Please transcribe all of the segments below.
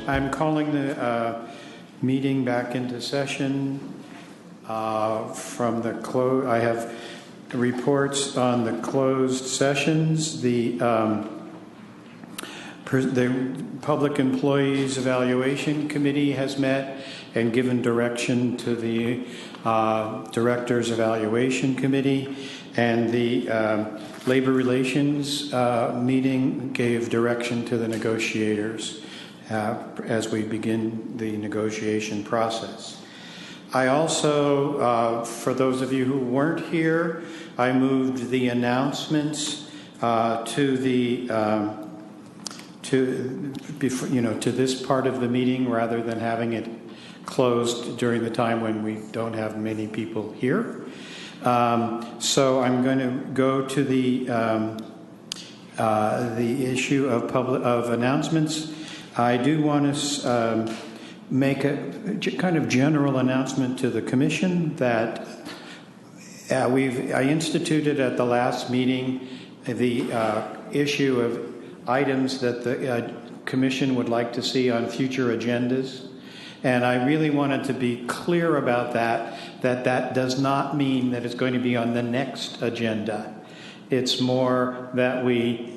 I'm calling the meeting back into session from the close. I have reports on the closed sessions. The Public Employees Evaluation Committee has met and given direction to the Directors Evaluation Committee, and the Labor Relations meeting gave direction to the negotiators as we begin the negotiation process. I also, for those of you who weren't here, I moved the announcements to this part of the meeting rather than having it closed during the time when we don't have many people here. So I'm going to go to the issue of announcements. I do want to make a kind of general announcement to the Commission that I instituted at the last meeting the issue of items that the Commission would like to see on future agendas. And I really wanted to be clear about that does not mean that it's going to be on the next agenda. It's more that we,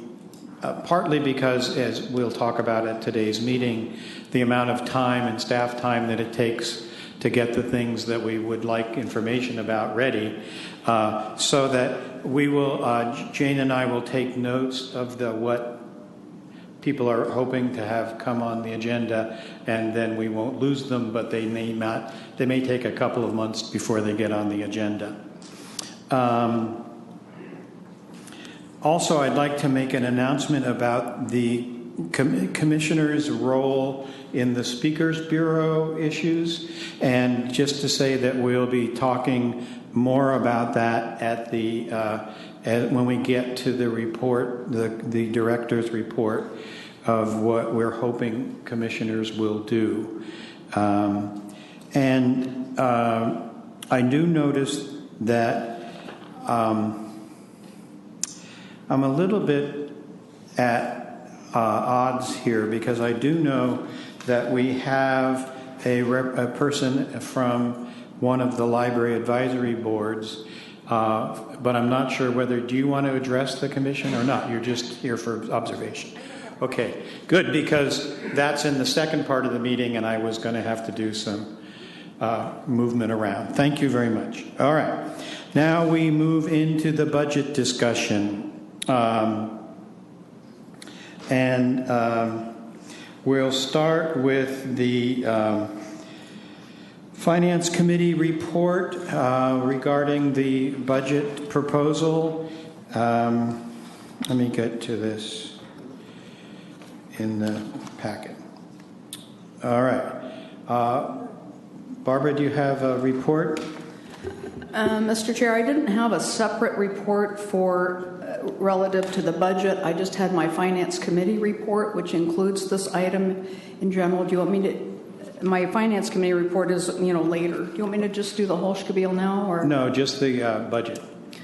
partly because, as we'll talk about at today's meeting, the amount of time and staff time that it takes to get the things that we would like information about ready, so that we will, Jane and I will take notes of what people are hoping to have come on the agenda, and then we won't lose them, but they may not. They may take a couple of months before they get on the agenda. Also, I'd like to make an announcement about the Commissioner's role in the Speakers Bureau issues, and just to say that we'll be talking more about that at the when we get to the report, the director's report of what we're hoping commissioners will do. And I do notice that I'm a little bit at odds here, because I do know that we have a person from one of the library advisory boards, but I'm not sure whether, do you want to address the Commission or not? You're just here for observation. Okay, good, because that's in the second part of the meeting, and I was going to have to do some movement around. Thank you very much. All right, now we move into the budget discussion. We'll start with the Finance Committee report regarding the budget proposal. Let me get to this in the packet. All right. Barbara, do you have a report? Mr. Chair, I didn't have a separate report for relative to the budget. I just had my Finance Committee report, which includes this item in general. Do you want me to? My Finance Committee report is, later. Do you want me to just do the whole spiel now, or no? Just the budget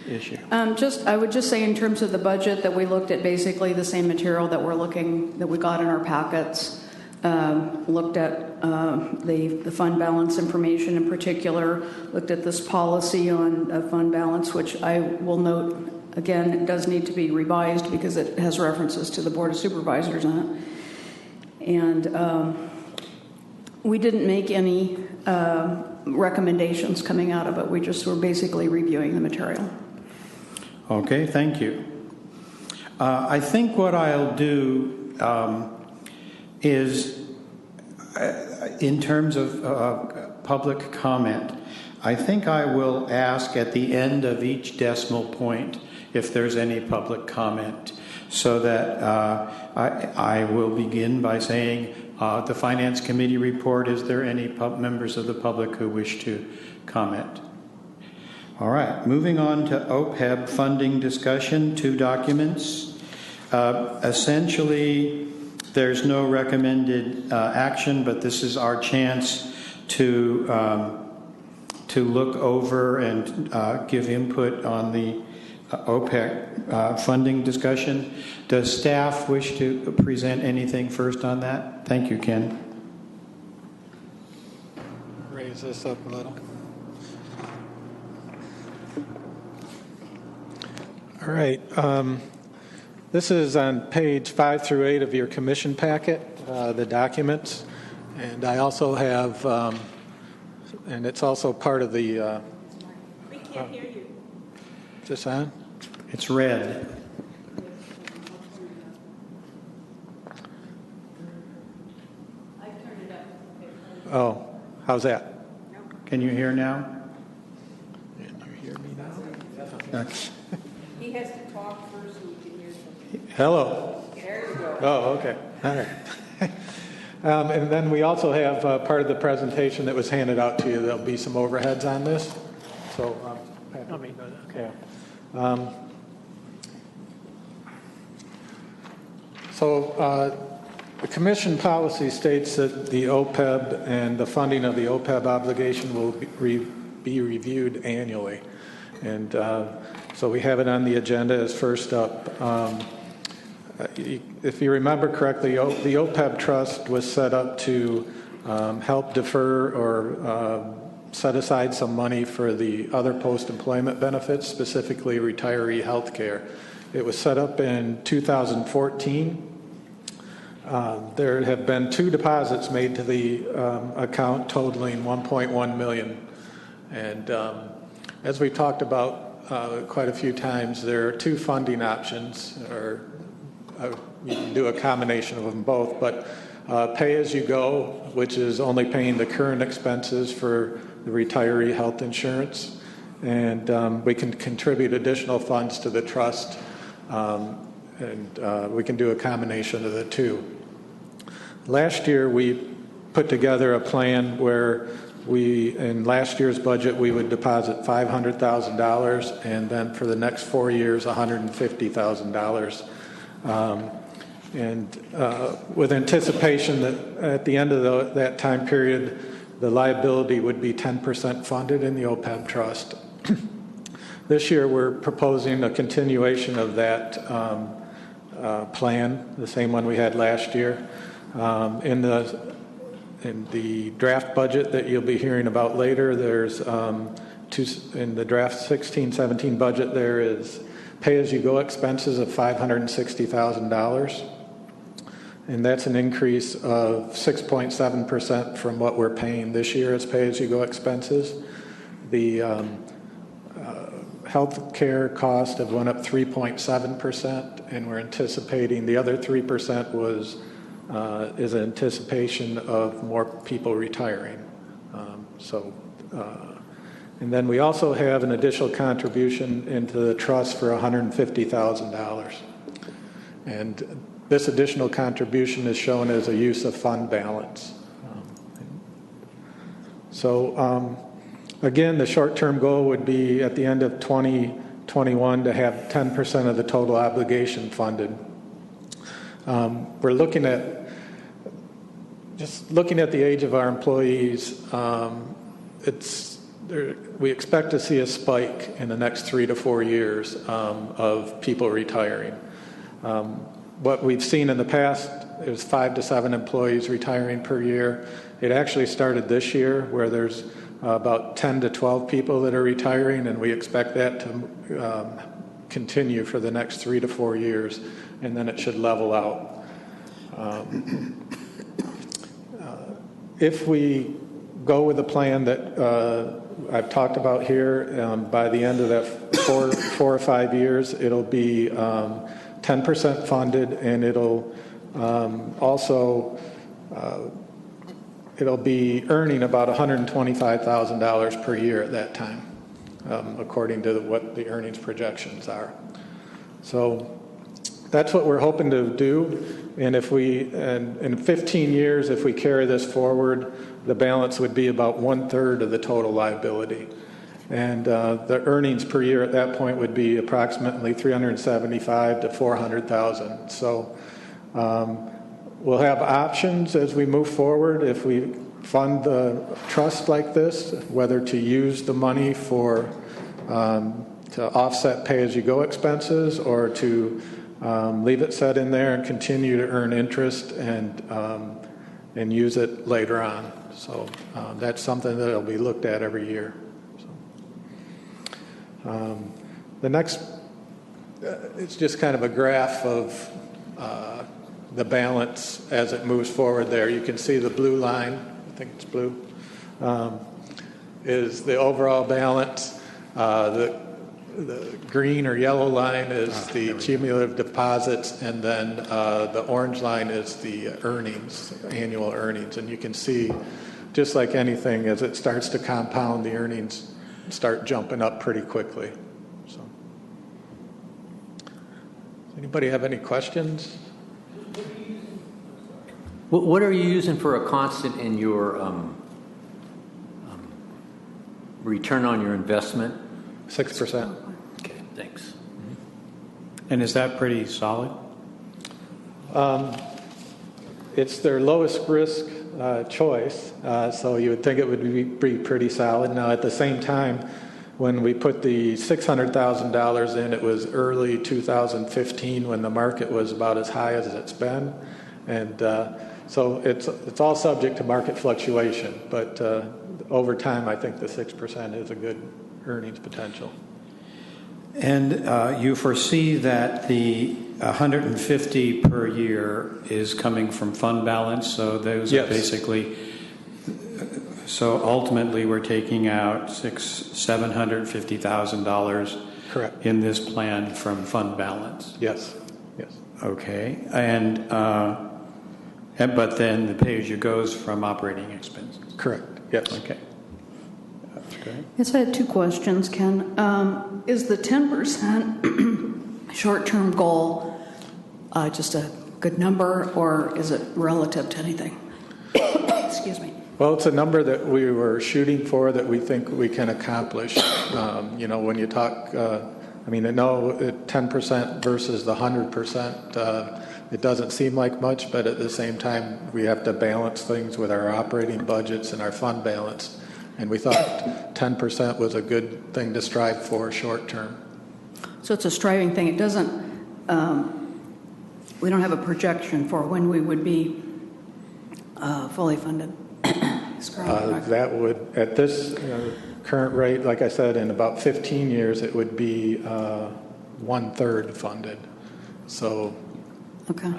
issue. I would just say in terms of the budget that we looked at basically the same material that we got in our packets. Looked at the fund balance information in particular. Looked at this policy on fund balance, which I will note. Again, it does need to be revised because it has references to the Board of Supervisors in it. And we didn't make any recommendations coming out of it. We just were basically reviewing the material. Okay, thank you. I think what I'll do is, in terms of public comment, I think I will ask at the end of each decimal point if there's any public comment, so that I will begin by saying the Finance Committee report. Is there any members of the public who wish to comment? All right, moving on to OPEB funding discussion, 2 documents. Essentially, there's no recommended action, but this is our chance to look over and give input on the OPEB funding discussion. Does staff wish to present anything first on that? Thank you, Ken. raise this up a little. All right. This is on page 5 through 8 of your commission packet, the documents. And I also have, and it's also part of the... We can't hear you. Is this on? It's red. Oh, how's that? Can you hear now? Can you hear me now? Okay. He has to talk first so we can hear him. Hello. There you go. Oh, okay. All right. And then we also have part of the presentation that was handed out to you. There'll be some overheads on this. So, Patrick, okay. The commission policy states that the OPEB and the funding of the OPEB obligation will be reviewed annually. And so we have it on the agenda as first up. If you remember correctly, the OPEB trust was set up to help defer or set aside some money for the other post-employment benefits, specifically retiree health care. It was set up in 2014. There have been 2 deposits made to the account totaling $1.1 million. And as we've talked about quite a few times, there are 2 funding options, or you can do a combination of them both, but pay-as-you-go, which is only paying the current expenses for the retiree health insurance, and we can contribute additional funds to the trust, and we can do a combination of the 2. Last year, we put together a plan where in last year's budget, we would deposit $500,000, and then for the next 4 years, $150,000. With anticipation that at the end of that time period, the liability would be 10% funded in the OPEB trust. This year, we're proposing a continuation of that plan, the same one we had last year. In the draft budget that you'll be hearing about later, there's in the draft 16-17 budget, there is pay-as-you-go expenses of $560,000, and that's an increase of 6.7% from what we're paying this year as pay-as-you-go expenses. The health care cost have went up 3.7%, and we're anticipating the other 3% is anticipation of more people retiring. And then we also have an additional contribution into the trust for $150,000. And this additional contribution is shown as a use of fund balance. Again, the short-term goal would be at the end of 2021 to have 10% of the total obligation funded. We're looking at the age of our employees. We expect to see a spike in the next 3 to 4 years of people retiring. What we've seen in the past is 5 to 7 employees retiring per year. It actually started this year, where there's about 10 to 12 people that are retiring, and we expect that to continue for the next 3 to 4 years, and then it should level out. If we go with the plan that I've talked about here, by the end of that 4 or 5 years, it'll be 10% funded, and it'll also it'll be earning about $125,000 per year at that time, according to what the earnings projections are. So that's what we're hoping to do. And in 15 years, if we carry this forward, the balance would be about 1/3 of the total liability. And the earnings per year at that point would be approximately $375,000 to $400,000. So we'll have options as we move forward if we fund the trust like this, whether to use the money to offset pay-as-you-go expenses, or to leave it set in there and continue to earn interest and and use it later on. So that's something that will be looked at every year. So, the next, it's just kind of a graph of the balance as it moves forward there. You can see the blue line, I think it's blue, is the overall balance. The green or yellow line is the cumulative deposits, and then the orange line is the earnings, annual earnings. And you can see, just like anything, as it starts to compound, the earnings start jumping up pretty quickly. So, does anybody have any questions? What are you using for a constant in your return on your investment? 6%. Okay, thanks. And is that pretty solid? It's their lowest risk choice, so you would think it would be pretty solid. Now, at the same time, when we put the $600,000 in, it was early 2015 when the market was about as high as it's been. And so it's all subject to market fluctuation, but over time, I think the 6% is a good earnings potential. And you foresee that the 150 per year is coming from fund balance, so those Yes. are basically, so ultimately we're taking out $750,000 Correct. in this plan from fund balance. Yes. Okay, and but then the pay-as-you-go's from operating expenses. Correct. Yes. Okay. Okay. Yes, I had two questions, Ken. Is the 10% short-term goal just a good number, or is it relative to anything? Excuse me. Well, it's a number that we were shooting for that we think we can accomplish. When you talk, I know 10% versus the 100%, it doesn't seem like much, but at the same time, we have to balance things with our operating budgets and our fund balance. And we thought 10% was a good thing to strive for short term. So it's a striving thing. It doesn't, we don't have a projection for when we would be fully funded. That would, at this current rate, like I said, in about 15 years, it would be 1/3 funded. So Okay.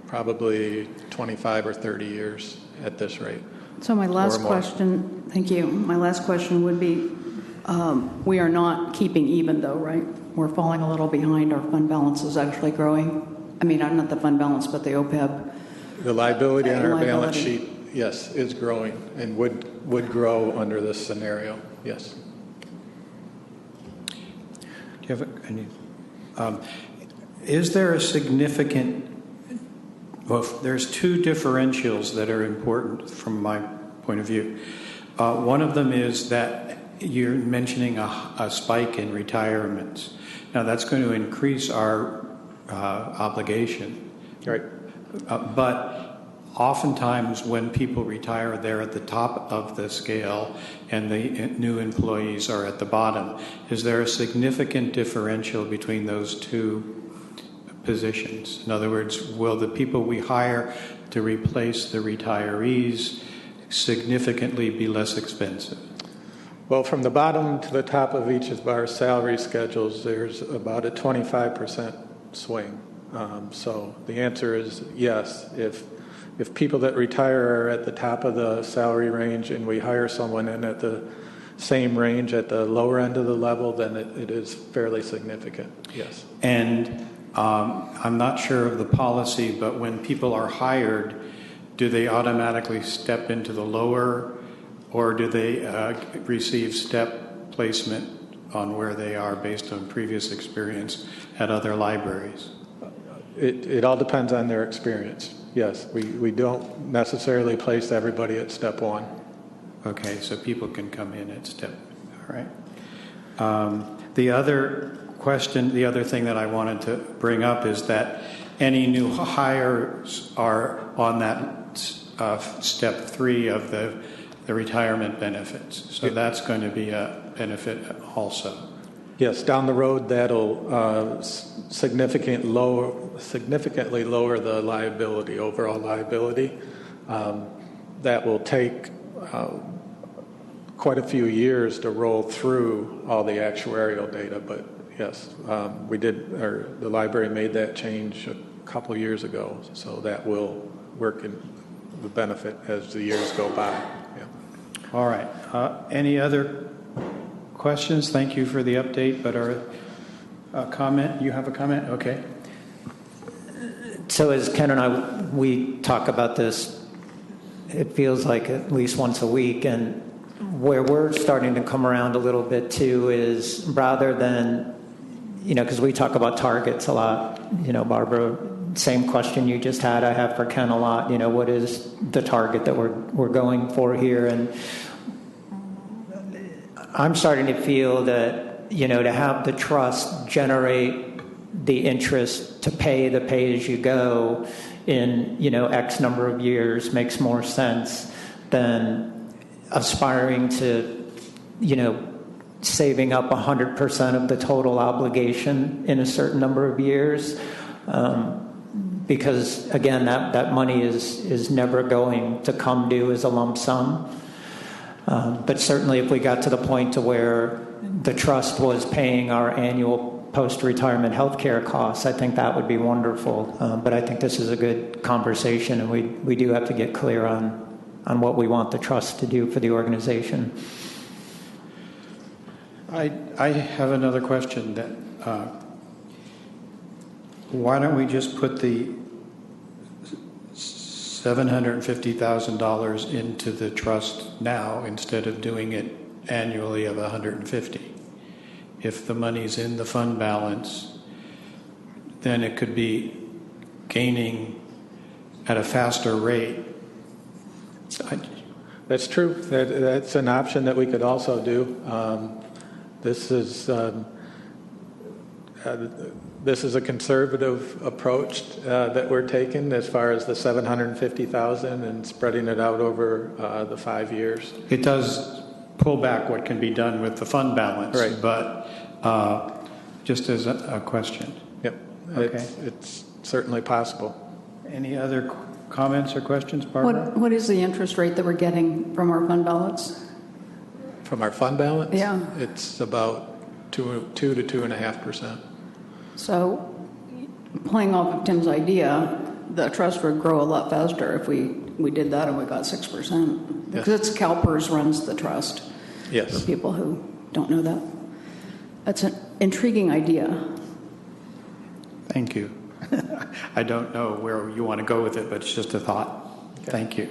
probably 25 or 30 years at this rate. So my last Or more. question, thank you. My last question would be, we are not keeping even though, right? We're falling a little behind. Our fund balance is actually growing. I mean, not the fund balance, but the OPEB. The liability on our balance Liability. sheet, yes, is growing and would grow under this scenario, yes. Do you have any? Is there a significant? Well, there's two differentials that are important from my point of view. One of them is that you're mentioning a spike in retirements. Now, that's going to increase our obligation. Right. But oftentimes when people retire, they're at the top of the scale and the new employees are at the bottom. Is there a significant differential between those two positions? In other words, will the people we hire to replace the retirees significantly be less expensive? Well, from the bottom to the top of each of our salary schedules, there's about a 25% swing. So the answer is yes. If people that retire are at the top of the salary range and we hire someone in at the same range at the lower end of the level, then it is fairly significant, yes. And I'm not sure of the policy, but when people are hired, do they automatically step into the lower, or do they receive step placement on where they are based on previous experience at other libraries? It all depends on their experience, yes. We don't necessarily place everybody at step one. Okay, so people can come in at step, all right. The other question, the other thing that I wanted to bring up is that any new hires are on that step 3 of the retirement benefits. So that's going to be a benefit also. Yes, down the road, that'll significantly lower the liability, overall liability. that will take quite a few years to roll through all the actuarial data. But yes, we did, or the library made that change a couple of years ago, so that will work in the benefit as the years go by. Yeah. All right. Any other questions? Thank you for the update, but a comment? You have a comment? Okay. So as Ken and I, we talk about this, it feels like at least once a week, and where we're starting to come around a little bit too is rather than, because we talk about targets a lot, Barbara, same question you just had, I have for Ken a lot, what is the target that we're going for here? And I'm starting to feel that, to have the trust generate the interest to pay the pay-as-you-go in, X number of years makes more sense than aspiring to, saving up 100% of the total obligation in a certain number of years. Because, again, that money is never going to come due as a lump sum. But certainly if we got to the point to where the trust was paying our annual post-retirement health care costs, I think that would be wonderful. But I think this is a good conversation, and we do have to get clear on what we want the trust to do for the organization. I have another question. That why don't we just put the $750,000 into the trust now instead of doing it annually of $150,000? If the money's in the fund balance, then it could be gaining at a faster rate. That's true. That's an option that we could also do. This is a conservative approach that we're taking as far as the $750,000 and spreading it out over the 5 years. It does pull back what can be done with the fund balance, right? But just as a question. Yep. Okay. It's certainly possible. Any other comments or questions, Barbara? What is the interest rate that we're getting from our fund balance? From our fund balance? Yeah. It's about 2 to 2.5%. So, playing off of Tim's idea, the trust would grow a lot faster if we did that and we got 6%. Because it's CalPERS runs the trust. Yes. For people who don't know that. That's an intriguing idea. Thank you. I don't know where you want to go with it, but it's just a thought. Okay. Thank you.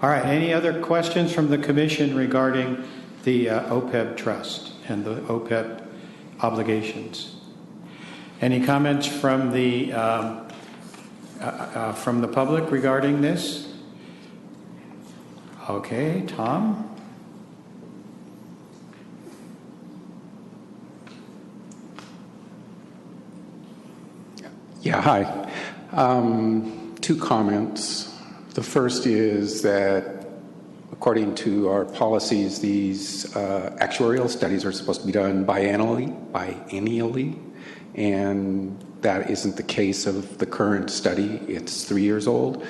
All right. Any other questions from the Commission regarding the OPEB trust and the OPEB obligations? Any comments from the public regarding this? Okay, Tom? Yeah, hi. 2 comments. The first is that according to our policies, these actuarial studies are supposed to be done biennially, and that isn't the case of the current study. It's 3 years old,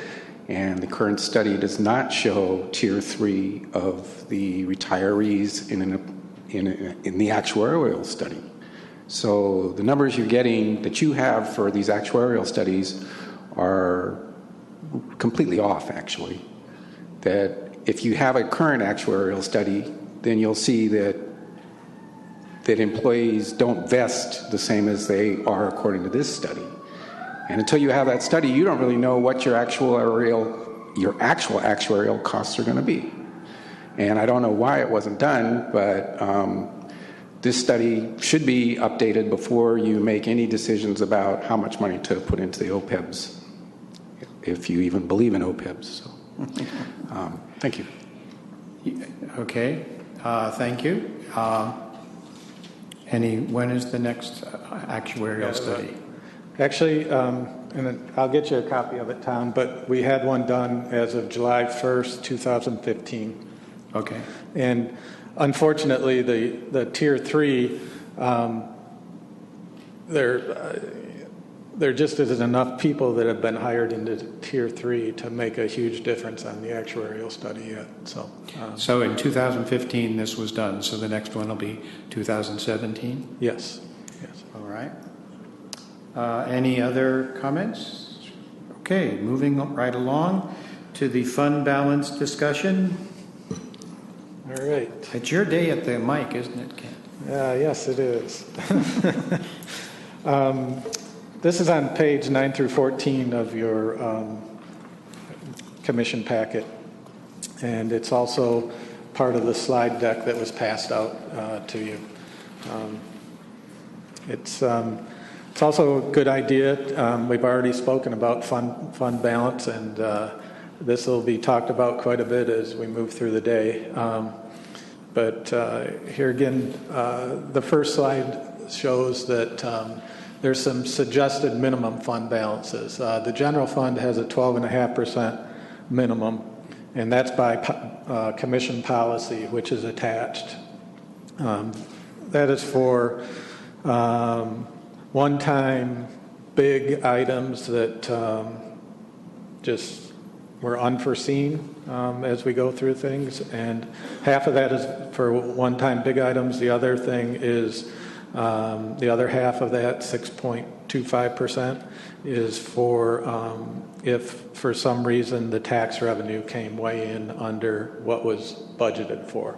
and the current study does not show Tier 3 of the retirees in the actuarial study. So the numbers you're getting that you have for these actuarial studies are completely off, actually. That if you have a current actuarial study, then you'll see that employees don't vest the same as they are according to this study. And until you have that study, you don't really know what your actual actuarial costs are going to be. And I don't know why it wasn't done, but this study should be updated before you make any decisions about how much money to put into the OPEBs, if you even believe in OPEBs. So, thank you. Okay, thank you. When is the next actuarial study? Actually, and I'll get you a copy of it, Tom, but we had one done as of July 1st, 2015. Okay. And unfortunately, the Tier 3, there just isn't enough people that have been hired into Tier 3 to make a huge difference on the actuarial study yet. So in 2015, this was done, so the next one will be 2017? Yes. All right. Any other comments? Okay, moving right along to the fund balance discussion. All right. It's your day at the mic, isn't it, Ken? Yes, it is. This is on page 9 through 14 of your commission packet, and it's also part of the slide deck that was passed out to you. It's also a good idea. We've already spoken about fund balance, and this will be talked about quite a bit as we move through the day. But here again, the first slide shows that there's some suggested minimum fund balances. The general fund has a 12.5% minimum, and that's by commission policy, which is attached. That is for one-time big items that just were unforeseen as we go through things, and half of that is for one-time big items. The other thing is the other half of that, 6.25%, is for if for some reason the tax revenue came way in under what was budgeted for.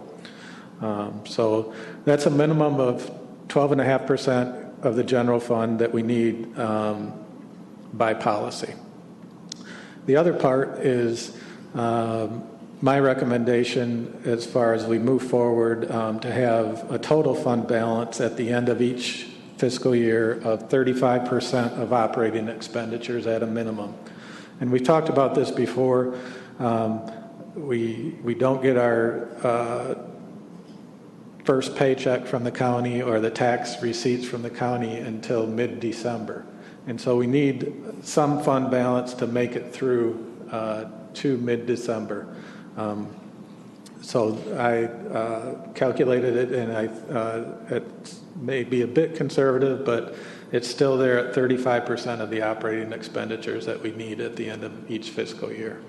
So that's a minimum of 12.5% of the general fund that we need by policy. The other part is my recommendation as far as we move forward to have a total fund balance at the end of each fiscal year of 35% of operating expenditures at a minimum. And we've talked about this before. We don't get our first paycheck from the county or the tax receipts from the county until mid-December. And so we need some fund balance to make it through to mid-December. So I calculated it, and it may be a bit conservative, but it's still there at 35% of the operating expenditures that we need at the end of each fiscal year.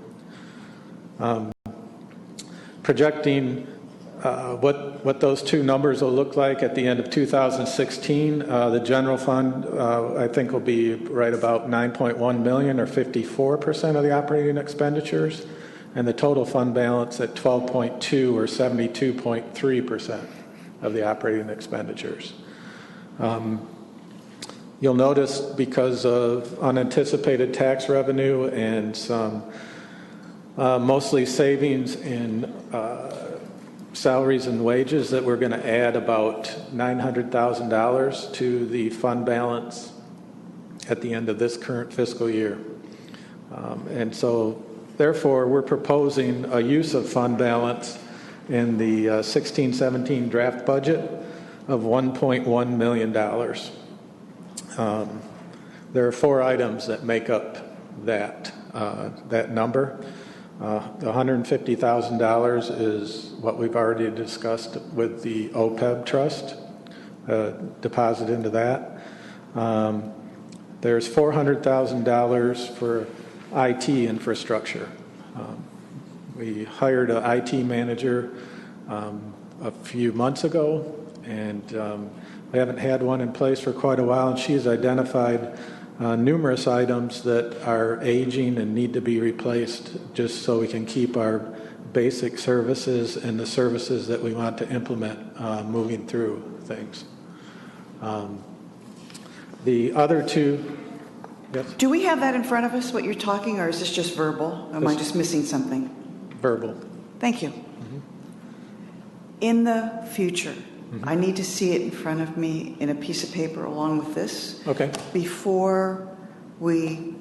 Projecting what those two numbers will look like at the end of 2016, the general fund I think will be right about $9.1 million, or 54% of the operating expenditures, and the total fund balance at 12.2 or 72.3% of the operating expenditures. You'll notice because of unanticipated tax revenue and some mostly savings in salaries and wages that we're going to add about $900,000 to the fund balance at the end of this current fiscal year. And so therefore, we're proposing a use of fund balance in the 16-17 draft budget of $1.1 million. There are four items that make up that number. The $150,000 is what we've already discussed with the OPEB trust, deposit into that. There's $400,000 for IT infrastructure. We hired an IT manager a few months ago, and we haven't had one in place for quite a while, and she's identified numerous items that are aging and need to be replaced just so we can keep our basic services and the services that we want to implement moving through things. The other two, yes? Do we have that in front of us, what you're talking, or is this just verbal? Am I just missing something? Verbal. Thank you. Mm-hmm. In the future, I need to see it in front of me in a piece of paper along with this. Okay. Before we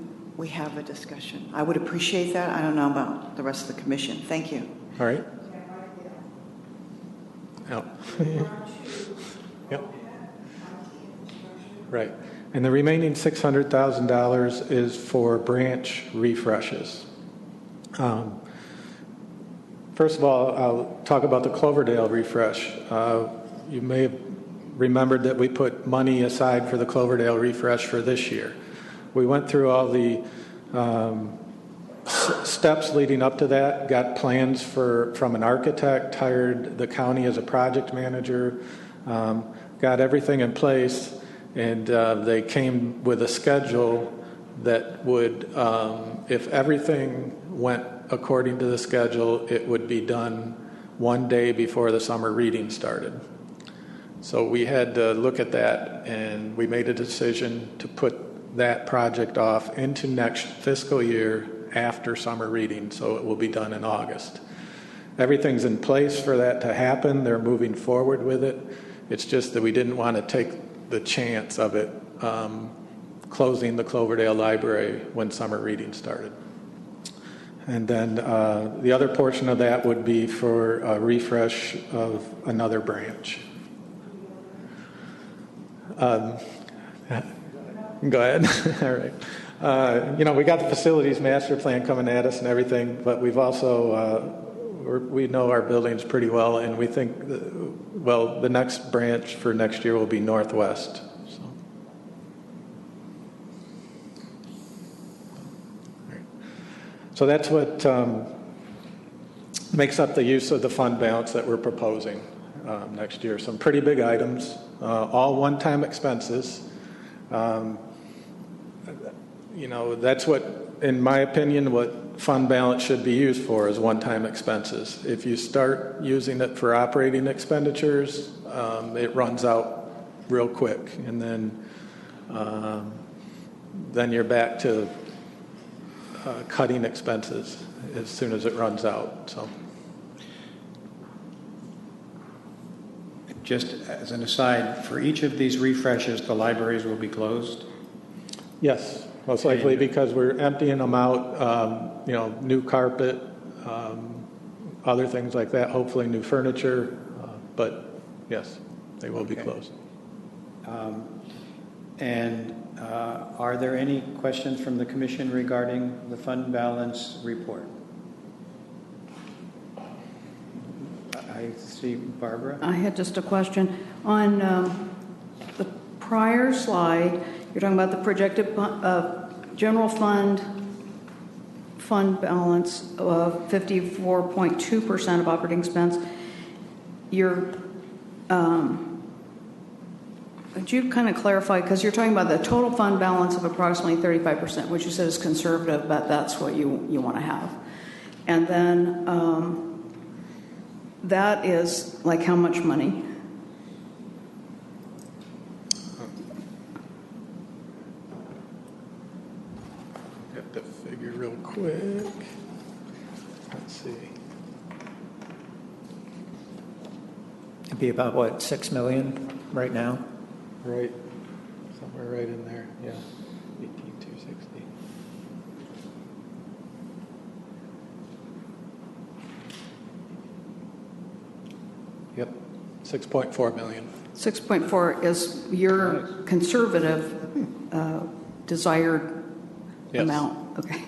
have a discussion. I would appreciate that. I don't know about the rest of the commission. Thank you. All right. Oh. Yep. Right. And the remaining $600,000 is for branch refreshes. First of all, I'll talk about the Cloverdale refresh. You may have remembered that we put money aside for the Cloverdale refresh for this year. we went through all the steps leading up to that, got plans from an architect, hired the county as a project manager, got everything in place, and they came with a schedule that would, if everything went according to the schedule, it would be done one day before the summer reading started. So we had to look at that, and we made a decision to put that project off into next fiscal year after summer reading, so it will be done in August. Everything's in place for that to happen. They're moving forward with it. It's just that we didn't want to take the chance of it closing the Cloverdale Library when summer reading started. And then the other portion of that would be for a refresh of another branch. Go ahead. All right. We got the facilities master plan coming at us and everything, but we've also, we know our buildings pretty well, and we think, the next branch for next year will be Northwest. So that's what makes up the use of the fund balance that we're proposing next year. Some pretty big items, all one-time expenses. That's what, in my opinion, what fund balance should be used for is one-time expenses. If you start using it for operating expenditures, it runs out real quick, and then you're back to cutting expenses as soon as it runs out. So, just as an aside, for each of these refreshes, the libraries will be closed? yes, most likely, because we're emptying them out. New carpet, other things like that. Hopefully, new furniture. But yes, they will be closed. Are there any questions from the commission regarding the fund balance report? I see Barbara. I had just a question. On the prior slide, you're talking about the projected general fund balance of 54.2% of operating expense. Could you kind of clarify, because you're talking about the total fund balance of approximately 35%, which you said is conservative, but that's what you want to have. And then that is like how much money? Get the figure real quick. Let's see. It'd be about, what, $6 million right now? Right, somewhere right in there. Yeah, 18,260. Yep, 6.4 million. 6.4 is your conservative desired Yes. amount. Okay.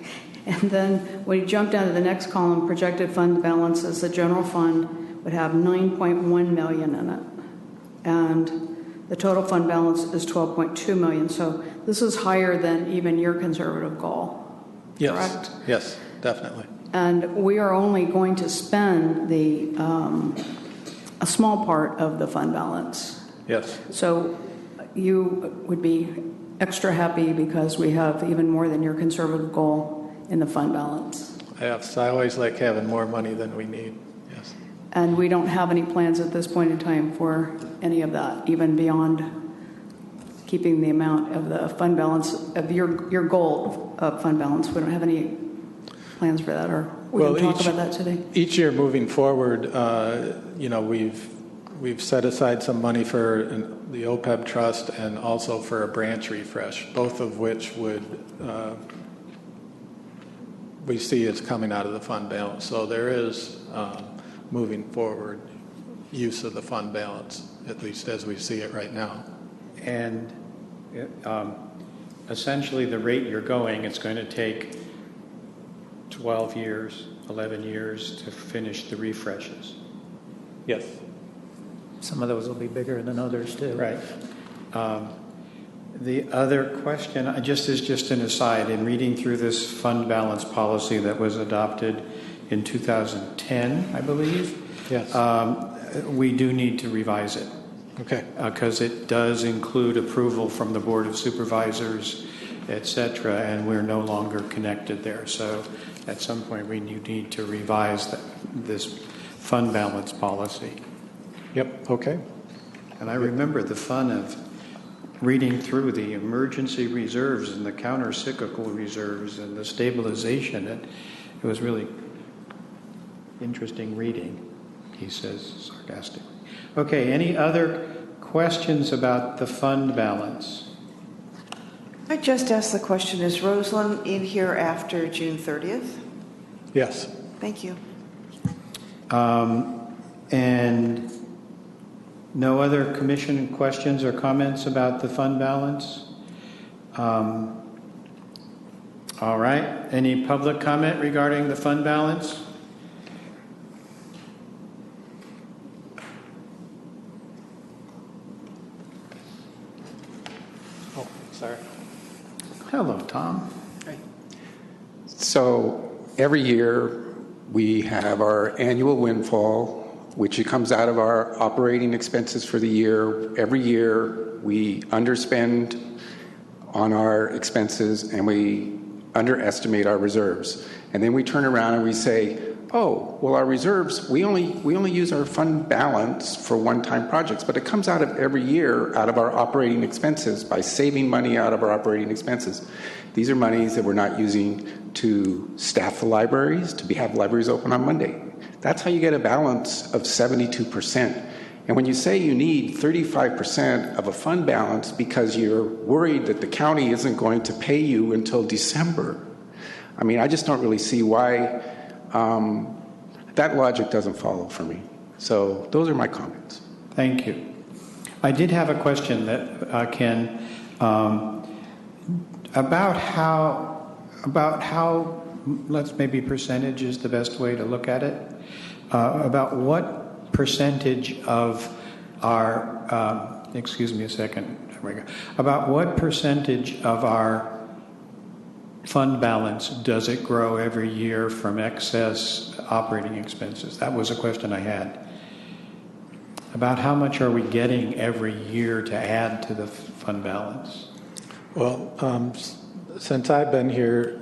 And then when you jump down to the next column, projected fund balances, the general fund would have 9.1 million in it. And the total fund balance is 12.2 million. So this is higher than even your conservative goal. Yes. Correct? Yes, definitely. And we are only going to spend a small part of the fund balance. Yes. So you would be extra happy because we have even more than your conservative goal in the fund balance. Yes, I always like having more money than we need. Yes. And we don't have any plans at this point in time for any of that, even beyond keeping the amount of the fund balance of your goal of fund balance. We don't have any plans for that, or we can talk about that today. Each year moving forward, we've set aside some money for the OPEB trust and also for a branch refresh, both of which we see as coming out of the fund balance. So there is moving forward use of the fund balance, at least as we see it right now. And essentially the rate you're going, it's going to take 12 years, 11 years to finish the refreshes. Yes. Some of those will be bigger than others, too. Right. The other question, just an aside, in reading through this fund balance policy that was adopted in 2010, I believe, Yes. We do need to revise it Okay. because it does include approval from the Board of Supervisors, et cetera, and we're no longer connected there. So at some point, we need to revise this fund balance policy. Yep. Okay. And I remember the fun of reading through the emergency reserves and the counter-cyclical reserves and the stabilization. It was really interesting reading, he says sarcastically. Okay, any other questions about the fund balance? I just asked the question, is Rosalind in here after June 30th? Yes. Thank you. And no other commission questions or comments about the fund balance? All right. Any public comment regarding the fund balance? Oh, sorry. Hello, Tom. So every year we have our annual windfall, which comes out of our operating expenses for the year. Every year we underspend on our expenses and we underestimate our reserves. And then we turn around and we say, oh, well, our reserves, we only use our fund balance for one-time projects, but it comes out of every year out of our operating expenses by saving money out of our operating expenses. These are monies that we're not using to staff the libraries, to have libraries open on Monday. That's how you get a balance of 72%. And when you say you need 35% of a fund balance because you're worried that the county isn't going to pay you until December, I mean, I just don't really see why that logic doesn't follow for me. So those are my comments. Thank you. I did have a question that Ken, about how, let's maybe percentage is the best way to look at it. About what percentage of our, excuse me a second, there we go. About what percentage of our fund balance does it grow every year from excess operating expenses? That was a question I had. About how much are we getting every year to add to the fund balance? Well, since I've been here,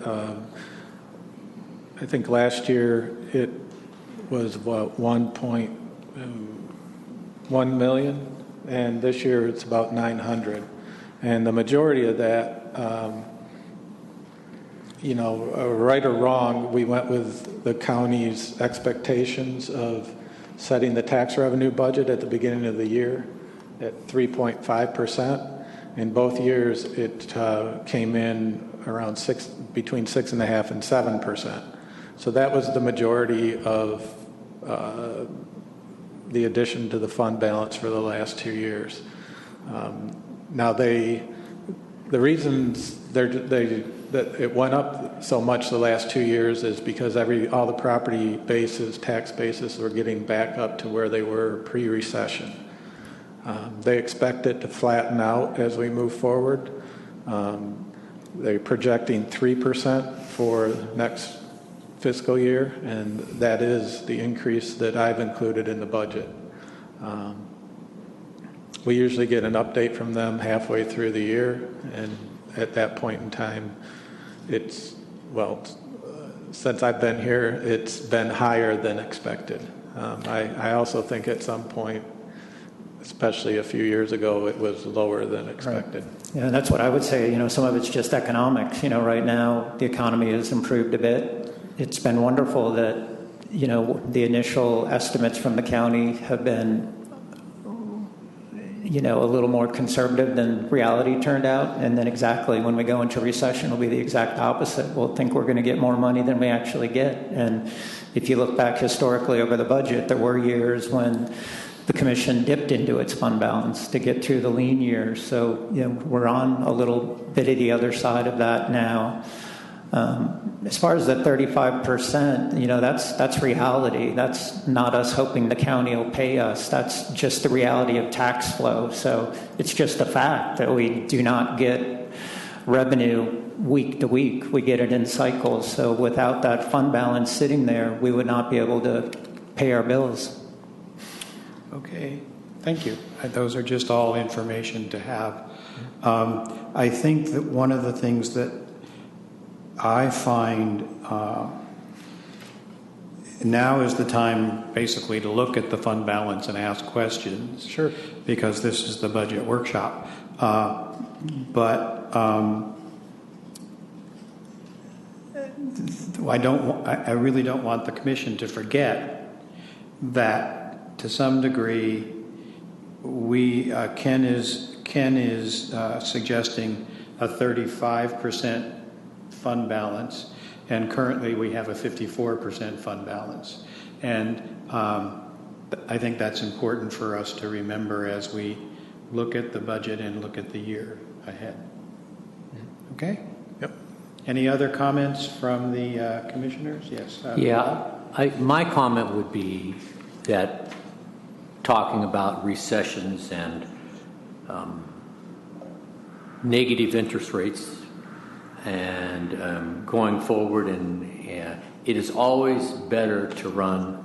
I think last year it was what 1.1 million, and this year it's about 900. And the majority of that, right or wrong, we went with the county's expectations of setting the tax revenue budget at the beginning of the year at 3.5%. In both years, it came in around between 6.5% and 7%. So that was the majority of the addition to the fund balance for the last 2 years. Now, the reasons that it went up so much the last 2 years is because all the property bases, tax bases, were getting back up to where they were pre-recession. They expect it to flatten out as we move forward. They're projecting 3% for next fiscal year, and that is the increase that I've included in the budget. We usually get an update from them halfway through the year, and at that point in time, since I've been here, it's been higher than expected. I also think at some point, especially a few years ago, it was lower than expected. Right. Yeah, that's what I would say. Some of it's just economics. Right now the economy has improved a bit. It's been wonderful that, the initial estimates from the county have been, a little more conservative than reality turned out. And then exactly when we go into recession, it'll be the exact opposite. We'll think we're going to get more money than we actually get. And if you look back historically over the budget, there were years when the commission dipped into its fund balance to get through the lean years. So, we're on a little bit of the other side of that now. As far as the 35%, that's reality. That's not us hoping the county will pay us. That's just the reality of tax flow. So it's just a fact that we do not get revenue week to week. We get it in cycles. So without that fund balance sitting there, we would not be able to pay our bills. Okay, thank you. Those are just all information to have. I think that one of the things that I find now is the time basically to look at the fund balance and ask questions. Sure. Because this is the budget workshop. But I really don't want the commission to forget that to some degree Ken is suggesting a 35% fund balance, and currently we have a 54% fund balance. And I think that's important for us to remember as we look at the budget and look at the year ahead. Okay? Yep. Any other comments from the commissioners? Yes. My comment would be that talking about recessions and negative interest rates and going forward, and it is always better to run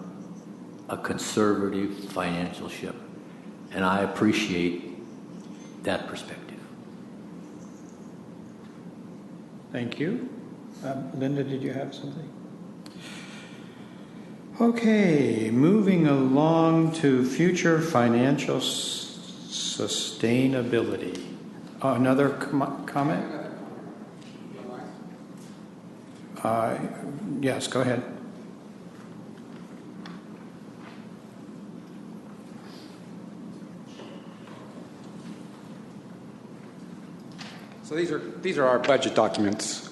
a conservative financial ship, and I appreciate that perspective. Thank you. Linda, did you have something? Okay, moving along to future financial sustainability. Another comment? Yes, go ahead. So these are our budget documents.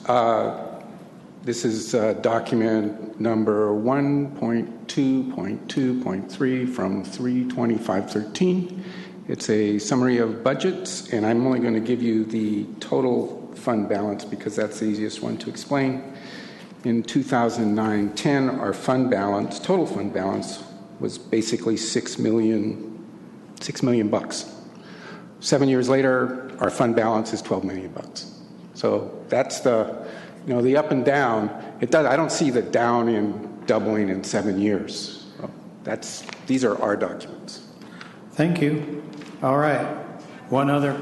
This is document number 1.2.2.3 from 3/25/13. It's a summary of budgets, and I'm only going to give you the total fund balance because that's the easiest one to explain. In 2009-10, our total fund balance, was basically $6 million bucks. 7 years later, our fund balance is $12 million bucks. So that's the up and down. I don't see the down in doubling in 7 years. So these are our documents. Thank you. All right. One other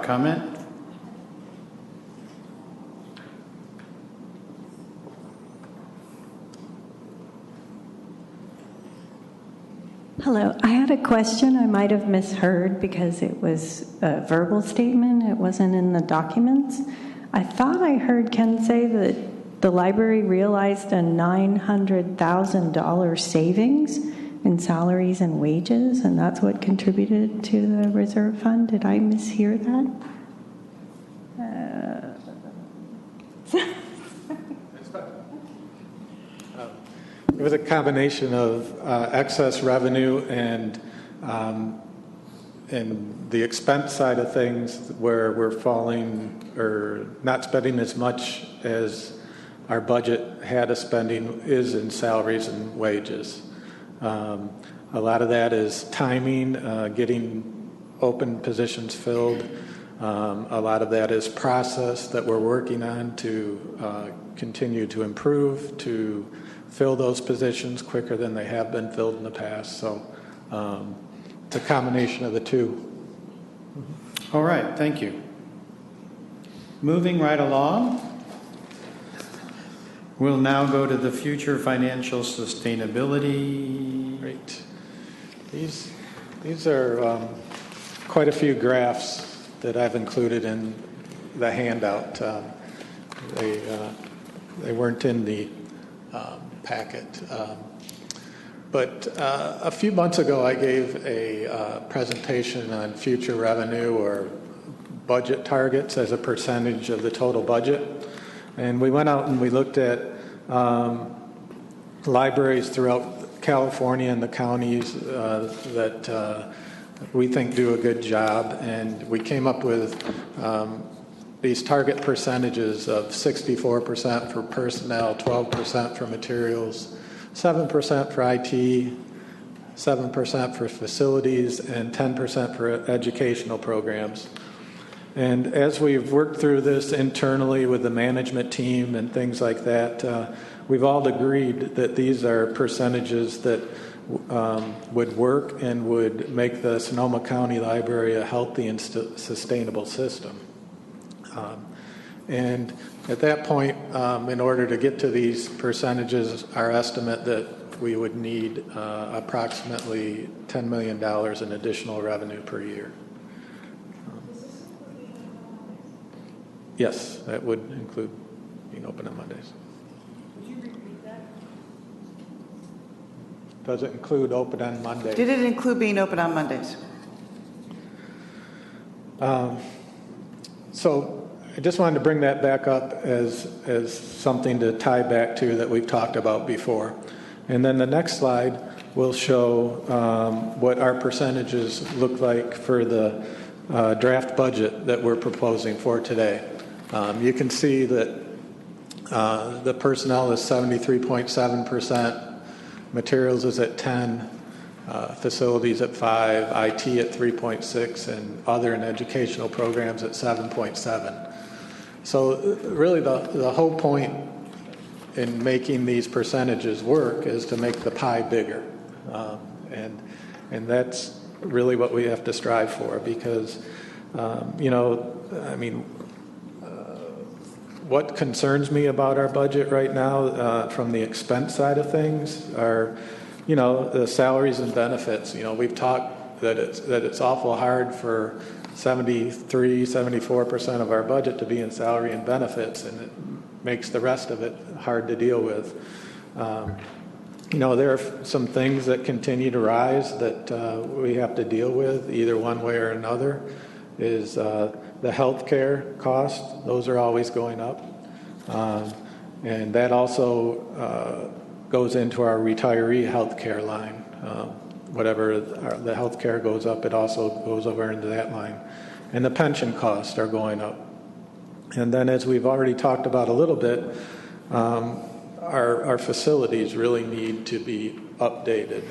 comment? Hello. I had a question I might have misheard because it was a verbal statement. It wasn't in the documents. I thought I heard Ken say that the library realized a $900,000 savings in salaries and wages, and that's what contributed to the reserve fund. Did I mishear that? It was a combination of excess revenue and the expense side of things, where we're falling or not spending as much as our budget had us spending, is in salaries and wages. A lot of that is timing, getting open positions filled. A lot of that is process that we're working on to continue to improve, to fill those positions quicker than they have been filled in the past. So it's a combination of the two. All right, thank you. Moving right along, we'll now go to the future financial sustainability. Great. These are quite a few graphs that I've included in the handout. They weren't in the packet. But a few months ago, I gave a presentation on future revenue or budget targets as a percentage of the total budget. And we went out and we looked at libraries throughout California and the counties that we think do a good job. And we came up with these target percentages of 64% for personnel, 12% for materials, 7% for IT, 7% for facilities, and 10% for educational programs. And as we've worked through this internally with the management team and things like that, we've all agreed that these are percentages that would work and would make the Sonoma County Library a healthy and sustainable system. And at that point, in order to get to these percentages, our estimate that we would need approximately $10 million in additional revenue per year. Yes, that would include being open on Mondays. Would you repeat that? Does it include open on Mondays? Did it include being open on Mondays? So I just wanted to bring that back up as something to tie back to that we've talked about before. And then the next slide will show what our percentages look like for the draft budget that we're proposing for today. You can see that the personnel is 73.7%, materials is at 10%, facilities at 5%, IT at 3.6%, and other and educational programs at 7.7%. So really the whole point in making these percentages work is to make the pie bigger. And that's really what we have to strive for because, what concerns me about our budget right now from the expense side of things are, the salaries and benefits. We've talked that it's awful hard for 74% of our budget to be in salary and benefits, and it makes the rest of it hard to deal with. There are some things that continue to rise that we have to deal with, either one way or another, is the health care costs. Those are always going up. And that also goes into our retiree health care line. Whatever the health care goes up, it also goes over into that line. And the pension costs are going up. And then as we've already talked about a little bit, our facilities really need to be updated,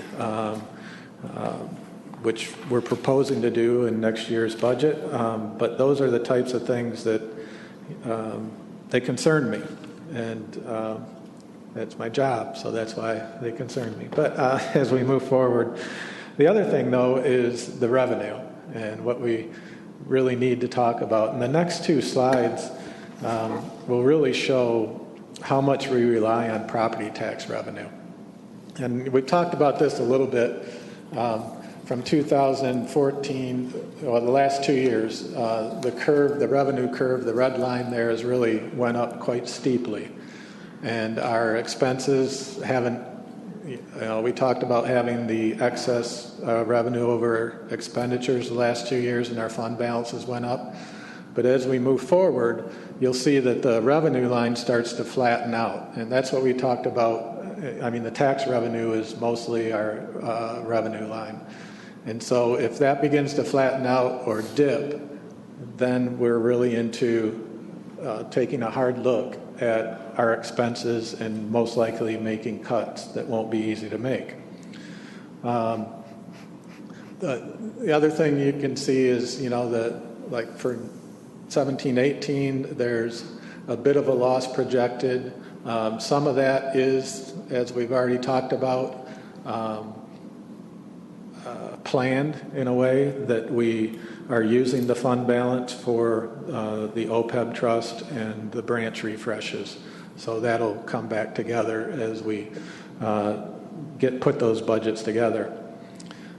which we're proposing to do in next year's budget. But those are the types of things that they concern me, and that's my job, so that's why they concern me. But as we move forward, the other thing, though, is the revenue and what we really need to talk about. And the next two slides will really show how much we rely on property tax revenue. And we've talked about this a little bit. From 2014, well, the last 2 years, the revenue curve, the red line there has really went up quite steeply. And our expenses haven't, we talked about having the excess revenue over expenditures the last 2 years, and our fund balances went up. But as we move forward, you'll see that the revenue line starts to flatten out. And that's what we talked about. The tax revenue is mostly our revenue line. And so if that begins to flatten out or dip, then we're really into taking a hard look at our expenses and most likely making cuts that won't be easy to make. The other thing you can see is, that like for 17-18, there's a bit of a loss projected. Some of that is, as we've already talked about, planned in a way that we are using the fund balance for the OPEB trust and the branch refreshes. So that'll come back together as we put those budgets together.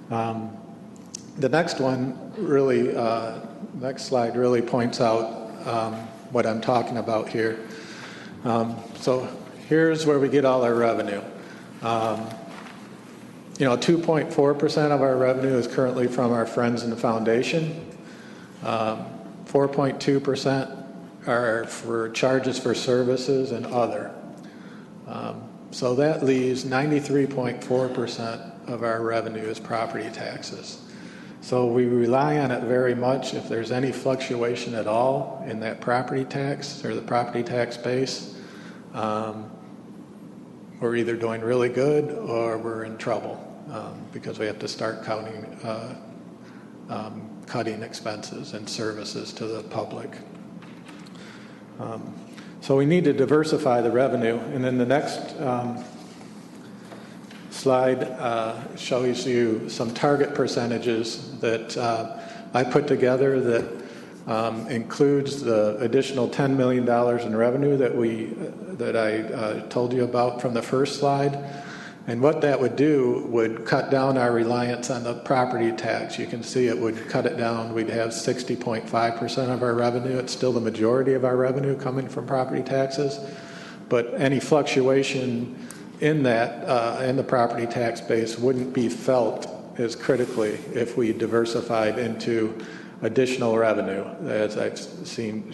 The next one really, next slide really points out what I'm talking about here. So here's where we get all our revenue. 2.4% of our revenue is currently from our friends in the foundation. 4.2% are for charges for services and other. So that leaves 93.4% of our revenue is property taxes. So we rely on it very much. If there's any fluctuation at all in that property tax or the property tax base, we're either doing really good or we're in trouble because we have to start cutting expenses and services to the public. So we need to diversify the revenue. And then the next slide shows you some target percentages that I put together that includes the additional $10 million in revenue that I told you about from the first slide. And what that would do would cut down our reliance on the property tax. You can see it would cut it down. We'd have 60.5% of our revenue. It's still the majority of our revenue coming from property taxes. But any fluctuation in that, in the property tax base wouldn't be felt as critically if we diversified into additional revenue. As I've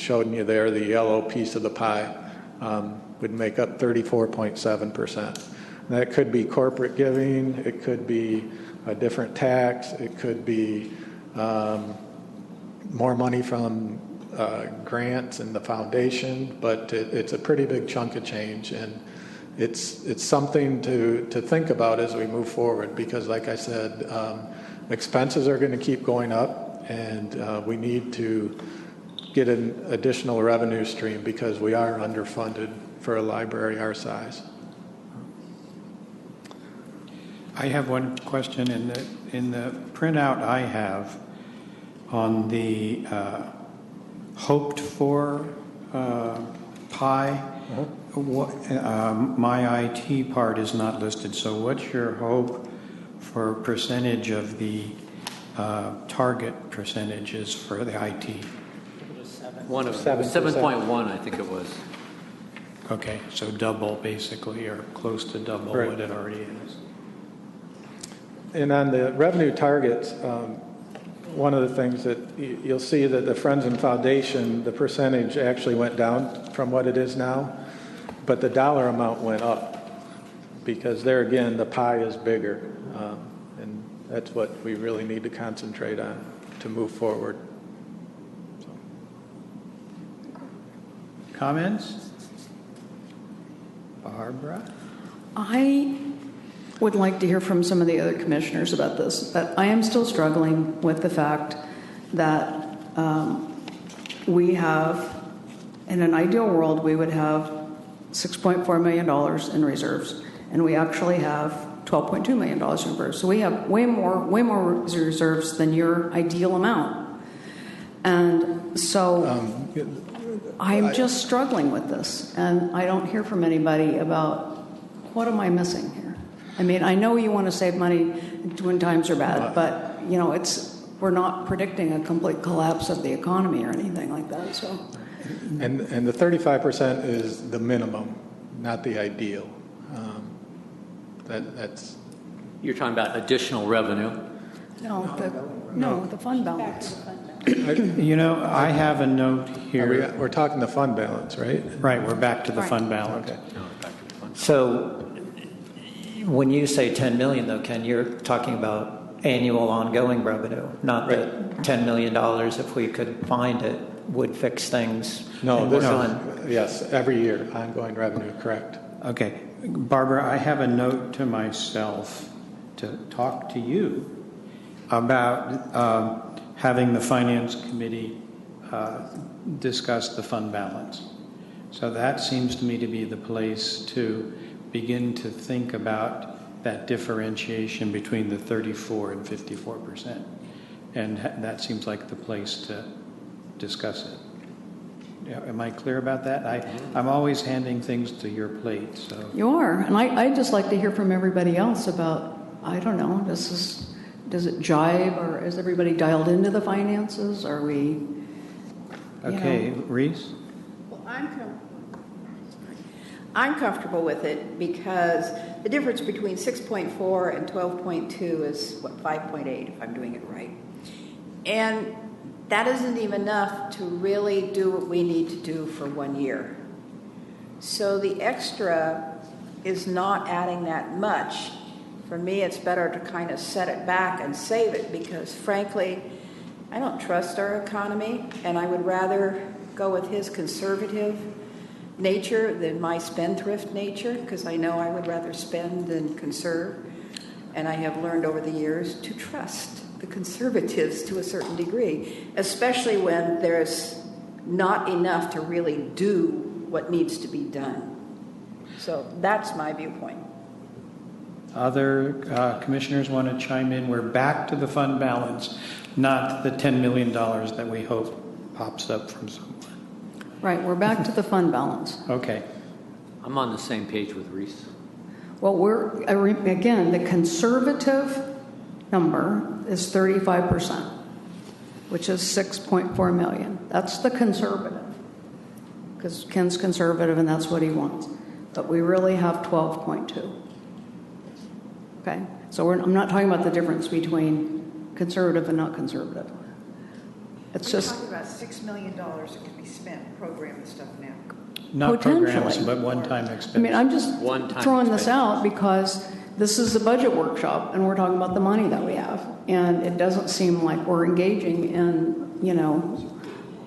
showed you there, the yellow piece of the pie would make up 34.7%. That could be corporate giving, it could be a different tax, it could be more money from grants and the foundation, but it's a pretty big chunk of change, and it's something to think about as we move forward, because like I said, expenses are going to keep going up, and we need to get an additional revenue stream because we are underfunded for a library our size. I have one question. In the printout I have on the hoped for pie, my IT part is not listed. So what's your hope for percentage of the target percentages for the IT? 7.1, I think it was. Okay, so double basically, or close to double Right. what it already is. And on the revenue targets, one of the things that you'll see that the Friends and Foundation, the percentage actually went down from what it is now, but the dollar amount went up because there again, the pie is bigger. And that's what we really need to concentrate on to move forward. Comments? Barbara? I would like to hear from some of the other commissioners about this, but I am still struggling with the fact that we have, in an ideal world, we would have $6.4 million in reserves, and we actually have $12.2 million in reserves. So we have way more reserves than your ideal amount. And so I'm just struggling with this, and I don't hear from anybody about what am I missing here. I mean, I know you want to save money when times are bad, but you know, we're not predicting a complete collapse of the economy or anything like that. So, And the 35% is the minimum, not the ideal. That's. You're talking about additional revenue. no, the fund balance. You know, I have a note here. We're talking the fund balance, right? Right, we're back to the Right. fund balance. Okay. So when you say 10 million, though, Ken, you're talking about annual ongoing revenue, not that $10 million, if we could find it, would fix things. No, and this we're is, done. yes, every year, ongoing revenue, correct. Okay. Barbara, I have a note to myself to talk to you about having the Finance Committee discuss the fund balance. So that seems to me to be the place to begin to think about that differentiation between the 34 and 54%. And that seems like the place to discuss it. Yeah, am I clear about that? I'm always handing things to your plate, so. You are, and I'd just like to hear from everybody else about, I don't know, does it jive, or is everybody dialed into the finances? Are we, Okay, Reese? Well, I'm comfortable with it because the difference between 6.4 and 12.2 is, 5.8, if I'm doing it right. And that isn't even enough to really do what we need to do for 1 year. So the extra is not adding that much For me, it's better to kind of set it back and save it because, frankly, I don't trust our economy, and I would rather go with his conservative nature than my spendthrift nature, because I know I would rather spend than conserve. And I have learned over the years to trust the conservatives to a certain degree, especially when there's not enough to really do what needs to be done. So that's my viewpoint. Other commissioners want to chime in? We're back to the fund balance, not the $10 million that we hope pops up from somewhere. Right, we're back to the fund balance. Okay. I'm on the same page with Reese. Well, again, the conservative number is 35%, which is 6.4 million. That's the conservative, because Ken's conservative and that's what he wants. But we really have 12.2. Okay, so I'm not talking about the difference between conservative and not conservative. It's We're just talking about $6 million that can be spent programming stuff now. Not programs, Potentially. but one-time expense. I mean, I'm just One-time throwing this expense. out because this is a budget workshop and we're talking about the money that we have. And it doesn't seem like we're engaging in,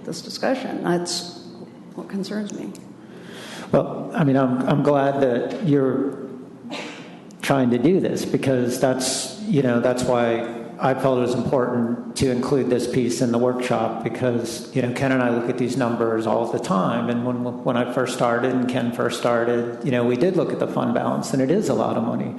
this discussion. That's what concerns me. Well, I mean, I'm glad that you're trying to do this because that's why I felt it was important to include this piece in the workshop because, Ken and I look at these numbers all the time. And when I first started and Ken first started, we did look at the fund balance and it is a lot of money.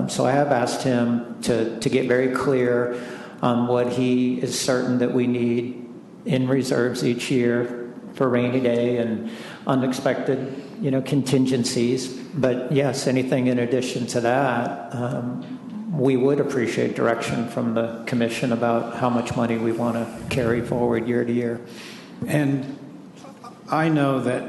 So I have asked him to get very clear on what he is certain that we need in reserves each year for rainy day and unexpected, contingencies. But yes, anything in addition to that, we would appreciate direction from the commission about how much money we want to carry forward year to year. And I know that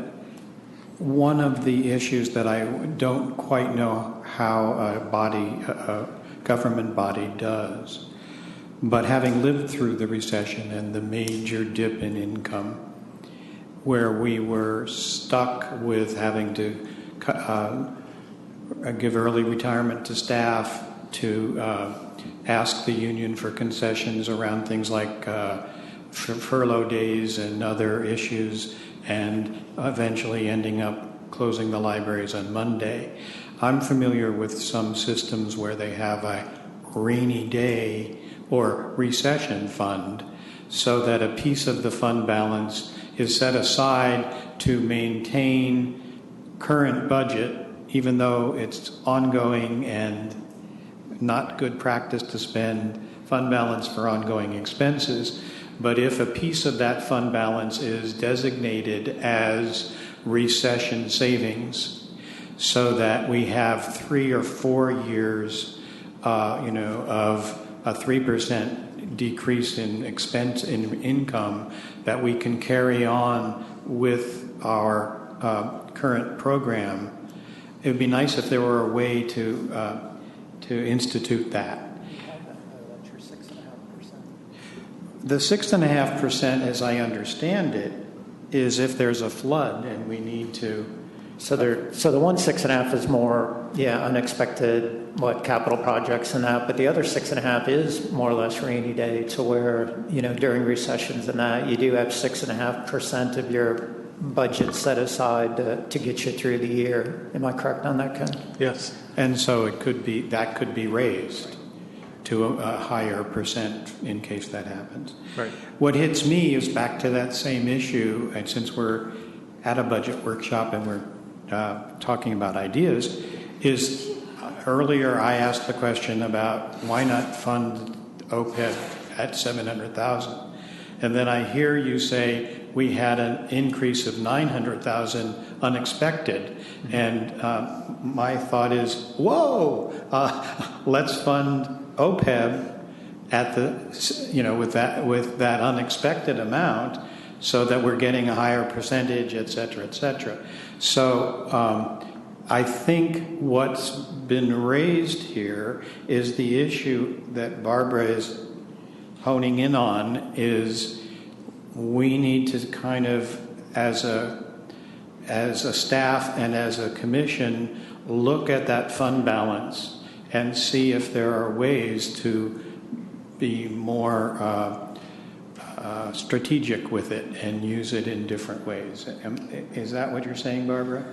one of the issues that I don't quite know how a government body does, but having lived through the recession and the major dip in income, where we were stuck with having to give early retirement to staff, to ask the union for concessions around things like furlough days and other issues, and eventually ending up closing the libraries on Monday. I'm familiar with some systems where they have a rainy day or recession fund so that a piece of the fund balance is set aside to maintain current budget, even though it's ongoing and not good practice to spend fund balance for ongoing expenses. But if a piece of that fund balance is designated as recession savings, so that we have 3 or 4 years, of a 3% decrease in expense in income, that we can carry on with our current program, it would be nice if there were a way to institute that. The 6.5%, as I understand it, is if there's a flood and we need to. So the 6.5 is more, unexpected, capital projects and that, but the other 6.5 is more or less rainy day, to where, during recessions and that, you do have 6.5% of your budget set aside to get you through the year. Am I correct on that, Ken? Yes. And so could be raised to a higher percent in case that happens. Right. What hits me is back to that same issue, and since we're at a budget workshop and we're talking about ideas, is earlier I asked the question about why not fund OPEB at $700,000, and then I hear you say we had an increase of $900,000 unexpected, and my thought is, whoa, let's fund OPEB at with that unexpected amount, so that we're getting a higher percentage, et cetera, et cetera. So I think what's been raised here is the issue that Barbara is honing in on, is we need to kind of, as a staff and as a commission, look at that fund balance and see if there are ways to be more strategic with it and use it in different ways. Is that what you're saying, Barbara?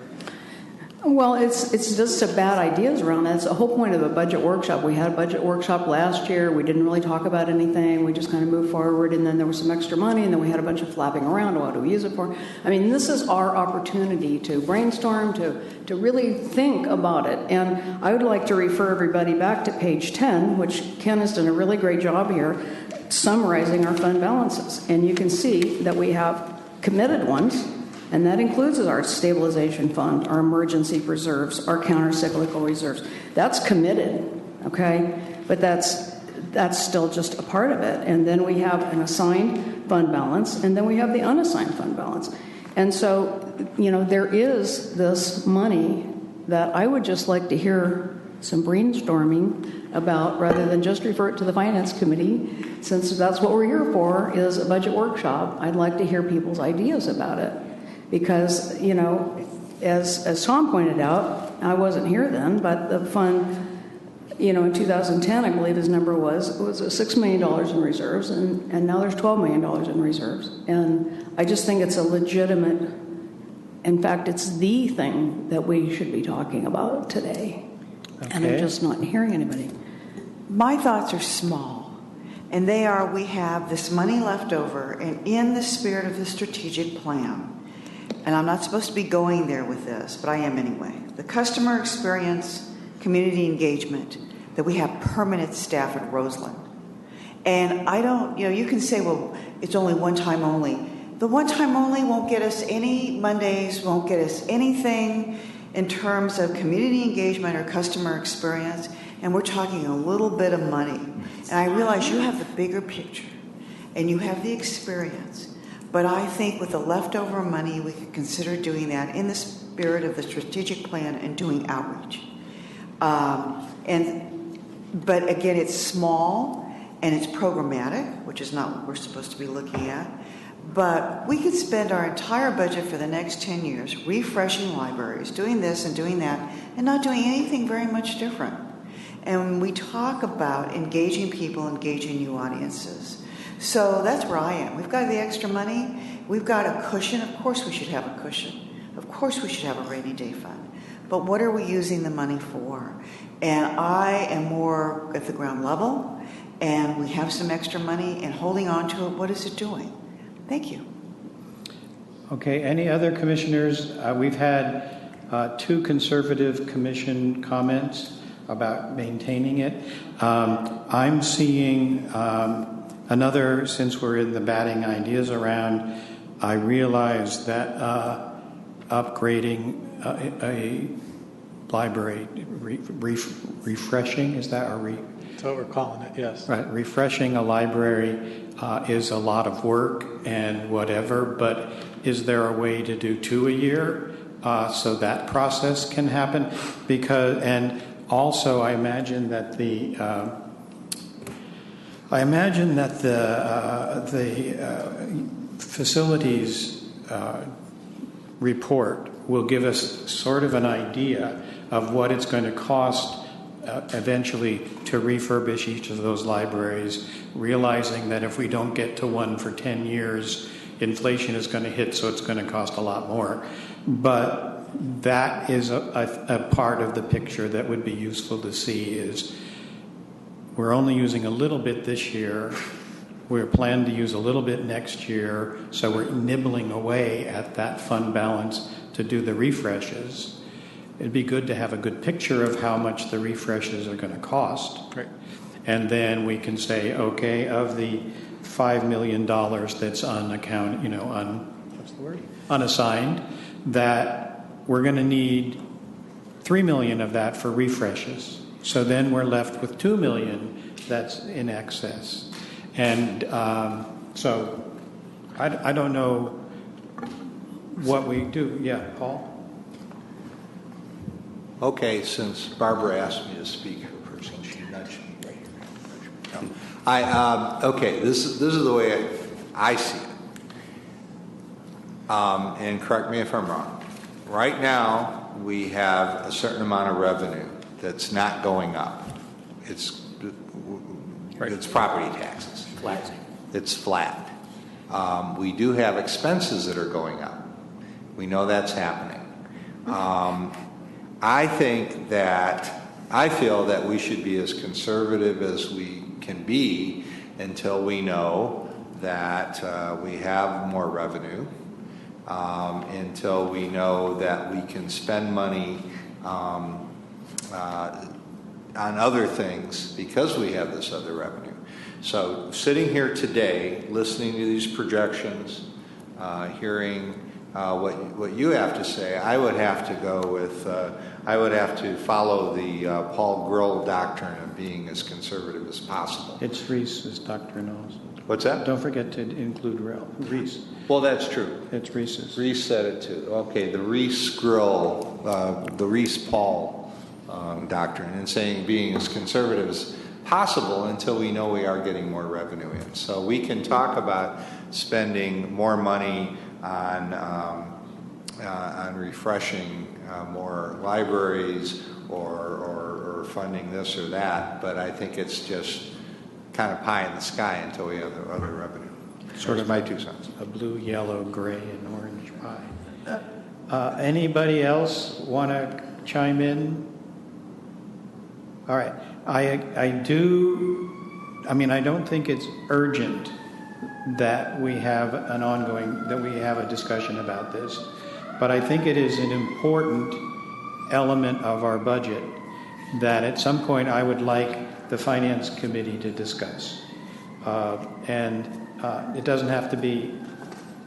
Well, it's just a bad ideas around that. It's the whole point of a budget workshop. We had a budget workshop last year. We didn't really talk about anything. We just kind of moved forward, and then there was some extra money, and then we had a bunch of flapping around. What do we use it for? I mean, this is our opportunity to brainstorm, to really think about it. And I would like to refer everybody back to page 10, which Ken has done a really great job here, summarizing our fund balances. And you can see that we have committed ones, and that includes our stabilization fund, our emergency reserves, our counter-cyclical reserves. That's committed, okay? But that's still just a part of it. And then we have an assigned fund balance, and then we have the unassigned fund balance. And so, there is this money that I would just like to hear some brainstorming about, rather than just refer it to the Finance Committee, since that's what we're here for, is a budget workshop. I'd like to hear people's ideas about it. Because, as Tom pointed out, I wasn't here then, but the fund, in 2010, I believe his number was $6 million in reserves, and now there's $12 million in reserves. And I just think it's a legitimate, in fact, it's the thing that we should be talking about today. Okay. And I'm just not hearing anybody. My thoughts are small, and they are, we have this money left over, and in the spirit of the strategic plan, and I'm not supposed to be going there with this, but I am anyway. The customer experience, community engagement, that we have permanent staff at Roseland. And I don't, you can say, well, it's only one time only. The one time only won't get us any Mondays, won't get us anything in terms of community engagement or customer experience. And we're talking a little bit of money. And I realize you have the bigger picture and you have the experience. But I think with the leftover money, we could consider doing that in the spirit of the strategic plan and doing outreach. But again, it's small and it's programmatic, which is not what we're supposed to be looking at. But we could spend our entire budget for the next 10 years refreshing libraries, doing this and doing that, and not doing anything very much different. And when we talk about engaging people, engaging new audiences. So that's where I am. We've got the extra money. We've got a cushion. Of course we should have a cushion. Of course we should have a rainy day fund. But what are we using the money for? And I am more at the ground level, and we have some extra money, and holding on to it, what is it doing? Thank you. Okay, any other commissioners? We've had 2 conservative commission comments about maintaining it. I'm seeing another, since we're in the batting ideas around, I realize that upgrading a library, refreshing, is that That's what we're calling it, yes. Right, refreshing a library is a lot of work and whatever, but is there a way to do 2 a year so that process can happen? And also I imagine that the facilities report will give us sort of an idea of what it's going to cost eventually to refurbish each of those libraries, realizing that if we don't get to one for 10 years, inflation is going to hit, so it's going to cost a lot more. But that is a part of the picture that would be useful to see is we're only using a little bit this year. We're planning to use a little bit next year, so we're nibbling away at that fund balance to do the refreshes. It'd be good to have a good picture of how much the refreshes are going to cost. Right. And then we can say, okay, of the $5 million that's unassigned, that we're going to need $3 million of that for refreshes. So then we're left with $2 million that's in excess. And so I don't know what we do. Yeah, Paul? Okay, since Barbara asked me to speak first, she nudged me right here. Okay, this is the way I see it. And correct me if I'm wrong. Right now, we have a certain amount of revenue that's not going up. it's property taxes. Flat. It's flat. We do have expenses that are going up. We know that's happening. I feel that we should be as conservative as we can be until we know that we have more revenue, until we know that we can spend money on other things because we have this other revenue. So sitting here today, listening to these projections, hearing what you have to say, I would have to go with, I would have to follow the Paul Grill doctrine of being as conservative as possible. It's Reese's doctrine also. What's that? Don't forget to include Reese. Well, that's true. It's Reese's. Reese said it too. Okay, the Reese Grill, the Reese Paul doctrine, and saying being as conservative as possible until we know we are getting more revenue in. So we can talk about spending more money on refreshing more libraries or funding this or that, but I think it's just kind of pie in the sky until we have the other revenue. Sort of my 2 cents. A blue, yellow, gray, and orange pie. Anybody else want to chime in? All right. I don't think it's urgent that we have a discussion about this, but I think it is an important element of our budget that at some point I would like the Finance Committee to discuss. And it doesn't have to be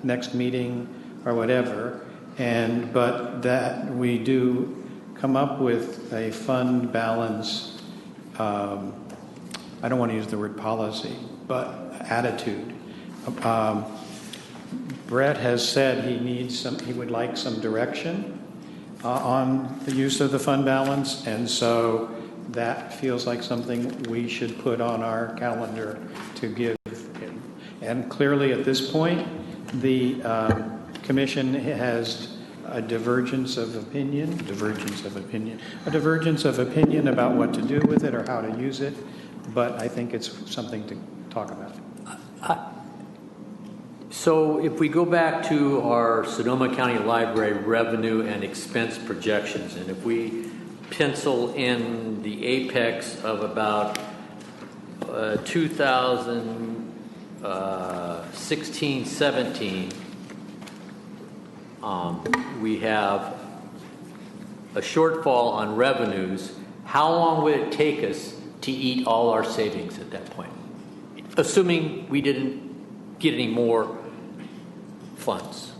next meeting or whatever, but that we do come up with a fund balance, I don't want to use the word policy, but attitude. Brett has said he would like some direction on the use of the fund balance, and so that feels like something we should put on our calendar to give him. And clearly at this point, the Commission has a divergence of opinion about what to do with it or how to use it, but I think it's something to talk about. So if we go back to our Sonoma County Library revenue and expense projections, and if we pencil in the apex of about 2016-17, we have a shortfall on revenues. How long would it take us to eat all our savings at that point? Assuming we didn't get any more funds,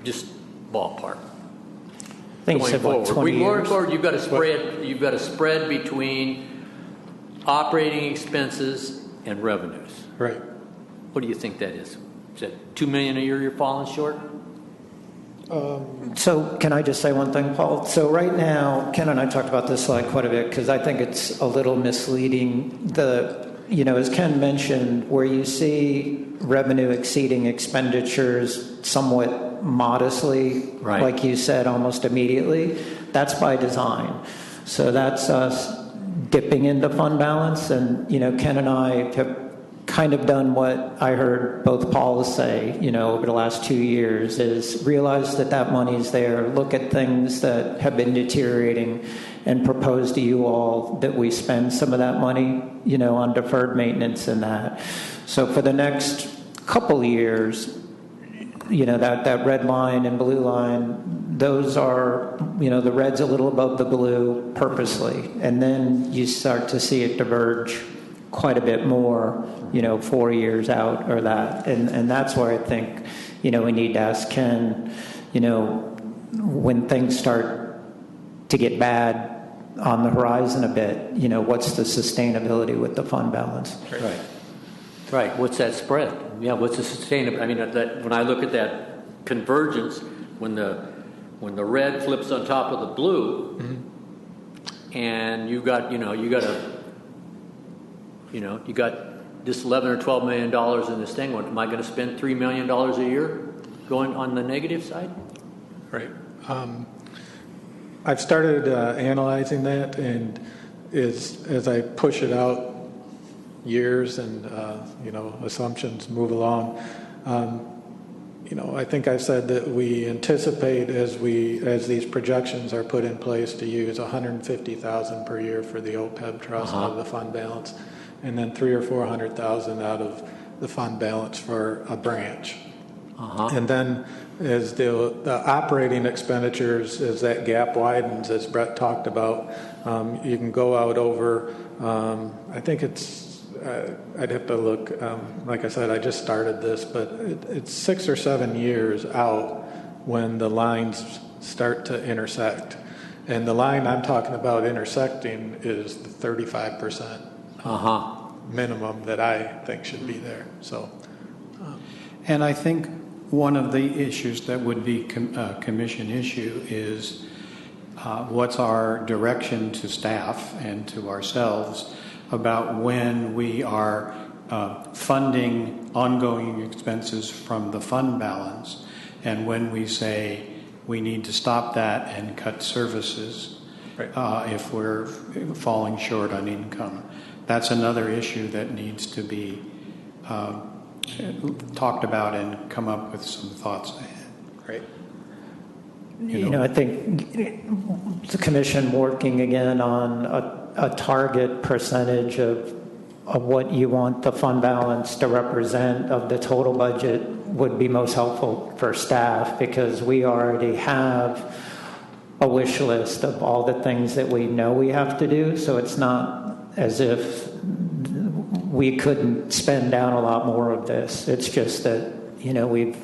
just ballpark. I think you said like 20 years. You've got a spread between operating expenses and revenues. Right. What do you think that is? Is that $2 million a year you're falling short? So can I just say one thing, Paul? So right now, Ken and I talked about this slide quite a bit because I think it's a little misleading. As Ken mentioned, where you see revenue exceeding expenditures somewhat modestly, right, like you said, almost immediately, that's by design. So that's us dipping into fund balance. And, Ken and I have kind of done what I heard both Pauls say, over the last 2 years, is realize that money is there, look at things that have been deteriorating, and propose to you all that we spend some of that money, on deferred maintenance and that. So for the next couple years, that red line and blue line, those are, the red's a little above the blue purposely. And then you start to see it diverge quite a bit more, 4 years out or that. And that's where I think, we need to ask Ken, when things start to get bad on the horizon a bit, what's the sustainability with the fund balance? Right. What's that spread? Yeah. What's the sustainability? When I look at that convergence, when the red flips on top of the blue, mm-hmm, and you got this $11 or $12 million in this thing. Am I going to spend $3 million a year going on the negative side? Right. I've started analyzing that, and is as I push it out years and, assumptions move along, I think I said that we anticipate as these projections are put in place to use $150,000 per year for the OPEB trust out of the fund balance, and then $300,000 or $400,000 out of the fund balance for a branch. And then as the operating expenditures, as that gap widens, as Brett talked about, you can go out over, I think I'd have to look, like I said, I just started this, but it's 6 or 7 years out when the lines start to intersect. And the line I'm talking about intersecting is the 35% minimum that I think should be there. So, And I think one of the issues that would be a commission issue is what's our direction to staff and to ourselves about when we are funding ongoing expenses from the fund balance, and when we say we need to stop that and cut services if we're falling short on income. That's another issue that needs to be talked about and come up with some thoughts ahead. Great. I think the commission working again on a target percentage of what you want the fund balance to represent of the total budget would be most helpful for staff, because we already have a wish list of all the things that we know we have to do. So it's not as if we couldn't spend down a lot more of this. It's just that, we've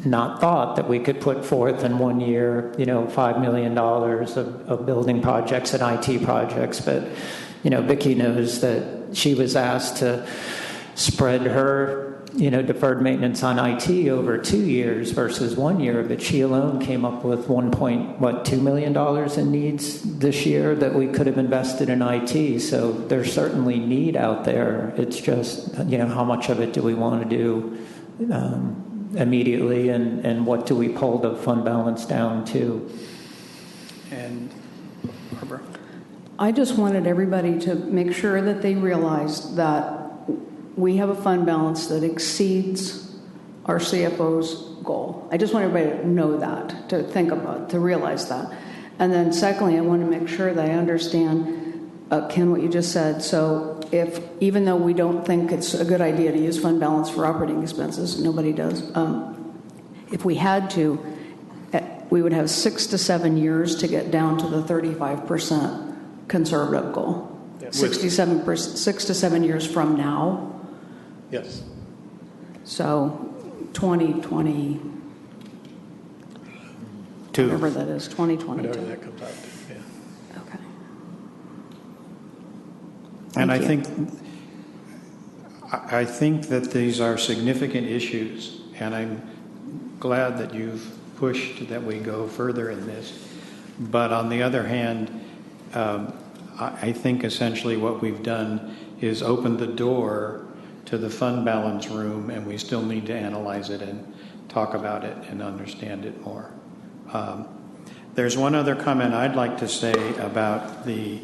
not thought that we could put forth in 1 year, $5 million of building projects and IT projects. But, Vicki knows that she was asked to spread her, deferred maintenance on IT over 2 years versus 1 year. But she alone came up with $2 million in needs this year that we could have invested in IT. So there's certainly need out there. It's just, how much of it do we want to do immediately, and what do we pull the fund balance down to? And Barbara? I just wanted everybody to make sure that they realized that we have a fund balance that exceeds our CFO's goal. I just want everybody to know that, to think about, to realize that. And then secondly, I want to make sure that I understand, Ken, what you just said. So even though we don't think it's a good idea to use fund balance for operating expenses, nobody does, if we had to, we would have 6 to 7 years to get down to the 35% conservative goal. 6 to 7 years from now. Yes. So 2020, whatever that is, 2022. Whatever that comes out to, yeah. Okay. And I Thank think that these are significant issues, and I'm glad that you've pushed that we go further in this. But on the other hand, I think essentially what we've done is open the door to the fund balance room, and we still need to analyze it and talk about it and understand it more. There's one other comment I'd like to say about the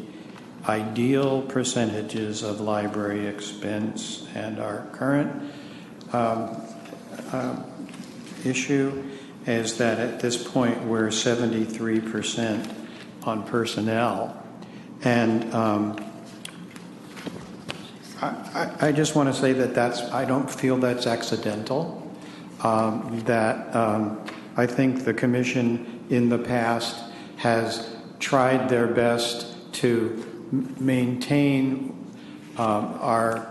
ideal percentages of library expense and our current issue is that at this point we're 73% on personnel. And I just want to say that I don't feel that's accidental. I think the commission in the past has tried their best to maintain our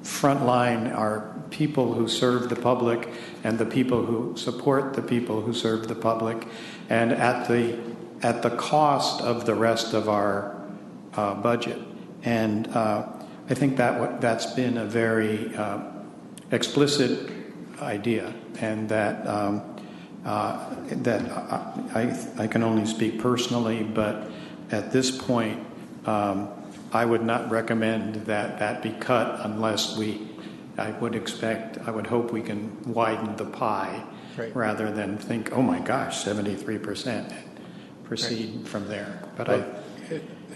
frontline, our people who serve the public and the people who support the people who serve the public, and at the cost of the rest of our budget. And I think that's been a very explicit idea, and that I can only speak personally, but at this point, I would not recommend that be cut unless I would hope we can widen the pie, right, rather than think, oh my gosh, 73%, and proceed from there. But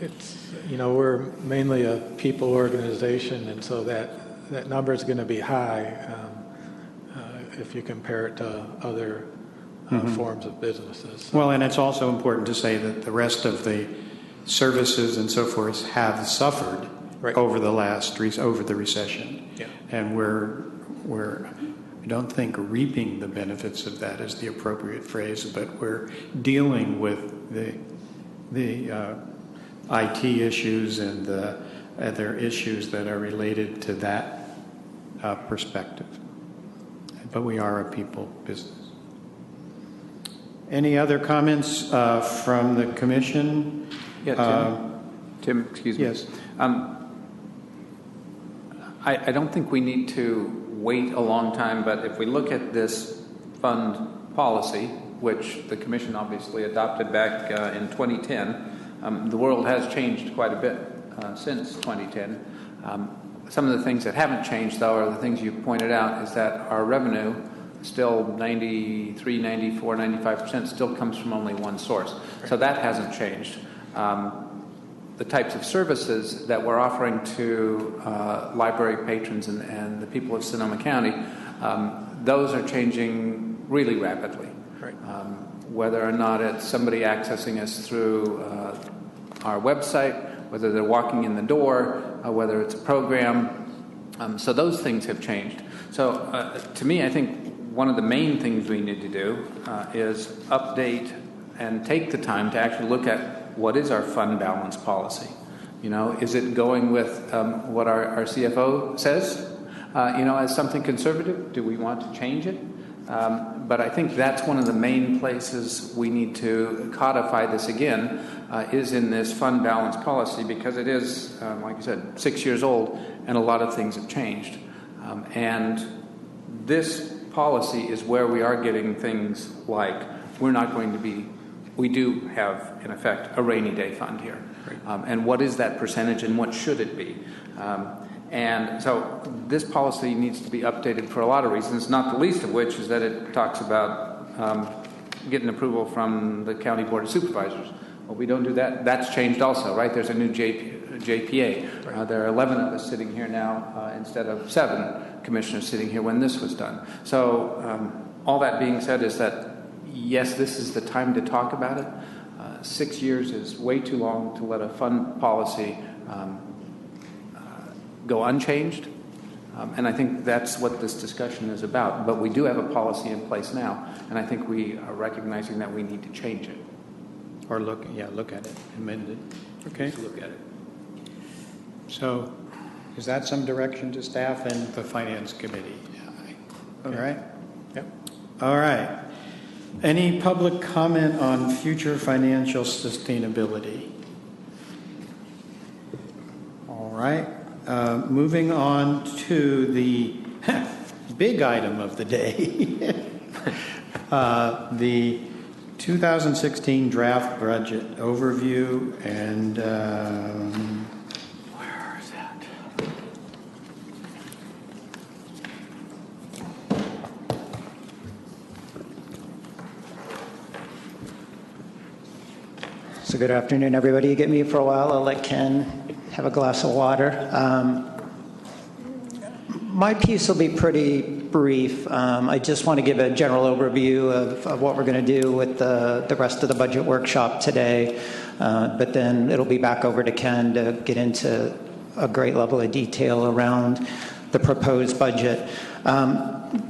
it's, we're mainly a people organization, and so that number is going to be high if you compare it to other forms of businesses. So. Well, and it's also important to say that the rest of the services and so forth have suffered over the over the recession. Yeah. And we're I don't think reaping the benefits of that is the appropriate phrase, but we're dealing with the IT issues and the other issues that are related to that perspective. But we are a people business. Any other comments from the commission? Yeah, Tim, excuse me. Yes. I don't think we need to wait a long time, but if we look at this fund policy, which the commission obviously adopted back in 2010, the world has changed quite a bit since 2010. Some of the things that haven't changed, though, are the things you pointed out, is that our revenue still 93, 94, 95% still comes from only one source. So that hasn't changed. The types of services that we're offering to library patrons and the people of Sonoma County, those are changing really rapidly. Right. Whether or not it's somebody accessing us through our website, whether they're walking in the door, whether it's a program. So those things have changed. So to me, I think one of the main things we need to do is update and take the time to actually look at what is our fund balance policy. Is it going with what our CFO says, as something conservative? Do we want to change it? But I think that's one of the main places we need to codify this again, is in this fund balance policy, because it is, like I said, 6 years old, and a lot of things have changed. And this policy is where we are getting things like we do have, in effect, a rainy day fund here. And what is that percentage and what should it be? And so this policy needs to be updated for a lot of reasons, not the least of which is that it talks about getting approval from the County Board of Supervisors. Well, we don't do that. That's changed also, right? There's a new JPA. Right. There are 11 of us sitting here now instead of 7 commissioners sitting here when this was done. So all that being said is that, yes, this is the time to talk about it. 6 years is way too long to let a fund policy go unchanged. And I think that's what this discussion is about. But we do have a policy in place now, and I think we are recognizing that we need to change it. Or look at it, amend it. Okay. Let's look at it. So is that some direction to staff and the Finance Committee? All right? Yep. All right. Any public comment on future financial sustainability? All right. Moving on to the big item of the day, the 2016 draft budget overview, and where is that? So good afternoon, everybody. You get me for a while. I'll let Ken have a glass of water. My piece will be pretty brief. I just want to give a general overview of what we're going to do with the rest of the budget workshop today. But then it'll be back over to Ken to get into a great level of detail around the proposed budget.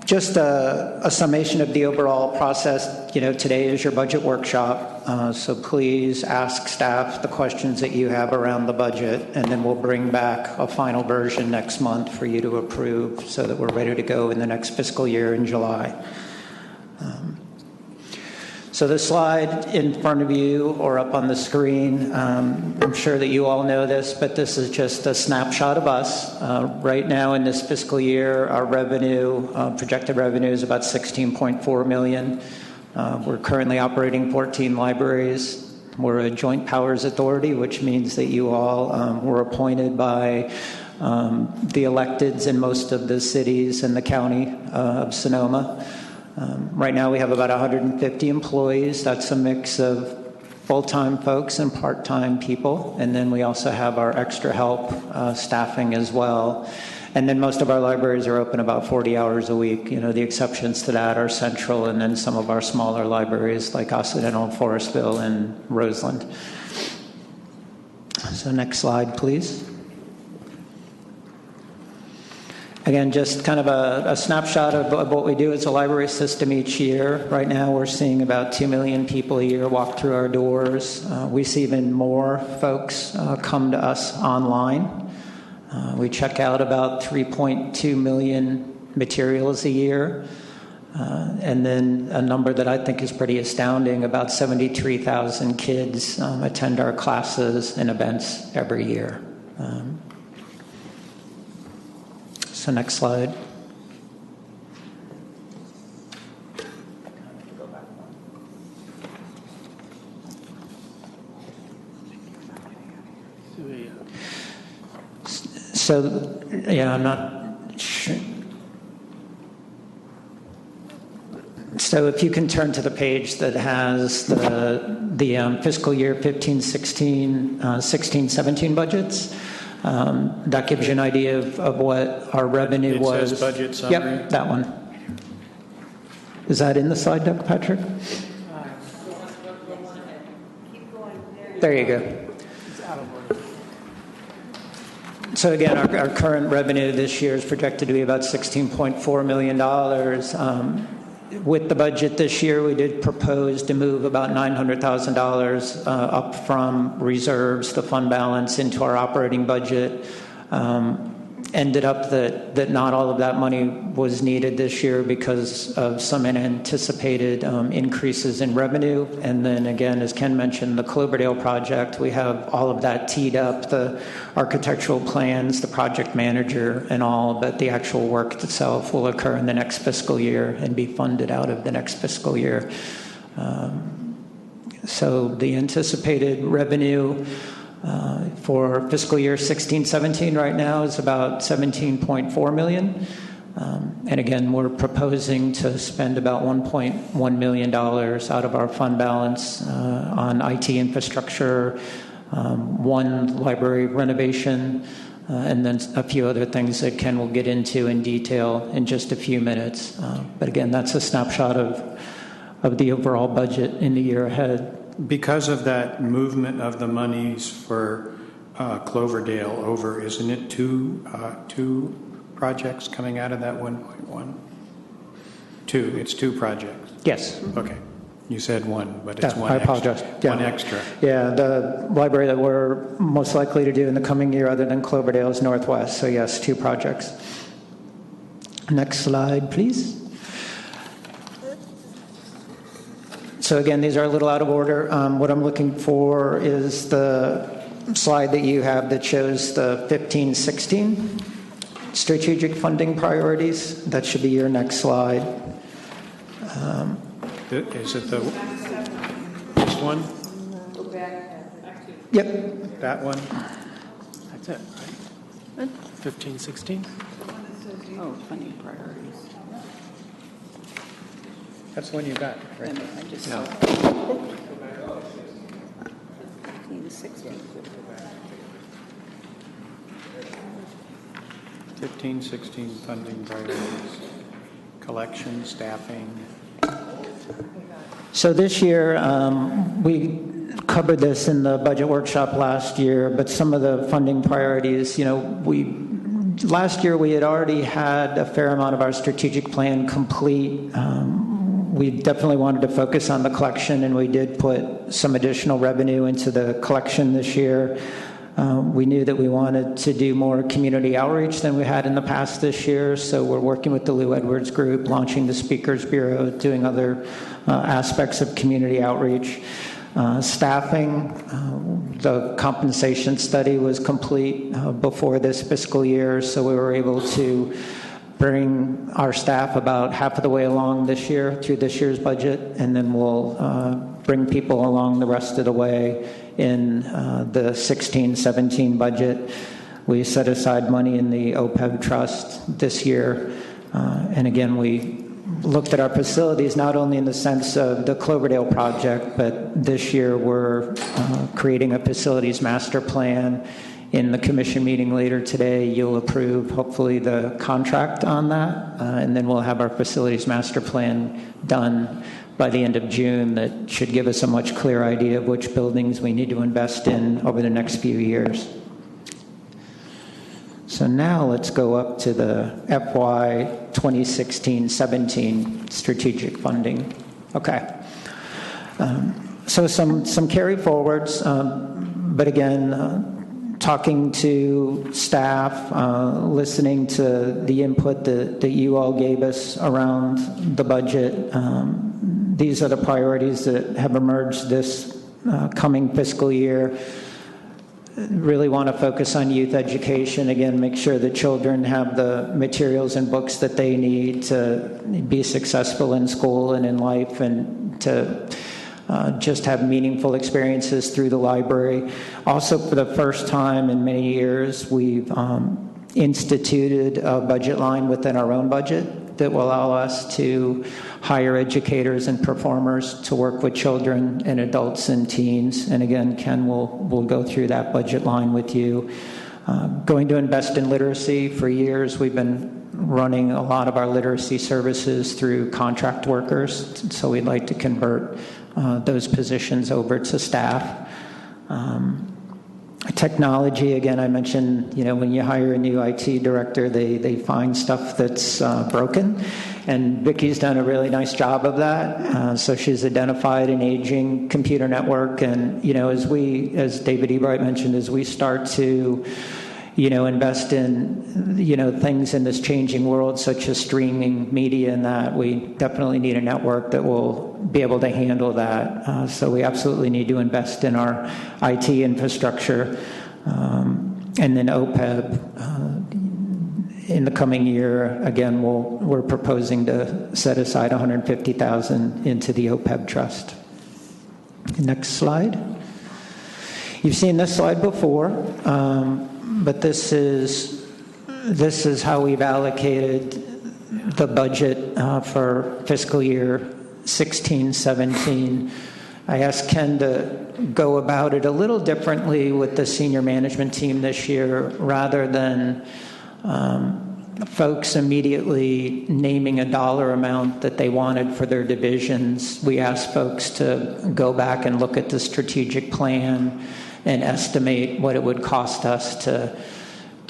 Just a summation of the overall process. Today is your budget workshop, so please ask staff the questions that you have around the budget, and then we'll bring back a final version next month for you to approve so that we're ready to go in the next fiscal year in July. So the slide in front of you or up on the screen, I'm sure that you all know this, but this is just a snapshot of us. Right now in this fiscal year, our revenue, projected revenue is about $16.4 million. We're currently operating 14 libraries. We're a joint powers authority, which means that you all were appointed by the electeds in most of the cities in the county of Sonoma. Right now we have about 150 employees. That's a mix of full-time folks and part-time people. And then we also have our extra help staffing as well. And then most of our libraries are open about 40 hours a week. You know, the exceptions to that are Central and then some of our smaller libraries like Occidental, Forestville, and Roseland. So next slide, please. Again, just kind of a snapshot of what we do as a library system each year. Right now, we're seeing about 2 million people a year walk through our doors. We see even more folks come to us online. We check out about 3.2 million materials a year. And then a number that I think is pretty astounding, about 73,000 kids attend our classes and events every year. So next slide. So, yeah, I'm not sure. So if you can turn to the page that has the fiscal year 15-16, 16-17 budgets, that gives you an idea of what our revenue was. It says budget summary? Yep, that one. Is that in the slide deck, Patrick? There you go. So again, our current revenue this year is projected to be about $16.4 million. With the budget this year, we did propose to move about $900,000 up from reserves, the fund balance, into our operating budget. Ended up that not all of that money was needed this year because of some unanticipated increases in revenue. And then again, as Ken mentioned, the Cloverdale project, we have all of that teed up, the architectural plans, the project manager and all, but the actual work itself will occur in the next fiscal year and be funded out of the next fiscal year. So the anticipated revenue for fiscal year 16-17 right now is about $17.4 million. And again, we're proposing to spend about $1.1 million out of our fund balance on IT infrastructure, one library renovation, and then a few other things that Ken will get into in detail in just a few minutes. But again, that's a snapshot of the overall budget in the year ahead. Because of that movement of the monies for Cloverdale over, isn't it two projects coming out of that 1.1? Two. It's two projects. Yes. Okay. You said one, but it's one. I apologize. Extra. Yeah. One extra. Yeah, the library that we're most likely to do in the coming year, other than Cloverdale, is Northwest. So yes, two projects. Next slide, please. So again, these are a little out of order. What I'm looking for is the slide that you have that shows the 15-16 strategic funding priorities. That should be your next slide. Is it this one? Yep. That one? That's it, right? 15-16? Oh, funding priorities. That's the one you got, right? I just No. 16. 15-16 funding priorities. Collection, staffing. So this year, we covered this in the budget workshop last year, but some of the funding priorities, last year we had already had a fair amount of our strategic plan complete. We definitely wanted to focus on the collection, and we did put some additional revenue into the collection this year. We knew that we wanted to do more community outreach than we had in the past this year, so we're working with the Lou Edwards Group, launching the Speakers Bureau, doing other aspects of community outreach. Staffing, the compensation study was complete before this fiscal year, so we were able to bring our staff about half of the way along this year through this year's budget, and then we'll bring people along the rest of the way in the 16-17 budget. We set aside money in the OPEB trust this year, and again, we looked at our facilities not only in the sense of the Cloverdale project, but this year we're creating a facilities master plan. In the commission meeting later today, you'll approve, hopefully, the contract on that, and then we'll have our facilities master plan done by the end of June. That should give us a much clearer idea of which buildings we need to invest in over the next few years. So now let's go up to the FY 2016-17 strategic funding. Okay. So some carry forwards, but again, talking to staff, listening to the input that you all gave us around the budget. These are the priorities that have emerged this coming fiscal year. Really want to focus on youth education. Again, make sure that children have the materials and books that they need to be successful in school and in life, and to just have meaningful experiences through the library. Also, for the first time in many years, we've instituted a budget line within our own budget that will allow us to hire educators and performers to work with children and adults and teens. And again, Ken will go through that budget line with you. Going to invest in literacy. For years, we've been running a lot of our literacy services through contract workers, so we'd like to convert those positions over to staff. Technology, again, I mentioned, when you hire a new IT director, they find stuff that's broken, and Vicki's done a really nice job of that. So she's identified an aging computer network, and as David Ebright mentioned, as we start to invest in, things in this changing world, such as streaming media, and that we definitely need a network that will be able to handle that. So we absolutely need to invest in our IT infrastructure. And then OPEB, in the coming year, again, we're proposing to set aside $150,000 into the OPEB trust. Next slide. You've seen this slide before. But this is how we've allocated the budget for fiscal year 16-17. I asked Ken to go about it a little differently with the senior management team this year, rather than folks immediately naming a dollar amount that they wanted for their divisions. We asked folks to go back and look at the strategic plan and estimate what it would cost us to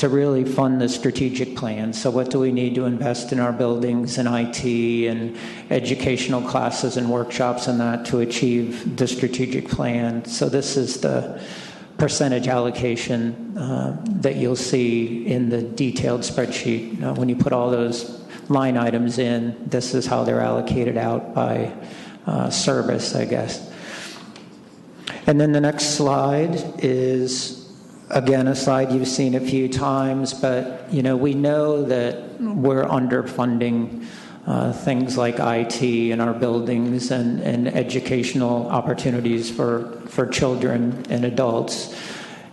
really fund the strategic plan. So what do we need to invest in our buildings and IT and educational classes and workshops and that to achieve the strategic plan? So this is the percentage allocation that you'll see in the detailed spreadsheet. When you put all those line items in, this is how they're allocated out by service, I guess. And then the next slide is, again, a slide you've seen a few times, but we know that we're underfunding things like IT in our buildings and educational opportunities for children and adults.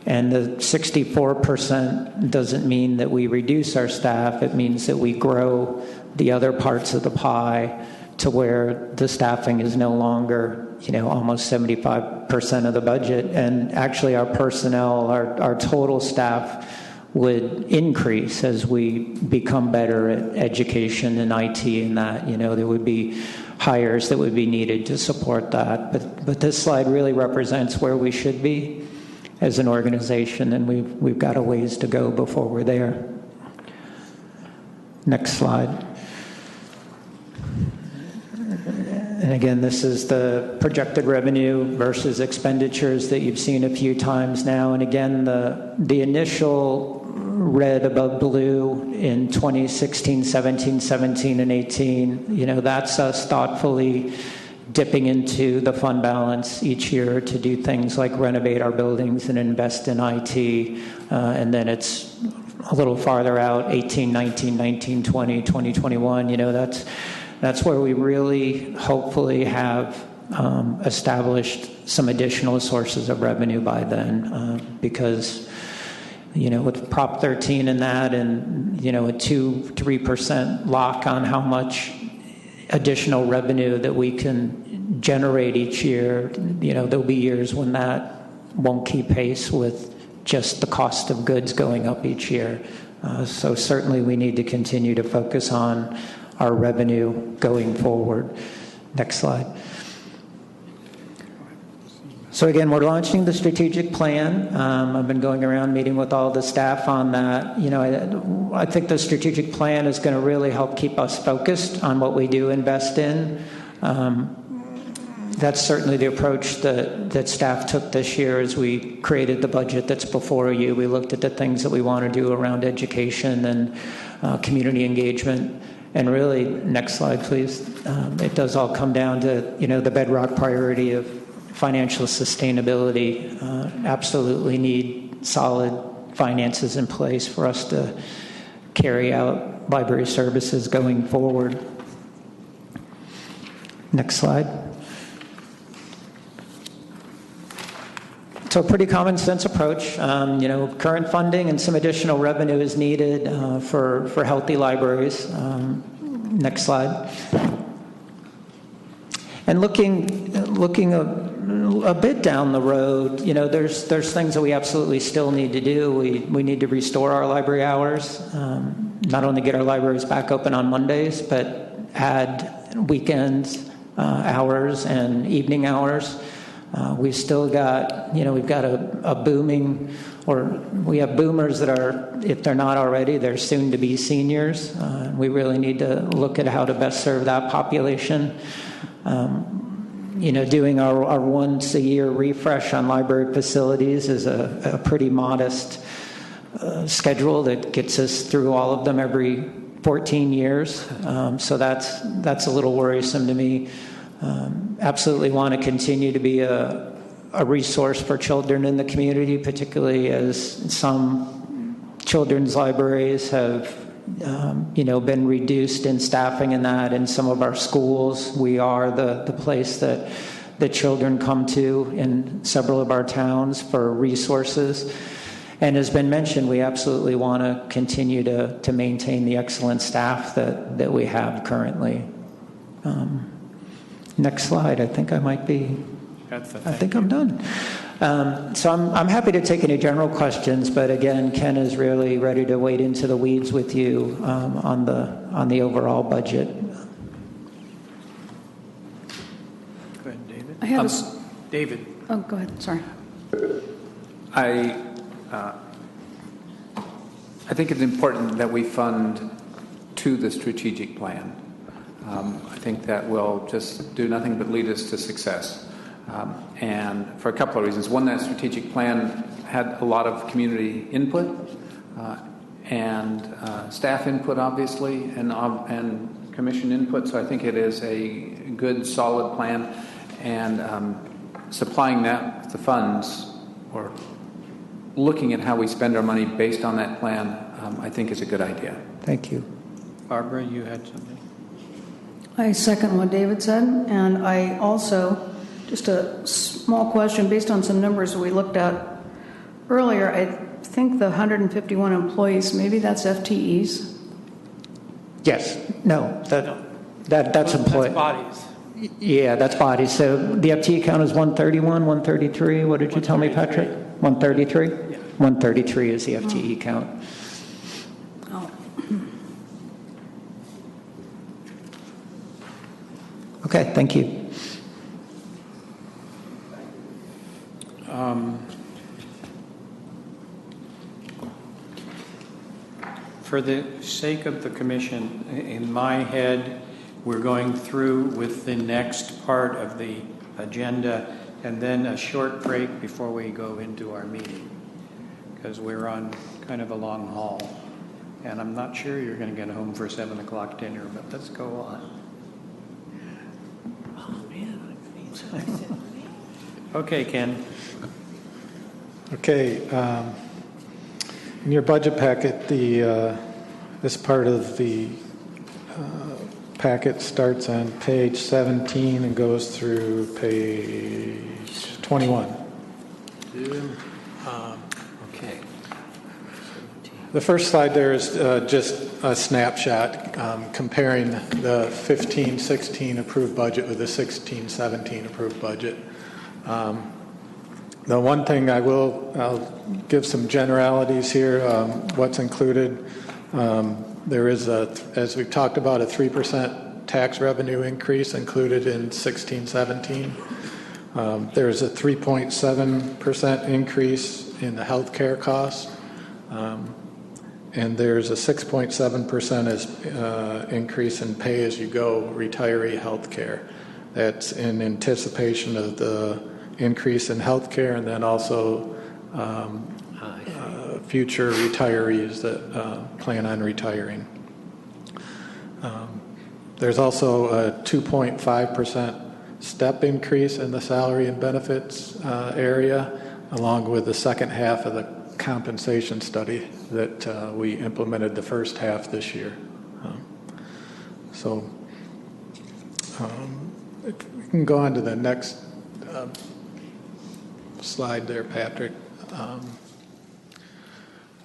And the 64% doesn't mean that we reduce our staff. It means that we grow the other parts of the pie to where the staffing is no longer almost 75% of the budget. And actually our personnel, our total staff would increase as we become better at education and IT and that. There would be hires that would be needed to support that. But this slide really represents where we should be as an organization, and we've got a ways to go before we're there. Next slide. And again, this is the projected revenue versus expenditures that you've seen a few times now. And again, the initial red above blue in 2016, 17, 17, and 18, that's us thoughtfully dipping into the fund balance each year to do things like renovate our buildings and invest in IT. And then it's a little farther out, 18, 19, 19, 20, 20, 21, that's where we really hopefully have established some additional sources of revenue by then, because with Prop 13 and that, and a 2-3% lock on how much additional revenue that we can generate each year. There'll be years when that won't keep pace with just the cost of goods going up each year. So certainly we need to continue to focus on our revenue going forward. Next slide. So again, we're launching the strategic plan. I've been going around meeting with all the staff on that. I think the strategic plan is going to really help keep us focused on what we do invest in. That's certainly the approach that staff took this year as we created the budget that's before you. We looked at the things that we want to do around education and community engagement. And really, next slide, please. It does all come down to, the bedrock priority of financial sustainability. Absolutely need solid finances in place for us to carry out library services going forward. Next slide. So a pretty common sense approach. Current funding and some additional revenue is needed for healthy libraries. Next slide. And looking a bit down the road, there's things that we absolutely still need to do. We need to restore our library hours, not only get our libraries back open on Mondays, but add weekends hours and evening hours. We've still got, we've got a booming, or we have boomers that are, if they're not already, they're soon to be seniors. We really need to look at how to best serve that population. Doing our once a year refresh on library facilities is a pretty modest schedule that gets us through all of them every 14 years. So that's a little worrisome to me. Absolutely want to continue to be a resource for children in the community, particularly as some children's libraries have been reduced in staffing and that. In some of our schools, we are the place that the children come to in several of our towns for resources. And as been mentioned, we absolutely want to continue to maintain the excellent staff that we have currently. Next slide. I think I might be. I think I'm done. So I'm happy to take any general questions, but again, Ken is really ready to wade into the weeds with you on the overall budget. Go ahead, David. I have David. Oh, go ahead. Sorry. I think it's important that we fund to the strategic plan. I think that will just do nothing but lead us to success. And for a couple of reasons. One, that strategic plan had a lot of community input and staff input, obviously, and commission input. So I think it is a good, solid plan. And supplying that with the funds, or looking at how we spend our money based on that plan, I think is a good idea. Thank you. Barbara, you had something? I second what David said, and I also, just a small question based on some numbers we looked at earlier. I think the 151 employees, maybe that's FTEs? Yes. No. That's employee. That's bodies. Yeah, that's bodies. So the FTE count is 131, 133. What did you tell me, Patrick? 133? Yeah. 133 is the FTE count. Oh. Okay, thank you. For the sake of the commission, in my head, we're going through with the next part of the agenda and then a short break before we go into our meeting, because we're on kind of a long haul. And I'm not sure you're going to get home for 7 o'clock dinner, but let's go on. Oh, man. Okay, Ken. Okay. In your budget packet, this part of the packet starts on page 17 and goes through page 21. Okay. The first slide there is just a snapshot comparing the 15-16 approved budget with the 16-17 approved budget. The one thing I'll give some generalities here. What's included? There is, as we've talked about, a 3% tax revenue increase included in 16-17. There's a 3.7% increase in the health care costs. And there's a 6.7% increase in pay-as-you-go retiree health care. That's in anticipation of the increase in health care and then also future retirees that plan on retiring. There's also a 2.5% step increase in the salary and benefits area, along with the second half of the compensation study that we implemented the first half this year. If we can go on to the next slide there, Patrick.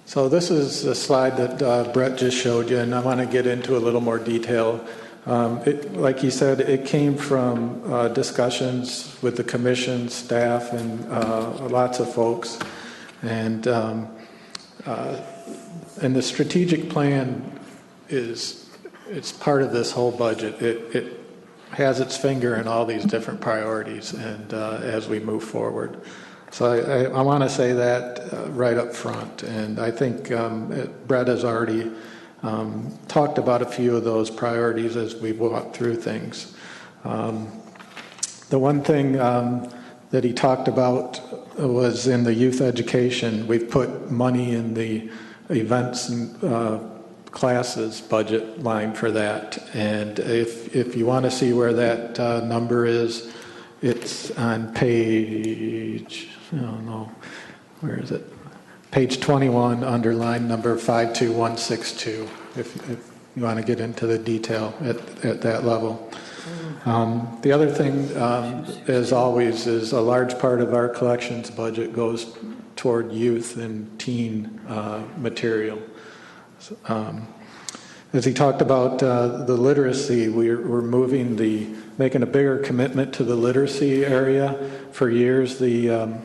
So this is the slide that Brett just showed you, and I want to get into a little more detail. Like he said, it came from discussions with the commission, staff, and lots of folks. And the strategic plan it's part of this whole budget. It has its finger in all these different priorities and as we move forward. So I want to say that right up front. And I think Brett has already talked about a few of those priorities as we walk through things. The one thing that he talked about was in the youth education. We've put money in the events and classes budget line for that. And if you want to see where that number is, it's on page, I don't know, where is it? Page 21, underline number 52162, if you want to get into the detail at that level. The other thing, as always, is a large part of our collections budget goes toward youth and teen material. As he talked about the literacy, we're making a bigger commitment to the literacy area. For years, the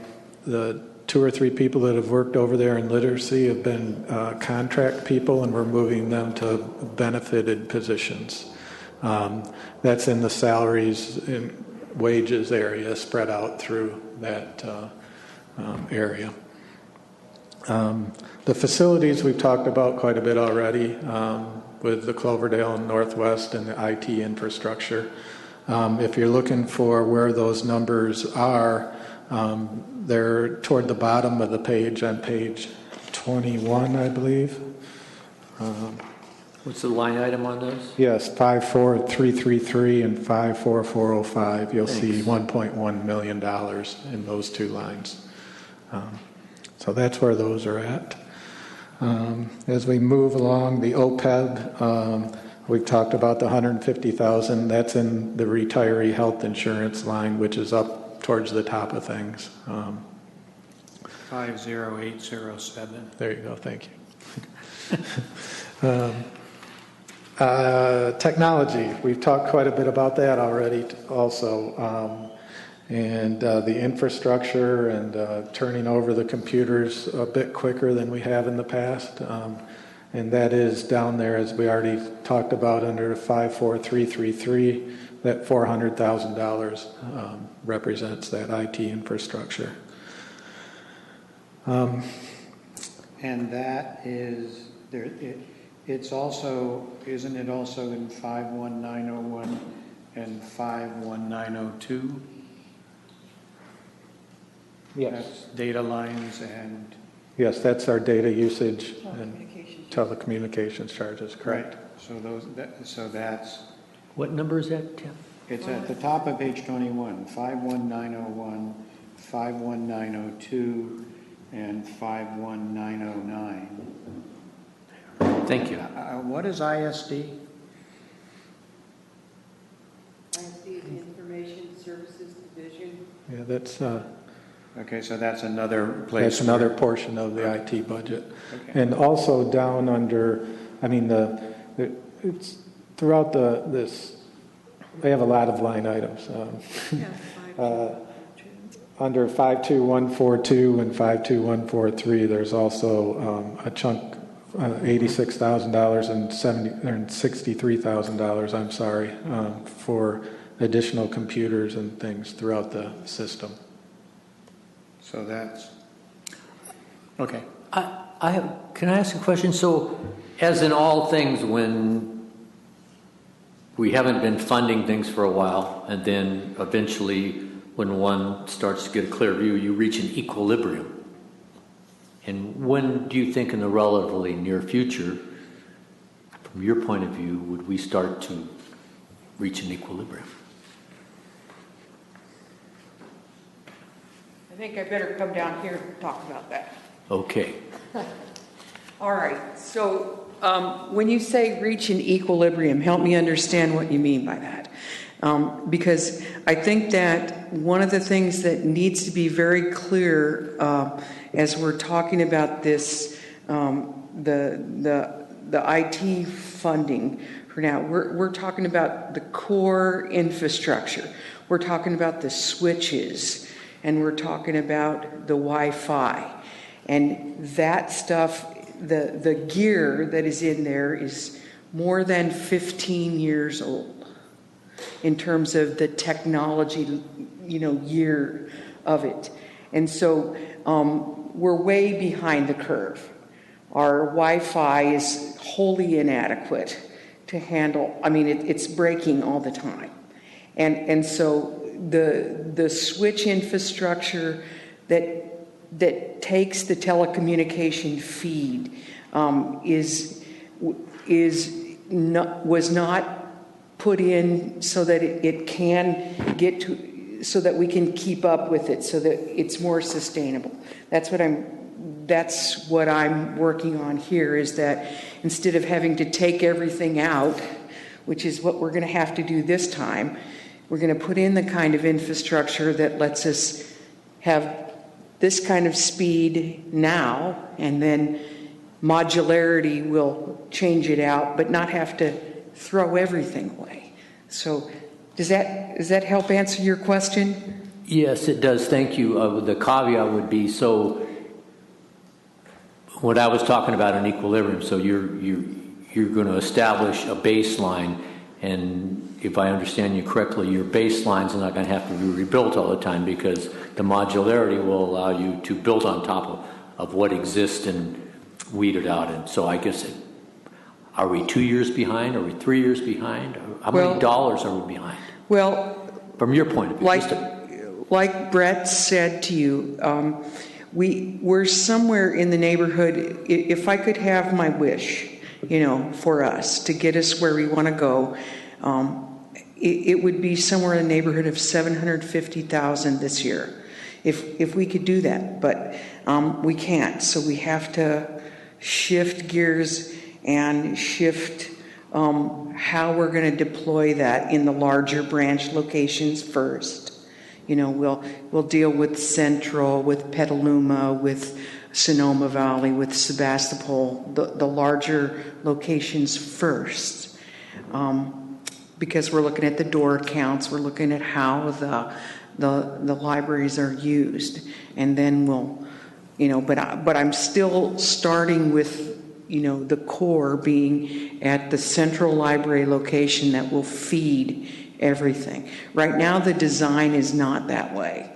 2 or 3 people that have worked over there in literacy have been contract people, and we're moving them to benefited positions. That's in the salaries and wages area spread out through that area. The facilities we've talked about quite a bit already with the Cloverdale and Northwest and the IT infrastructure. If you're looking for where those numbers are, they're toward the bottom of the page on page 21, I believe. What's the line item on those? Yes, 54333 and 54405. You'll see $1.1 million in those two lines. So that's where those are at. As we move along, the OPEB, we've talked about the $150,000. That's in the retiree health insurance line, which is up towards the top of things. 50807. There you go. Thank you. Technology. We've talked quite a bit about that already also. And the infrastructure and turning over the computers a bit quicker than we have in the past. And that is down there, as we already talked about, under 54333. That $400,000 represents that IT infrastructure. And that is, it's also, isn't it also in 51901 and 51902? Yes. That's data lines and... Yes, that's our data usage and telecommunications charges, correct? Right. So that's... What number is that, Tim? It's at the top of page 21, 51901, 51902, and 51909. Thank you. What is ISD? ISD is Information Services Division. Yeah, that's Okay, so that's another place. That's another portion of the IT budget. Okay. And also down under, I mean, it's throughout this, they have a lot of line items. Under 52142 and 52143, there's also a chunk, $86,000 and $63,000, I'm sorry, for additional computers and things throughout the system. So that's, okay. Can I ask a question? So, as in all things, when we haven't been funding things for a while, and then eventually when one starts to get a clear view, you reach an equilibrium. And when do you think in the relatively near future, from your point of view, would we start to reach an equilibrium? I think I better come down here and talk about that. Okay. All right. So when you say reach an equilibrium, help me understand what you mean by that. Because I think that one of the things that needs to be very clear as we're talking about this, the IT funding for now, we're talking about the core infrastructure. We're talking about the switches, and we're talking about the Wi-Fi. And that stuff, the gear that is in there is more than 15 years old in terms of the technology, year of it. And so we're way behind the curve. Our Wi-Fi is wholly inadequate to handle, it's breaking all the time. And so the switch infrastructure that takes the telecommunication feed was not put in so that it can get to, so that we can keep up with it, so that it's more sustainable. That's what I'm working on here, is that instead of having to take everything out, which is what we're going to have to do this time, we're going to put in the kind of infrastructure that lets us have this kind of speed now, and then modularity will change it out, but not have to throw everything away. So does that help answer your question? Yes, it does. Thank you. The caveat would be, so what I was talking about an equilibrium, so you're going to establish a baseline, and if I understand you correctly, your baseline's not going to have to be rebuilt all the time, because the modularity will allow you to build on top of what exists and weed it out. And so I guess, are we 2 years behind? Are we 3 years behind? How many dollars are we behind? Well, from your point of view. Like Brett said to you, we're somewhere in the neighborhood. If I could have my wish, for us to get us where we want to go, it would be somewhere in the neighborhood of $750,000 this year, if we could do that. But we can't, so we have to shift gears and shift how we're going to deploy that in the larger branch locations first. We'll deal with Central, with Petaluma, with Sonoma Valley, with Sebastopol, the larger locations first. Because we're looking at the door counts, we're looking at how the libraries are used, and then we'll, but I'm still starting with, the core being at the central library location that will feed everything. Right now, the design is not that way.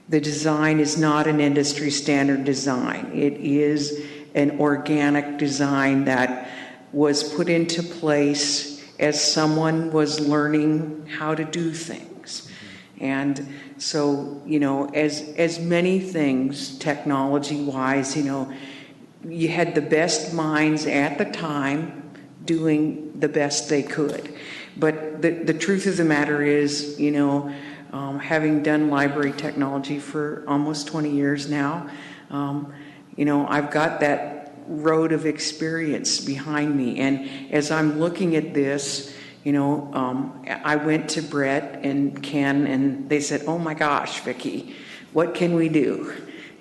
The design is not an industry standard design. It is an organic design that was put into place as someone was learning how to do things. And so, as many things technology-wise, you had the best minds at the time doing the best they could. But the truth of the matter is, having done library technology for almost 20 years now, I've got that road of experience behind me. And as I'm looking at this, I went to Brett and Ken, and they said, "Oh my gosh, Vicki, What can we do?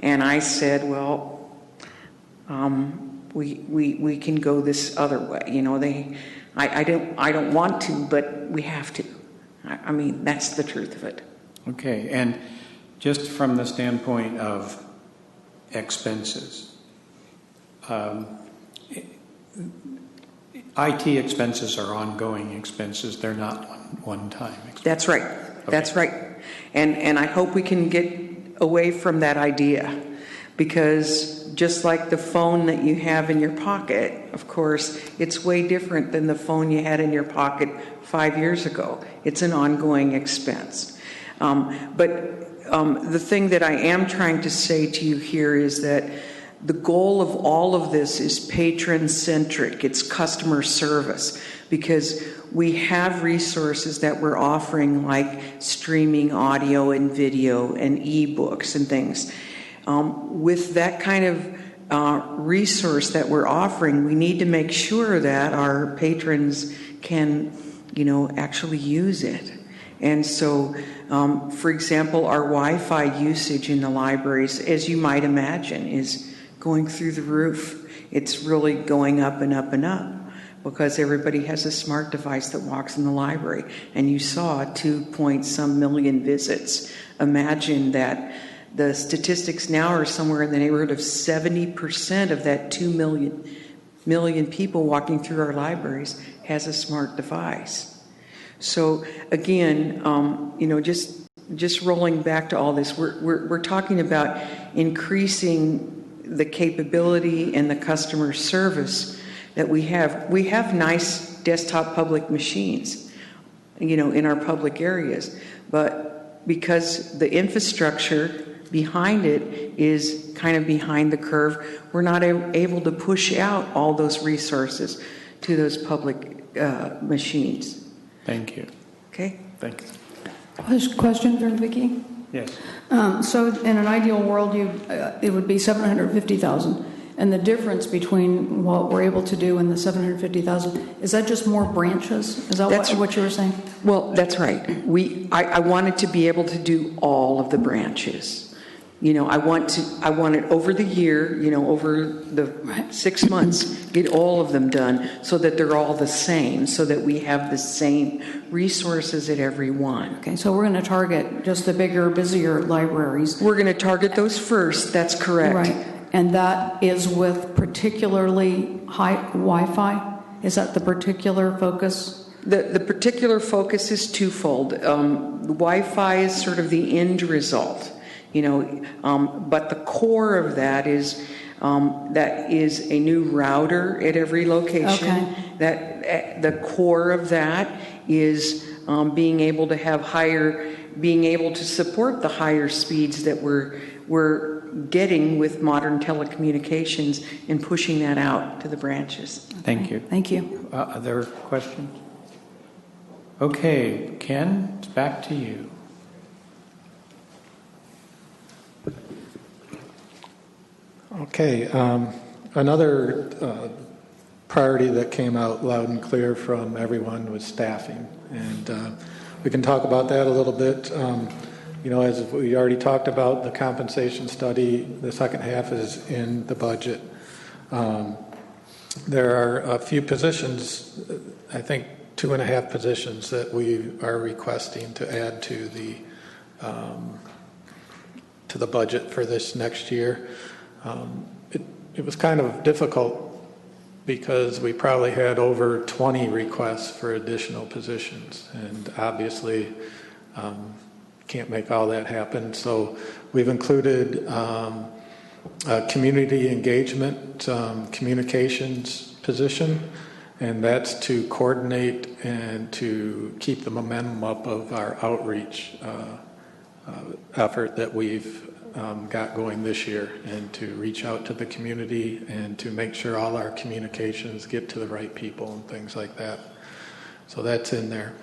And I said, well, we can go this other way. You know, I don't want to, but we have to. I mean, that's the truth of it. Okay, and just from the standpoint of expenses, IT expenses are ongoing expenses. They're not one-time expenses. That's right. Okay. That's right. And I hope we can get away from that idea, because just like the phone that you have in your pocket, of course, it's way different than the phone you had in your pocket 5 years ago. It's an ongoing expense. But the thing that I am trying to say to you here is that the goal of all of this is patron-centric. It's customer service, because we have resources that we're offering, like streaming audio and video and ebooks and things. With that kind of resource that we're offering, we need to make sure that our patrons can, actually use it. And so, for example, our Wi-Fi usage in the libraries, as you might imagine, is going through the roof. It's really going up and up and up, because everybody has a smart device that walks in the library. And you saw 2-point-some million visits. Imagine that the statistics now are somewhere in the neighborhood of 70% of that 2 million people walking through our libraries has a smart device. So again, just rolling back to all this, we're talking about increasing the capability and the customer service that we have. We have nice desktop public machines, in our public areas, but because the infrastructure behind it is kind of behind the curve, we're not able to push out all those resources to those public machines. Thank you. Okay? Thanks. Question for Vicki? Yes. So in an ideal world, it would be 750,000. And the difference between what we're able to do and the 750,000, is that just more branches? Is that what you were saying? Well, that's right. I wanted to be able to do all of the branches. I want it over the year, over the 6 months, get all of them done so that they're all the same, so that we have the same resources at every one. Okay, so we're going to target just the bigger, busier libraries. We're going to target those first, that's correct. Right, and that is with particularly high Wi-Fi? Is that the particular focus? The particular focus is twofold. Wi-Fi is sort of the end result. But the core of that is a new router at every location. Okay. That the core of that is being able to support the higher speeds that we're getting with modern telecommunications and pushing that out to the branches. Thank you. Thank you. Other questions? Okay, Ken, it's back to you. Okay, another priority that came out loud and clear from everyone was staffing, and we can talk about that a little bit. As we already talked about, the compensation study, the second half is in the budget. There are a few positions, I think 2.5 positions, that we are requesting to add to the budget for this next year. It was kind of difficult because we probably had over 20 requests for additional positions, and obviously can't make all that happen. So we've included a community engagement communications position, and that's to coordinate and to keep the momentum up of our outreach effort that we've got going this year, and to reach out to the community and to make sure all our communications get to the right people and things like that. So that's in there.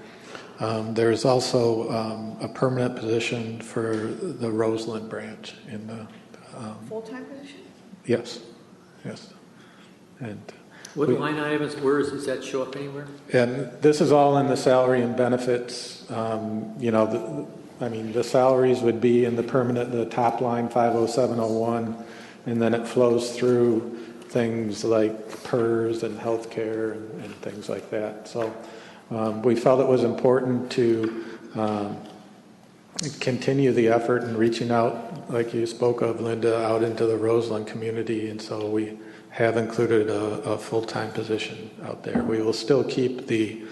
There's also a permanent position for the Roseland branch in the full-time position? Yes. And What line items, does that show up anywhere? And this is all in the salary and benefits. I mean, the salaries would be in the top line 50701, and then it flows through things like PERS and healthcare and things like that. So we felt it was important to continue the effort in reaching out, like you spoke of, Linda, out into the Roseland community, and so we have included a full-time position out there. We will still keep the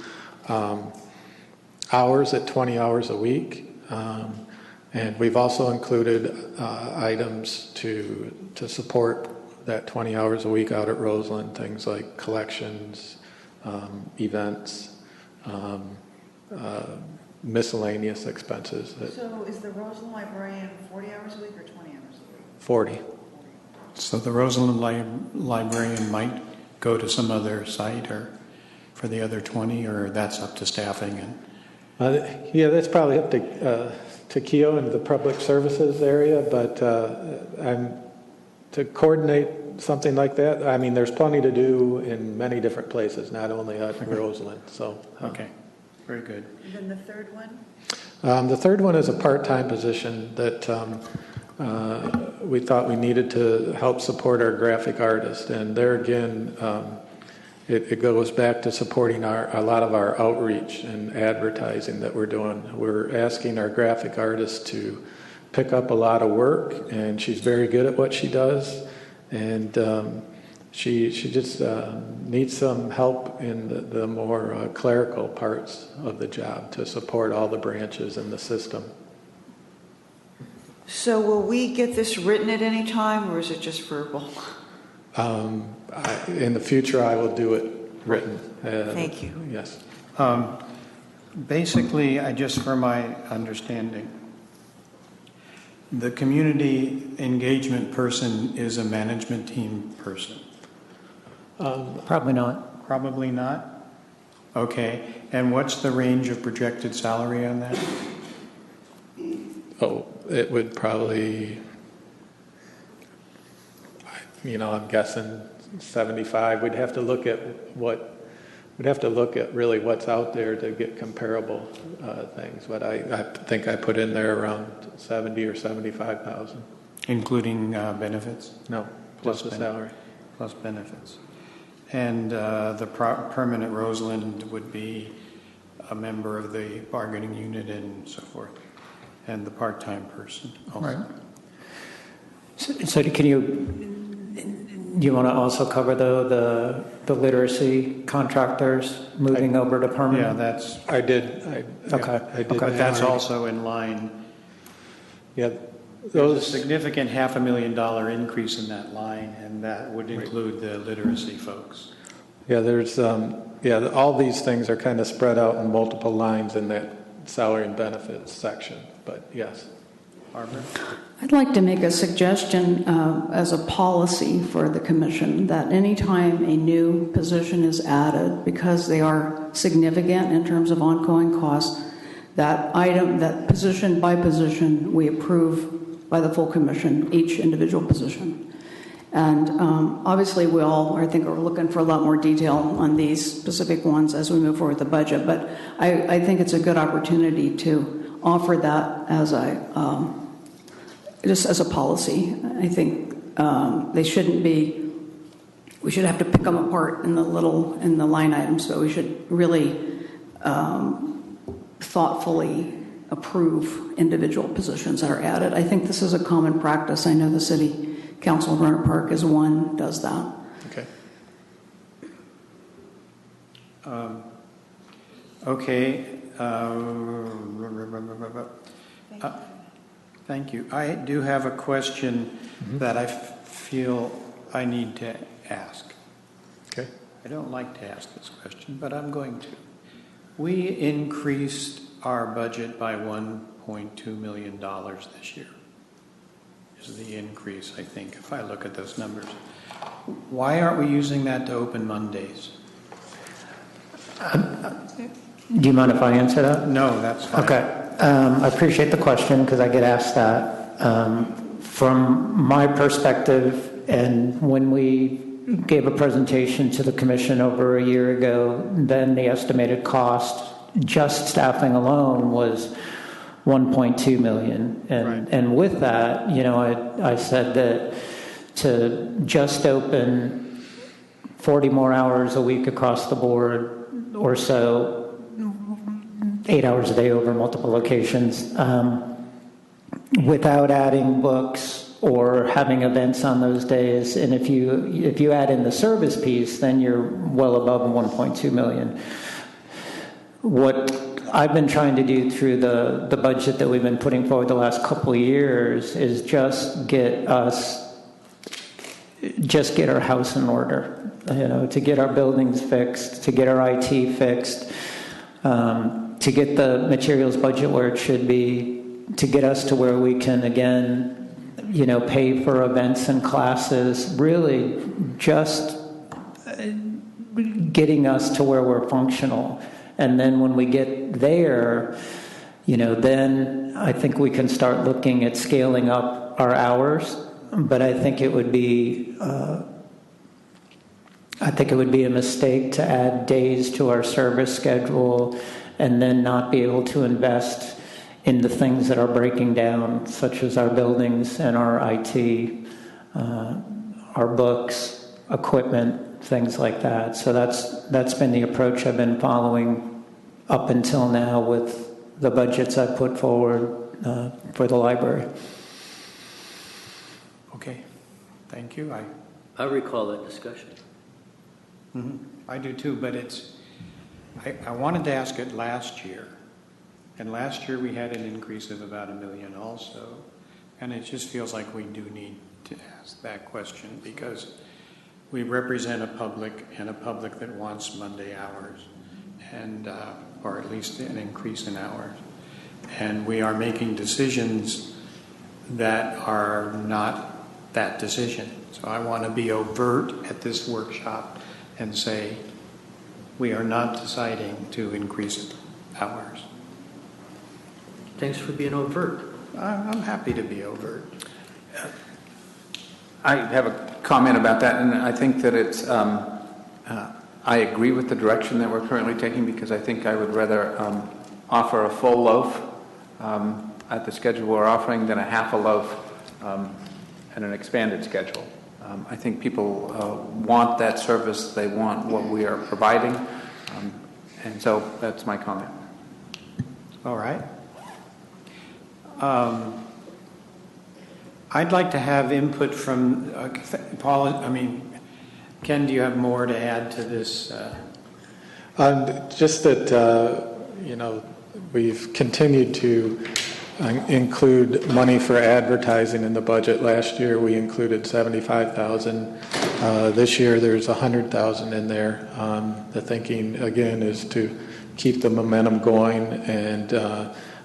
hours at 20 hours a week, and we've also included items to support that 20 hours a week out at Roseland, things like collections, events, miscellaneous expenses. So is the Roseland librarian 40 hours a week or 20 hours a week? 40. So the Roseland librarian might go to some other site or for the other 20, or that's up to staffing? And Yeah, that's probably up to Keough and the public services area, but to coordinate something like that, I mean, there's plenty to do in many different places, not only at Roseland. So okay, very good. And then the third one? The third one is a part-time position that we thought we needed to help support our graphic artist. And there again, it goes back to supporting a lot of our outreach and advertising that we're doing. We're asking our graphic artist to pick up a lot of work, and she's very good at what she does. And she just needs some help in the more clerical parts of the job to support all the branches in the system. So will we get this written at any time, or is it just verbal? In the future, I will do it written. Thank you. Yes. Basically, just for my understanding, the community engagement person is a management team person. Probably not. Probably not? Okay. And what's the range of projected salary on that? Oh, it would probably, I'm guessing 75. We'd have to look at really what's out there to get comparable things. But I think I put in there around 70 or 75,000. Including benefits? No, plus the salary. Plus benefits. And the permanent Roseland would be a member of the bargaining unit and so forth, and the part-time person also. Right. So do you want to also cover the literacy contractors moving over to permanent? Yeah, I did. Okay. I did. But that's also in line. Yeah. There's a significant $500,000 increase in that line, and that would include the literacy folks. Yeah, there's all these things are kind of spread out in multiple lines in that salary and benefits section. But yes. Barbara? I'd like to make a suggestion as a policy for the commission that anytime a new position is added, because they are significant in terms of ongoing costs, that position by position, we approve by the full commission, each individual position. And obviously we all, I think, are looking for a lot more detail on these specific ones as we move forward with the budget. But I think it's a good opportunity to offer that as just as a policy. I think they shouldn't be, we should have to pick them apart in the line items, but we should really thoughtfully approve individual positions that are added. I think this is a common practice. I know the City Council of Rohnert Park is one, does that. Okay. Thank you. I do have a question that I feel I need to ask. Okay. I don't like to ask this question, but I'm going to. We increased our budget by $1.2 million this year. Is the increase, I think, if I look at those numbers. Why aren't we using that to open Mondays? Do you mind if I answer that? No, that's fine. Okay. I appreciate the question because I get asked that. From my perspective, and when we gave a presentation to the commission over a year ago, then the estimated cost, just staffing alone, was 1.2 million. And with that, I said that to just open 40 more hours a week across the board or so, 8 hours a day over multiple locations, without adding books or having events on those days. And if you add in the service piece, then you're well above 1.2 million. What I've been trying to do through the budget that we've been putting forward the last couple of years is just get our house in order, to get our buildings fixed, to get our IT fixed, to get the materials budget where it should be, to get us to where we can again, pay for events and classes, really just getting us to where we're functional. And then when we get there, then I think we can start looking at scaling up our hours. But I think it would be a mistake to add days to our service schedule and then not be able to invest in the things that are breaking down, such as our buildings and our IT, our books, equipment, things like that. So that's been the approach I've been following up until now with the budgets I put forward for the library. Okay, thank you. I recall that discussion. Mm-hmm. I do too, but I wanted to ask it last year. And last year we had an increase of about $1 million also. And it just feels like we do need to ask that question because we represent a public that wants Monday hours and, or at least an increase in hours. And we are making decisions that are not that decision. So I want to be overt at this workshop and say, we are not deciding to increase hours. Thanks for being overt. I'm happy to be overt. I have a comment about that, and I think that it's, I agree with the direction that we're currently taking because I think I would rather offer a full loaf at the schedule we're offering than a half a loaf and an expanded schedule. I think people want that service. They want what we are providing. And so that's my comment. All right. I'd like to have input from Paul. Ken, do you have more to add to this? Just that, we've continued to include money for advertising in the budget. Last year we included $75,000. This year there's $100,000 in there. The thinking again is to keep the momentum going, and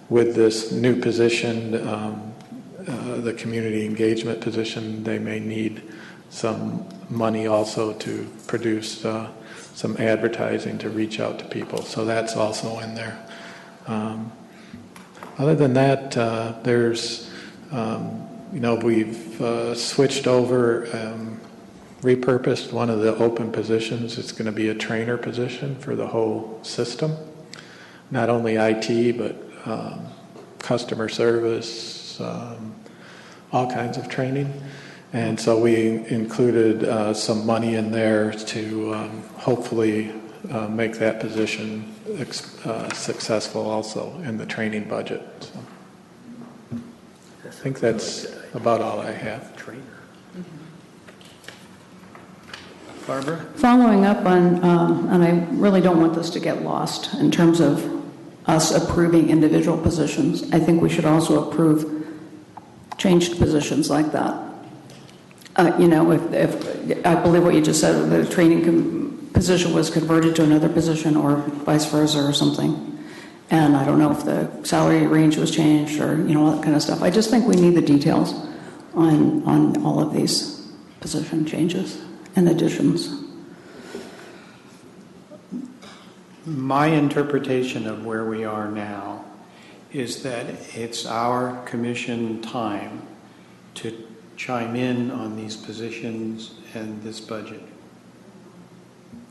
with this new position, the community engagement position, they may need some money also to produce some advertising to reach out to people. So that's also in there. Other than that, there's, we've switched over, repurposed one of the open positions. It's going to be a trainer position for the whole system. Not only IT, but customer service, all kinds of training. And so we included some money in there to hopefully make that position successful also in the training budget. So I think that's about all I have. Barbara? Following up on, and I really don't want this to get lost in terms of us approving individual positions. I think we should also approve changed positions like that. If I believe what you just said, the training position was converted to another position or vice versa or something. And I don't know if the salary range was changed or, all that kind of stuff. I just think we need the details on all of these position changes and additions. My interpretation of where we are now is that it's our commission time to chime in on these positions and this budget.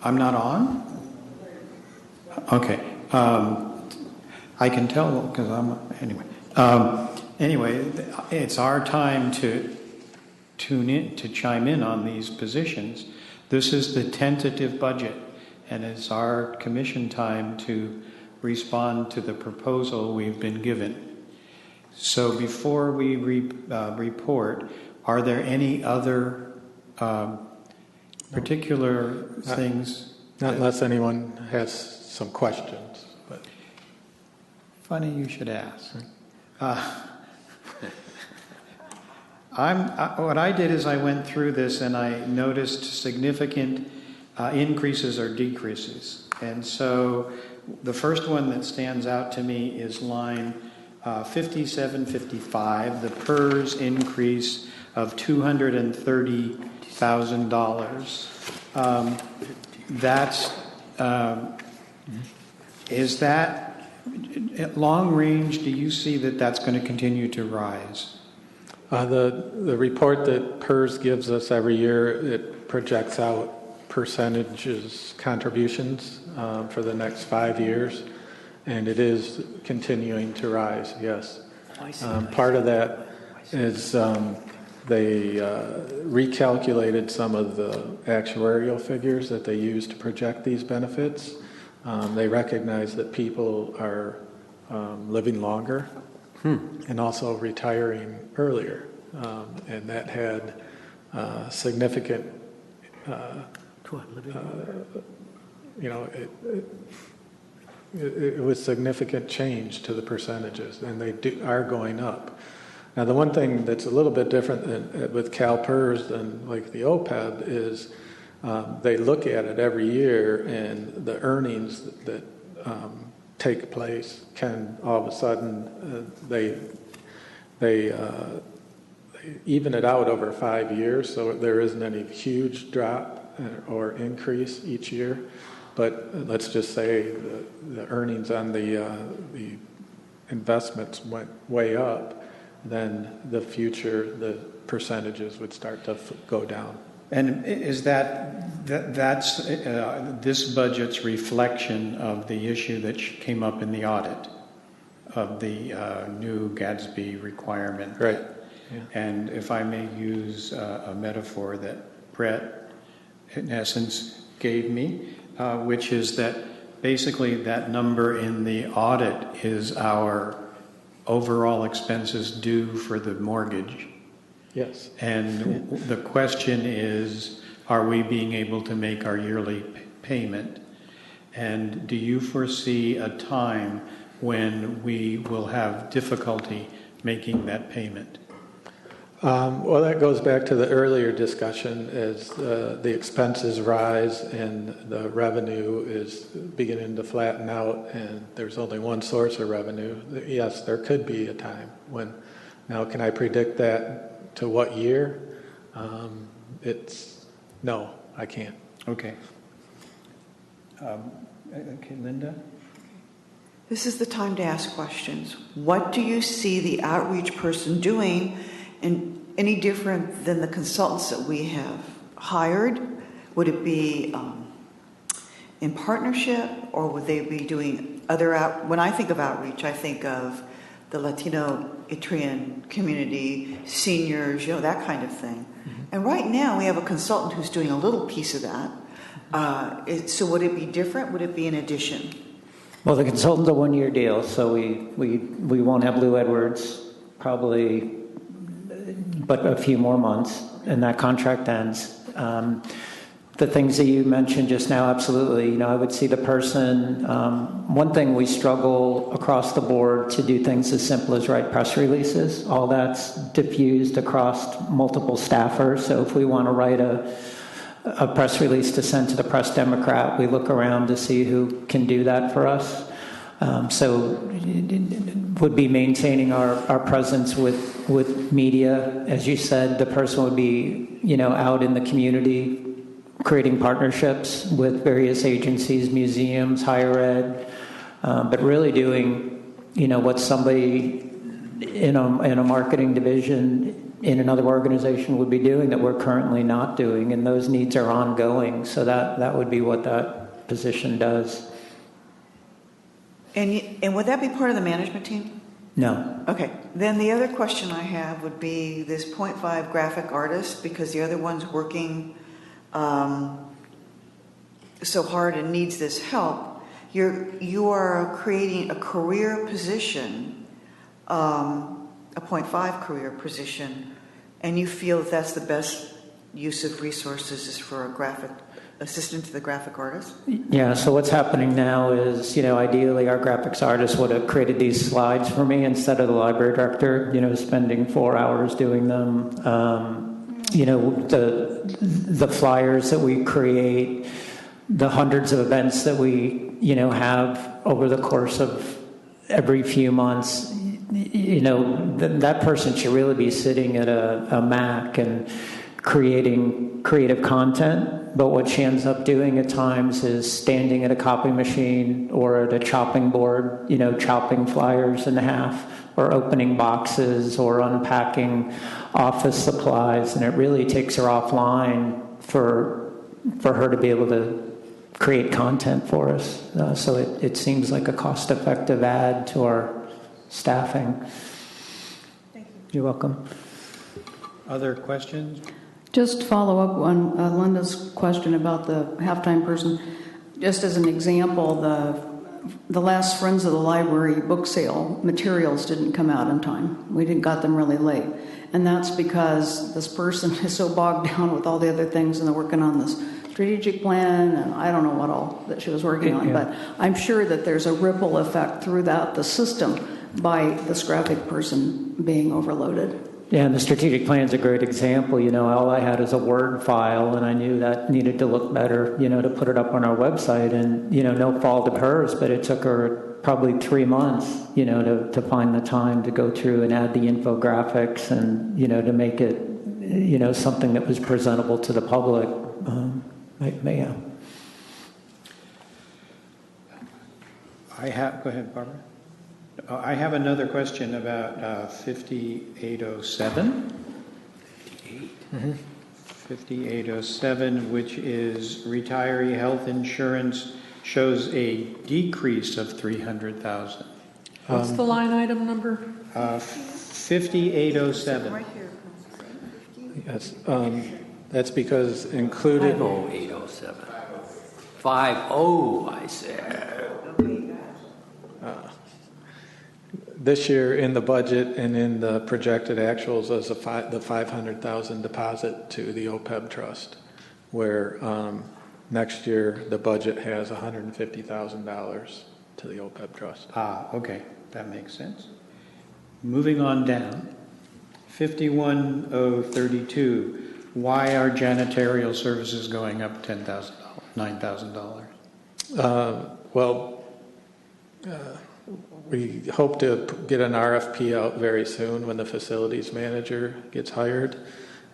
I'm not on? Okay. I can tell because anyway. Anyway, it's our time to chime in on these positions. This is the tentative budget, and it's our commission time to respond to the proposal we've been given. So before we report, are there any other particular things? Not unless anyone has some questions. But Funny you should ask. What I did is I went through this and I noticed significant increases or decreases. And so the first one that stands out to me is line 5755, the PERS increase of $230,000. Is that at long range? Do you see that that's going to continue to rise? The report that PERS gives us every year, it projects out percentages, contributions for the next 5 years, and it is continuing to rise, yes. Part of that is they recalculated some of the actuarial figures that they use to project these benefits. They recognize that people are living longer and also retiring earlier. And that had significant, it was significant change to the percentages, and they are going up. Now, the one thing that's a little bit different with CalPERS than like the OPEB is they look at it every year, and the earnings that take place can all of a sudden they even it out over 5 years, so there isn't any huge drop or increase each year. But let's just say the earnings on the investments went way up, then the percentages would start to go down. And is that's this budget's reflection of the issue that came up in the audit of the new Gadsby requirement? Right. Yeah. And if I may use a metaphor that Brett, in essence, gave me, which is that basically that number in the audit is our overall expenses due for the mortgage. Yes. And the question is, are we being able to make our yearly payment? And do you foresee a time when we will have difficulty making that payment? Well, that goes back to the earlier discussion as the expenses rise and the revenue is beginning to flatten out and there's only one source of revenue. Yes, there could be a time when. Now, can I predict that to what year? No, I can't. Okay. Okay, Linda? This is the time to ask questions. What do you see the outreach person doing and any different than the consultants that we have hired? Would it be in partnership, or would they be doing other when I think of outreach, I think of the Latino Eritrean community, seniors, that kind of thing. Mm-hmm. And right now we have a consultant who's doing a little piece of that. So would it be different? Would it be in addition? Well, the consultant's a one-year deal, so we won't have Lou Edwards probably but a few more months, and that contract ends. The things that you mentioned just now, absolutely. I would see the person. One thing we struggle across the board to do things as simple as write press releases. All that's diffused across multiple staffers. So if we want to write a press release to send to the Press Democrat, we look around to see who can do that for us. So would be maintaining our presence with media. As you said, the person would be, out in the community, creating partnerships with various agencies, museums, higher ed, but really doing, what somebody in a marketing division in another organization would be doing that we're currently not doing, and those needs are ongoing. So that would be what that position does. And would that be part of the management team? No. Okay, then the other question I have would be this 0.5 graphic artist, because the other one's working so hard and needs this help. You are creating a career position, a 0.5 career position, and you feel that that's the best use of resources is for a graphic assistant to the graphic artist? Yeah, so what's happening now is, ideally our graphics artist would have created these slides for me instead of the library director, spending 4 hours doing them. The flyers that we create, the hundreds of events that we, have over the course of every few months, that person should really be sitting at a Mac and creating creative content. But what she ends up doing at times is standing at a copy machine or at a chopping board, chopping flyers in half, or opening boxes or unpacking office supplies. And it really takes her offline for her to be able to create content for us. So it seems like a cost-effective add to our staffing. Thank you. You're welcome. Other questions? Just follow up on Linda's question about the halftime person. Just as an example, the last Friends of the Library book sale materials didn't come out in time. We got them really late. And that's because this person is so bogged down with all the other things, and they're working on this strategic plan, and I don't know what all that she was working on. But I'm sure that there's a ripple effect throughout the system by this graphic person being overloaded. Yeah, and the strategic plan is a great example. All I had is a Word file, and I knew that needed to look better, to put it up on our website. And, no fault of hers, but it took her probably 3 months, to find the time to go through and add the infographics and, to make it, something that was presentable to the public. Yeah. Go ahead, Barbara. I have another question about 5807. 5807, which is retiree health insurance, shows a decrease of $300,000. What's the line item number? 5807. Right here. Yes, that's because included. 50807. 50, I said. This year in the budget and in the projected actuals is the $500,000 deposit to the OPEB trust, where next year the budget has $150,000 to the OPEB trust. Okay, that makes sense. Moving on down, 51032. Why are janitorial services going up $10,000, $9,000? We hope to get an RFP out very soon when the facilities manager gets hired.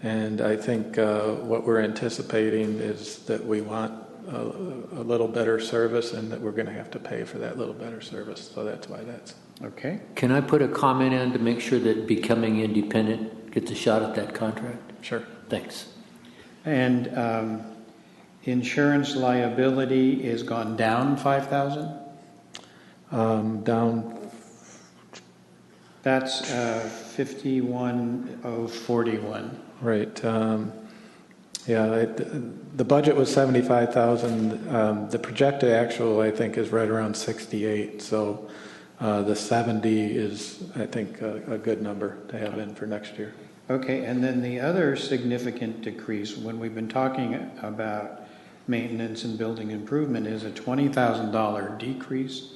And I think what we're anticipating is that we want a little better service, and that we're going to have to pay for that little better service. So that's why that's. Okay. Can I put a comment in to make sure that Becoming Independent gets a shot at that contract? Sure. Thanks. And insurance liability is gone down 5,000? Down. That's 51041. Right. The budget was 75,000. The projected actual, I think, is right around 68. So the 70 is, I think, a good number to have in for next year. Okay, and then the other significant decrease, when we've been talking about maintenance and building improvement, is a $20,000 decrease.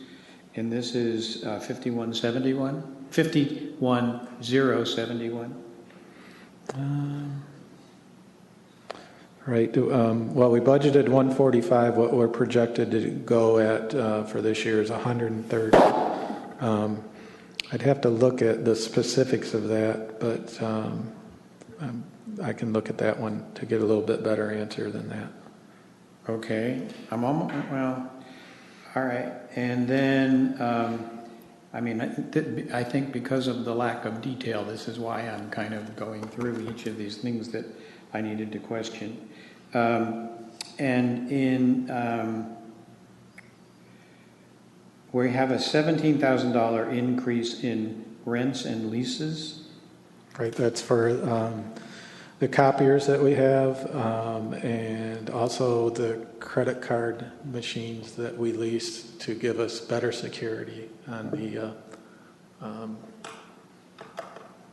And this is 51071. Right. Well, we budgeted 145. What we're projected to go at for this year is 130. I'd have to look at the specifics of that, but I can look at that one to get a little bit better answer than that. Okay. All right. And then, I think because of the lack of detail, this is why I'm kind of going through each of these things that I needed to question. And in we have a $17,000 increase in rents and leases. Right, that's for the copiers that we have, and also the credit card machines that we lease to give us better security on the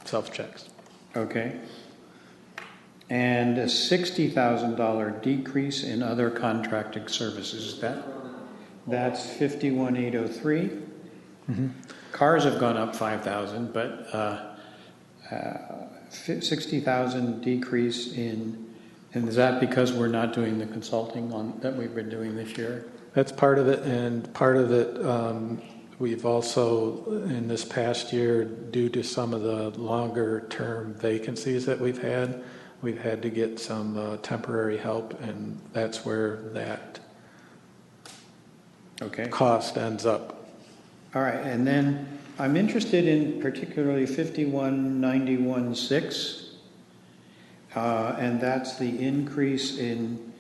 self-checks. Okay. And a $60,000 decrease in other contracted services. That's 51,803. Mm-hmm. Cars have gone up 5,000, but 60,000 decrease in, and is that because we're not doing the consulting on that we've been doing this year? That's part of it, and part of it we've also, in this past year, due to some of the longer-term vacancies that we've had to get some temporary help, and that's where that cost ends up. All right, and then I'm interested in particularly 5191.6, and that's the increase in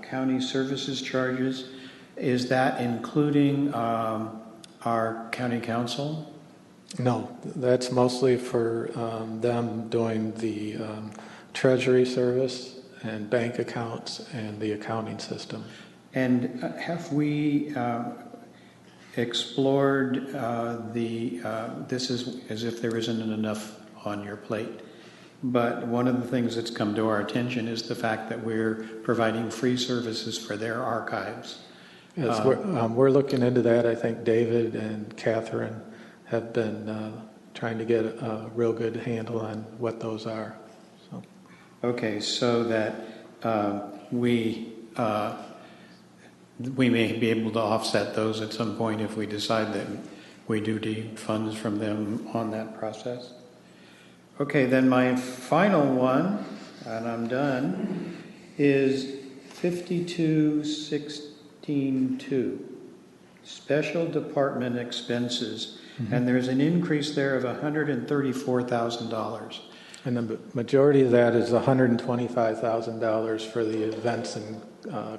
county services charges. Is that including our county council? No, that's mostly for them doing the treasury service and bank accounts and the accounting system. And have we explored this is as if there isn't enough on your plate, but one of the things that's come to our attention is the fact that we're providing free services for their archives. Yes, we're looking into that. I think David and Catherine have been trying to get a real good handle on what those are. So. Okay, so that we may be able to offset those at some point if we decide that we do need funds from them on that process. Okay, then my final one, and I'm done, is 5216.2, special department expenses, and there's an increase there of $134,000. And the majority of that is $125,000 for the events and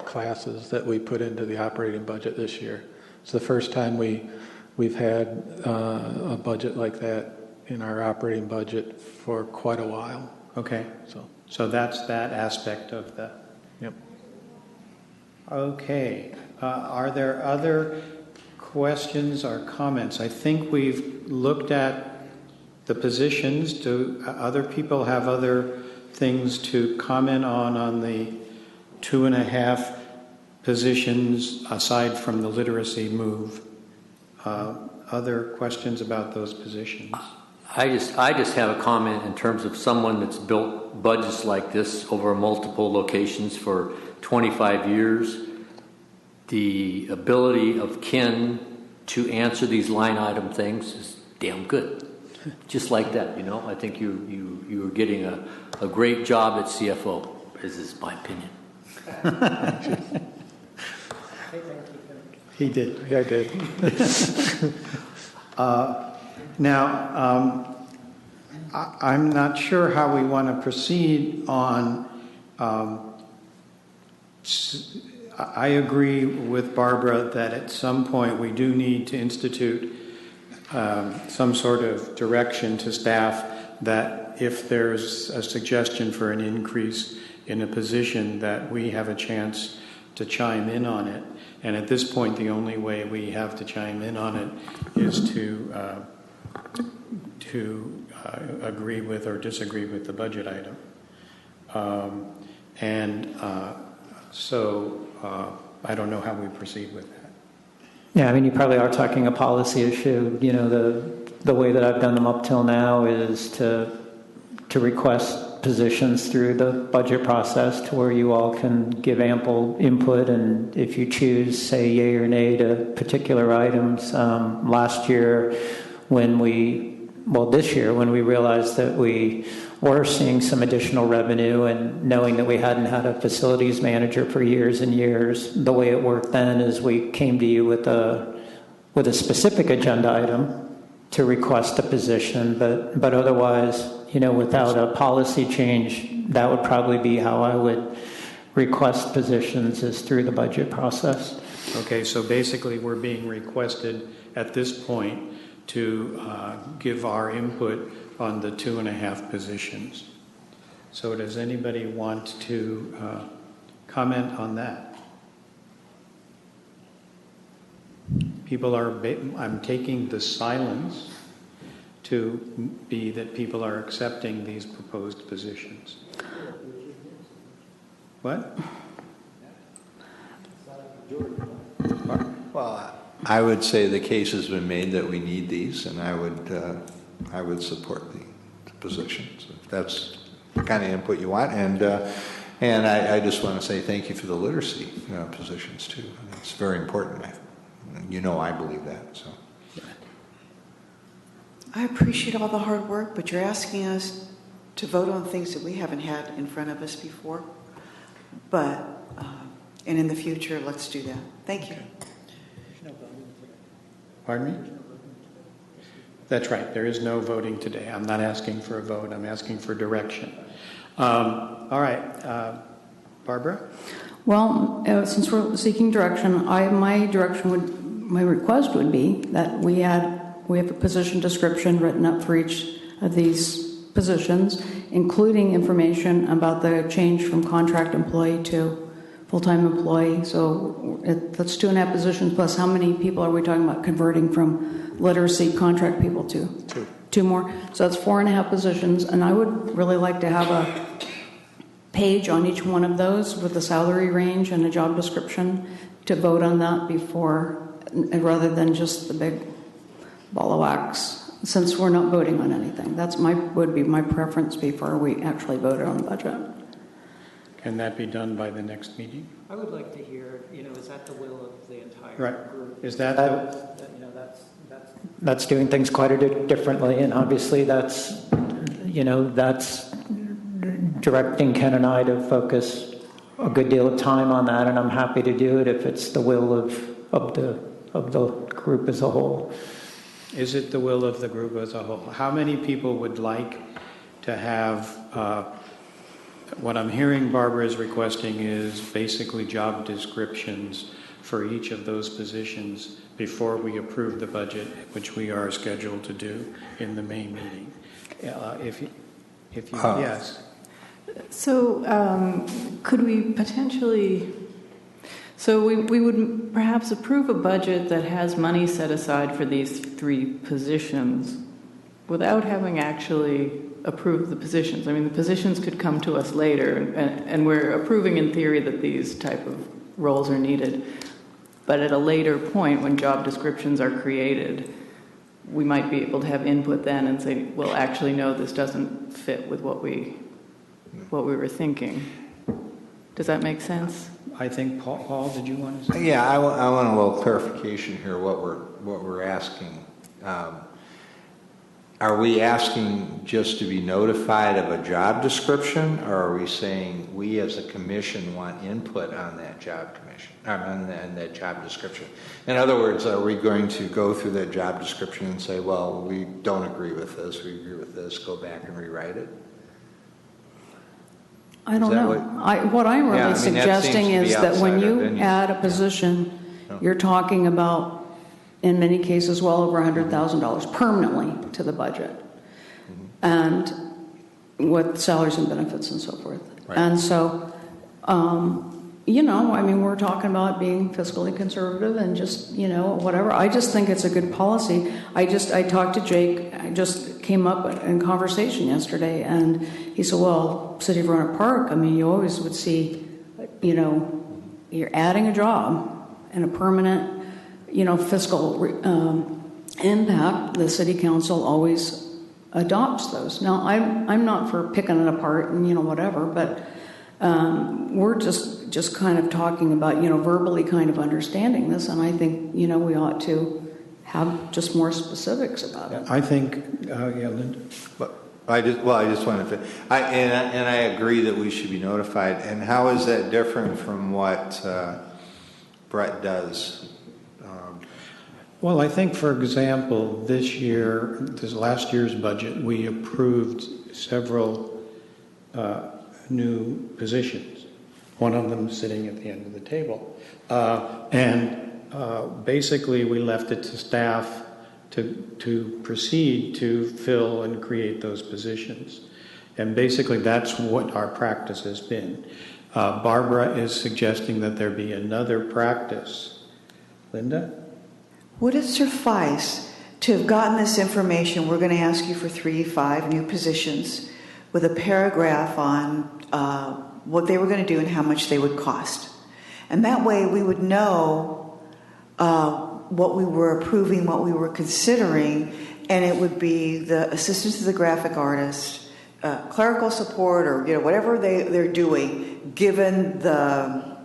classes that we put into the operating budget this year. It's the first time we've had a budget like that in our operating budget for quite a while. Okay, so that's that aspect of that. Yep. Okay, are there other questions or comments? I think we've looked at the positions. Do other people have other things to comment on the 2.5 positions aside from the literacy move? Other questions about those positions? I just have a comment in terms of someone that's built budgets like this over multiple locations for 25 years. The ability of Ken to answer these line item things is damn good. Just like that, you know. I think you are getting a great job at CFO. This is my opinion. He did. Yeah, I did. Now, I'm not sure how we want to proceed on. I agree with Barbara that at some point we do need to institute some sort of direction to staff that if there's a suggestion for an increase in a position that we have a chance to chime in on it. And at this point, the only way we have to chime in on it is to agree with or disagree with the budget item. So I don't know how we proceed with that. Yeah, I mean, you probably are talking a policy issue. You know, the way that I've done them up till now is to request positions through the budget process to where you all can give ample input, and if you choose, say, yay or nay to particular items. Last year, this year, when we realized that we were seeing some additional revenue and knowing that we hadn't had a facilities manager for years and years, the way it worked then is we came to you with a specific agenda item to request a position, but otherwise, you know, without a policy change, that would probably be how I would request positions, is through the budget process. Okay, so basically we're being requested at this point to give our input on the 2.5 positions. So does anybody want to comment on that? People are, I'm taking the silence to be that people are accepting these proposed positions. What? Well, I would say the case has been made that we need these, and I would support the positions if that's the kind of input you want. And I just want to say thank you for the literacy positions too. It's very important. I believe that. So I appreciate all the hard work, but you're asking us to vote on things that we haven't had in front of us before. But, and in the future, let's do that. Thank you. Pardon me? That's right. There is no voting today. I'm not asking for a vote. I'm asking for direction. All right. Barbara? Well, since we're seeking direction, my request would be that we have a position description written up for each of these positions, including information about the change from contract employee to full-time employee. So that's 2.5 positions plus how many people are we talking about converting from literacy contract people to? Two more. So that's 4.5 positions. And I would really like to have a page on each one of those with the salary range and a job description to vote on that before, rather than just the big ball of wax, since we're not voting on anything. Would be my preference before we actually voted on the budget. Can that be done by the next meeting? I would like to hear, is that the will of the entire group? Is that that's doing things quite a bit differently, and obviously that's directing Ken and I to focus a good deal of time on that, and I'm happy to do it if it's the will of the group as a whole. Is it the will of the group as a whole? How many people would like to have, what I'm hearing Barbara is requesting is basically job descriptions for each of those positions before we approve the budget, which we are scheduled to do in the May meeting. Yes. So could we potentially... So we would perhaps approve a budget that has money set aside for these 3 positions without having actually approved the positions. I mean, the positions could come to us later, and we're approving in theory that these type of roles are needed. But at a later point, when job descriptions are created, we might be able to have input then and say, well, actually, no, this doesn't fit with what we were thinking. Does that make sense? I think, Paul, did you want to say? Yeah, I want a little clarification here. What we're asking. Are we asking just to be notified of a job description, or are we saying we as a commission want input on that job on that job description? In other words, are we going to go through that job description and say, well, we don't agree with this, we agree with this, go back and rewrite it? I don't know. What I'm really suggesting is that when you add a position, you're talking about, in many cases, well over $100,000 permanently to the budget, and with salaries and benefits and so forth. Right. And so, we're talking about being fiscally conservative and just, whatever. I just think it's a good policy. I talked to Jake. I just came up in conversation yesterday, and he said, well, City of Roanoke Park, you always would see, you're adding a job and a permanent, fiscal impact. The city council always adopts those. Now, I'm not for picking it apart and, whatever, but we're just kind of talking about, verbally kind of understanding this, and I think, we ought to have just more specifics about it. I think, Linda. I just wanted to, and I agree that we should be notified. And how is that different from what Brett does? Well, I think, for example, this last year's budget, we approved several new positions. One of them sitting at the end of the table, and basically we left it to staff to proceed to fill and create those positions. And basically that's what our practice has been. Barbara is suggesting that there be another practice. Linda? Would it suffice to have gotten this information? We're going to ask you for 5 new positions with a paragraph on what they were going to do and how much they would cost. And that way we would know what we were approving, what we were considering, and it would be the assistance to the graphic artist, clerical support, or whatever they're doing, given the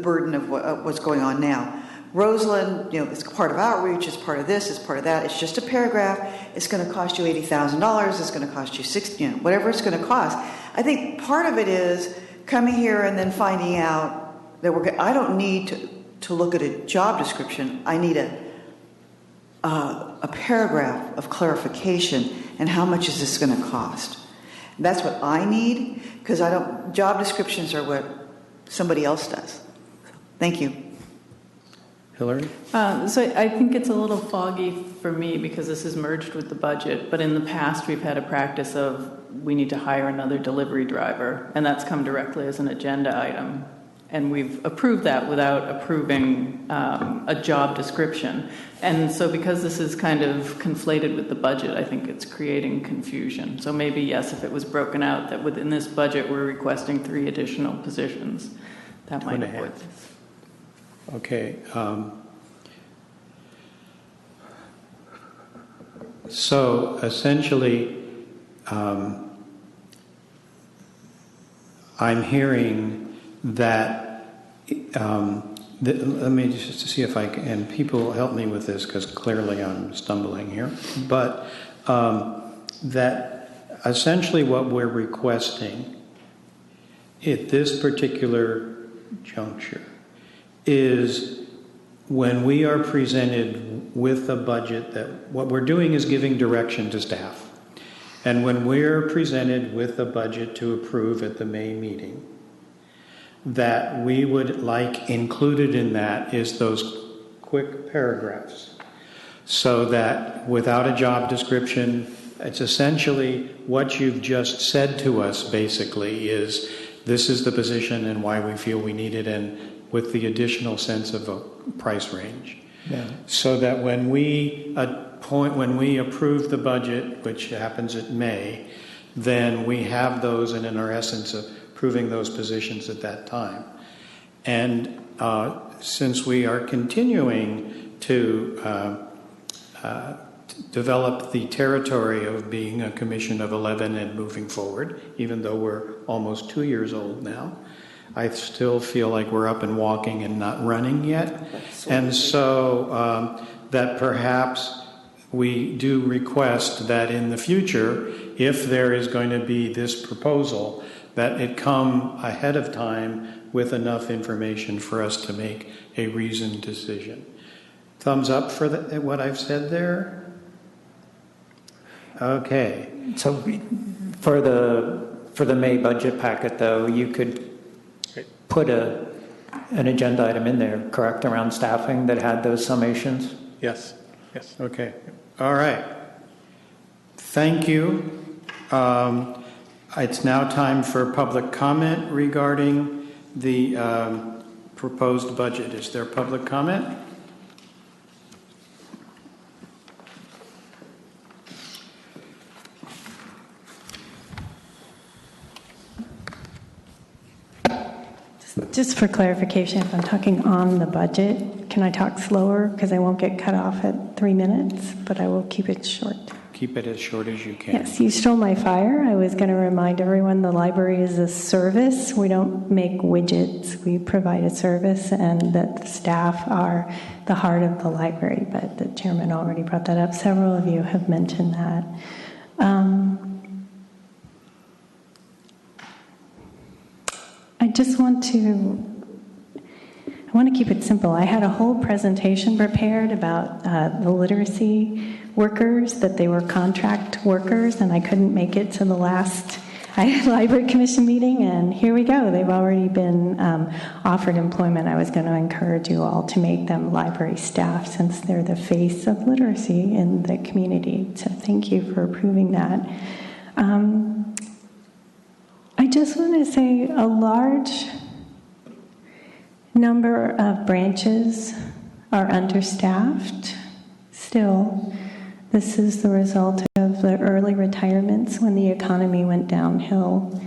burden of what's going on now. Rosalind, it's part of outreach, it's part of this, it's part of that. It's just a paragraph. It's going to cost you $80,000. It's going to cost you $60,000, whatever it's going to cost. I think part of it is coming here and then finding out that I don't need to look at a job description. I need a paragraph of clarification and how much is this going to cost. That's what I need, because job descriptions are what somebody else does. Thank you. Hillary? So I think it's a little foggy for me because this is merged with the budget, but in the past we've had a practice of we need to hire another delivery driver, and that's come directly as an agenda item. And we've approved that without approving a job description. And so because this is kind of conflated with the budget, I think it's creating confusion. So maybe, yes, if it was broken out that within this budget we're requesting 3 additional positions, that might avoid this. Okay. So essentially, I'm hearing that, let me just see if I can, and people help me with this because clearly I'm stumbling here, but that essentially what we're requesting at this particular juncture is when we are presented with a budget, that what we're doing is giving direction to staff. And when we're presented with a budget to approve at the May meeting, that we would like included in that is those quick paragraphs. So that without a job description, it's essentially what you've just said to us basically is this is the position and why we feel we need it, and with the additional sense of a price range. Yeah. So that when we approve the budget, which happens at May, then we have those, and in our essence of approving those positions at that time. And since we are continuing to develop the territory of being a commission of 11 and moving forward, even though we're almost 2 years old now, I still feel like we're up and walking and not running yet. And so that perhaps we do request that in the future, if there is going to be this proposal, that it come ahead of time with enough information for us to make a reasoned decision. Thumbs up for what I've said there? Okay. So for the May budget packet, though, you could put an agenda item in there, correct, around staffing that had those summations? Yes. Yes. Okay. All right. Thank you. It's now time for public comment regarding the proposed budget. Is there public comment? Just for clarification, if I'm talking on the budget, can I talk slower? Because I won't get cut off at 3 minutes, but I will keep it short. Keep it as short as you can. Yes, you stole my fire. I was going to remind everyone the library is a service. We don't make widgets. We provide a service, and that the staff are the heart of the library. But the chairman already brought that up. Several of you have mentioned that. I just want to keep it simple. I had a whole presentation prepared about the literacy workers, that they were contract workers, and I couldn't make it to the last I had a library commission meeting, and here we go. They've already been offered employment. I was going to encourage you all to make them library staff, since they're the face of literacy in the community. So thank you for approving that. I just want to say a large number of branches are understaffed still. This is the result of the early retirements when the economy went downhill.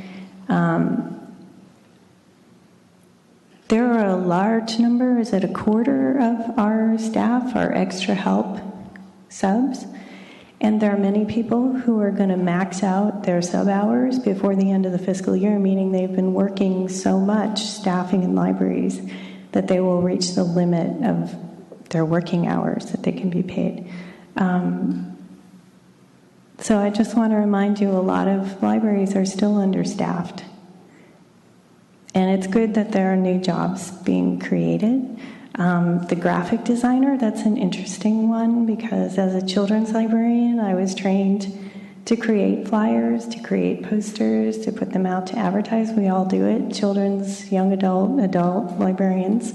There are a large number, is it a quarter of our staff are extra help subs? And there are many people who are going to max out their sub hours before the end of the fiscal year, meaning they've been working so much staffing in libraries that they will reach the limit of their working hours that they can be paid. So I just want to remind you, a lot of libraries are still understaffed. And it's good that there are new jobs being created. The graphic designer, that's an interesting one, because as a children's librarian, I was trained to create flyers, to create posters, to put them out to advertise. We all do it, children's, young adult librarians.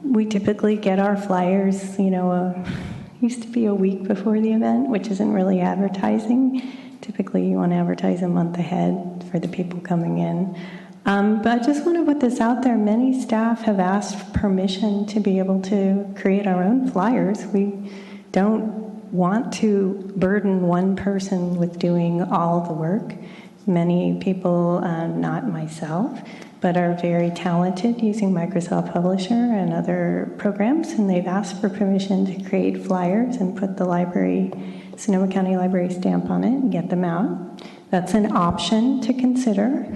We typically get our flyers, used to be a week before the event, which isn't really advertising. Typically, you want to advertise a month ahead for the people coming in. But I just want to put this out there. Many staff have asked permission to be able to create our own flyers. We don't want to burden one person with doing all the work. Many people, not myself, but are very talented using Microsoft Publisher and other programs, and they've asked for permission to create flyers and put the library, Sonoma County Library stamp on it and get them out. That's an option to consider.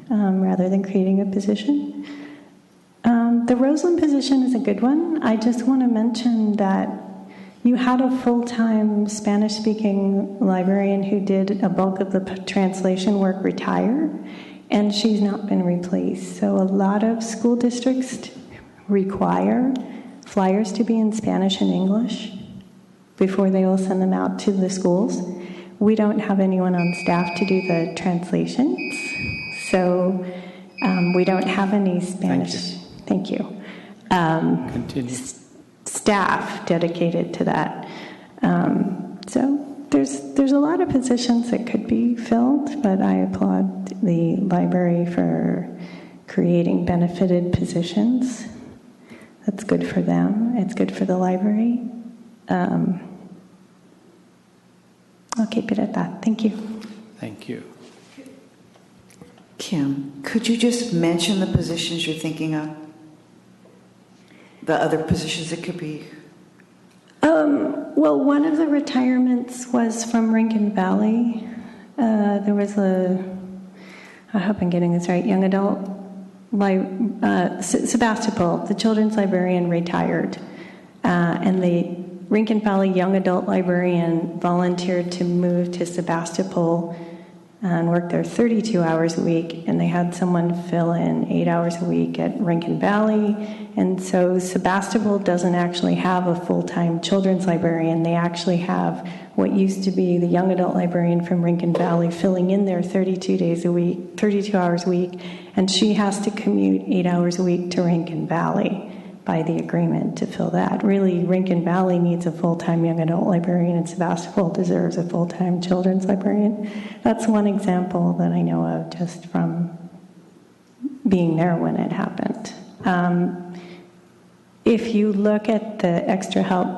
Rather than creating a position. The Roseland position is a good one. I just want to mention that you had a full-time Spanish-speaking librarian who did a bulk of the translation work retire, and she's not been replaced. So a lot of school districts require flyers to be in Spanish and English before they will send them out to the schools. We don't have anyone on staff to do the translations. So we don't have any Spanish. Thank you. Continue. Staff dedicated to that. So there's a lot of positions that could be filled, but I applaud the library for creating benefited positions. That's good for them. It's good for the library. I'll keep it at that. Thank you. Thank you. Kim, could you just mention the positions you're thinking of? The other positions that could be? Well, one of the retirements was from Rincon Valley. There was I hope I'm getting this right, young adult, Sebastopol, the children's librarian, retired. And the Rincon Valley young adult librarian volunteered to move to Sebastopol and worked there 32 hours a week, and they had someone fill in 8 hours a week at Rincon Valley. And so Sebastopol doesn't actually have a full-time children's librarian. They actually have what used to be the young adult librarian from Rincon Valley filling in there 32 hours a week, and she has to commute 8 hours a week to Rincon Valley by the agreement to fill that. Really, Rincon Valley needs a full-time young adult librarian, and Sebastopol deserves a full-time children's librarian. That's one example that I know of just from being there when it happened. If you look at the extra help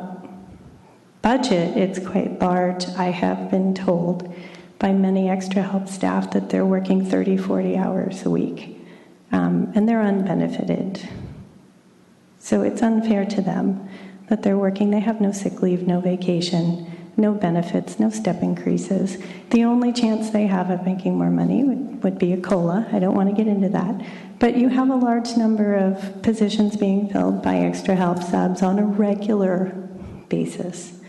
budget, it's quite large. I have been told by many extra help staff that they're working 30, 40 hours a week, and they're unbenefited. So it's unfair to them that they're working. They have no sick leave, no vacation, no benefits, no step increases. The only chance they have of making more money would be a COLA. I don't want to get into that. But you have a large number of positions being filled by extra help subs on a regular basis,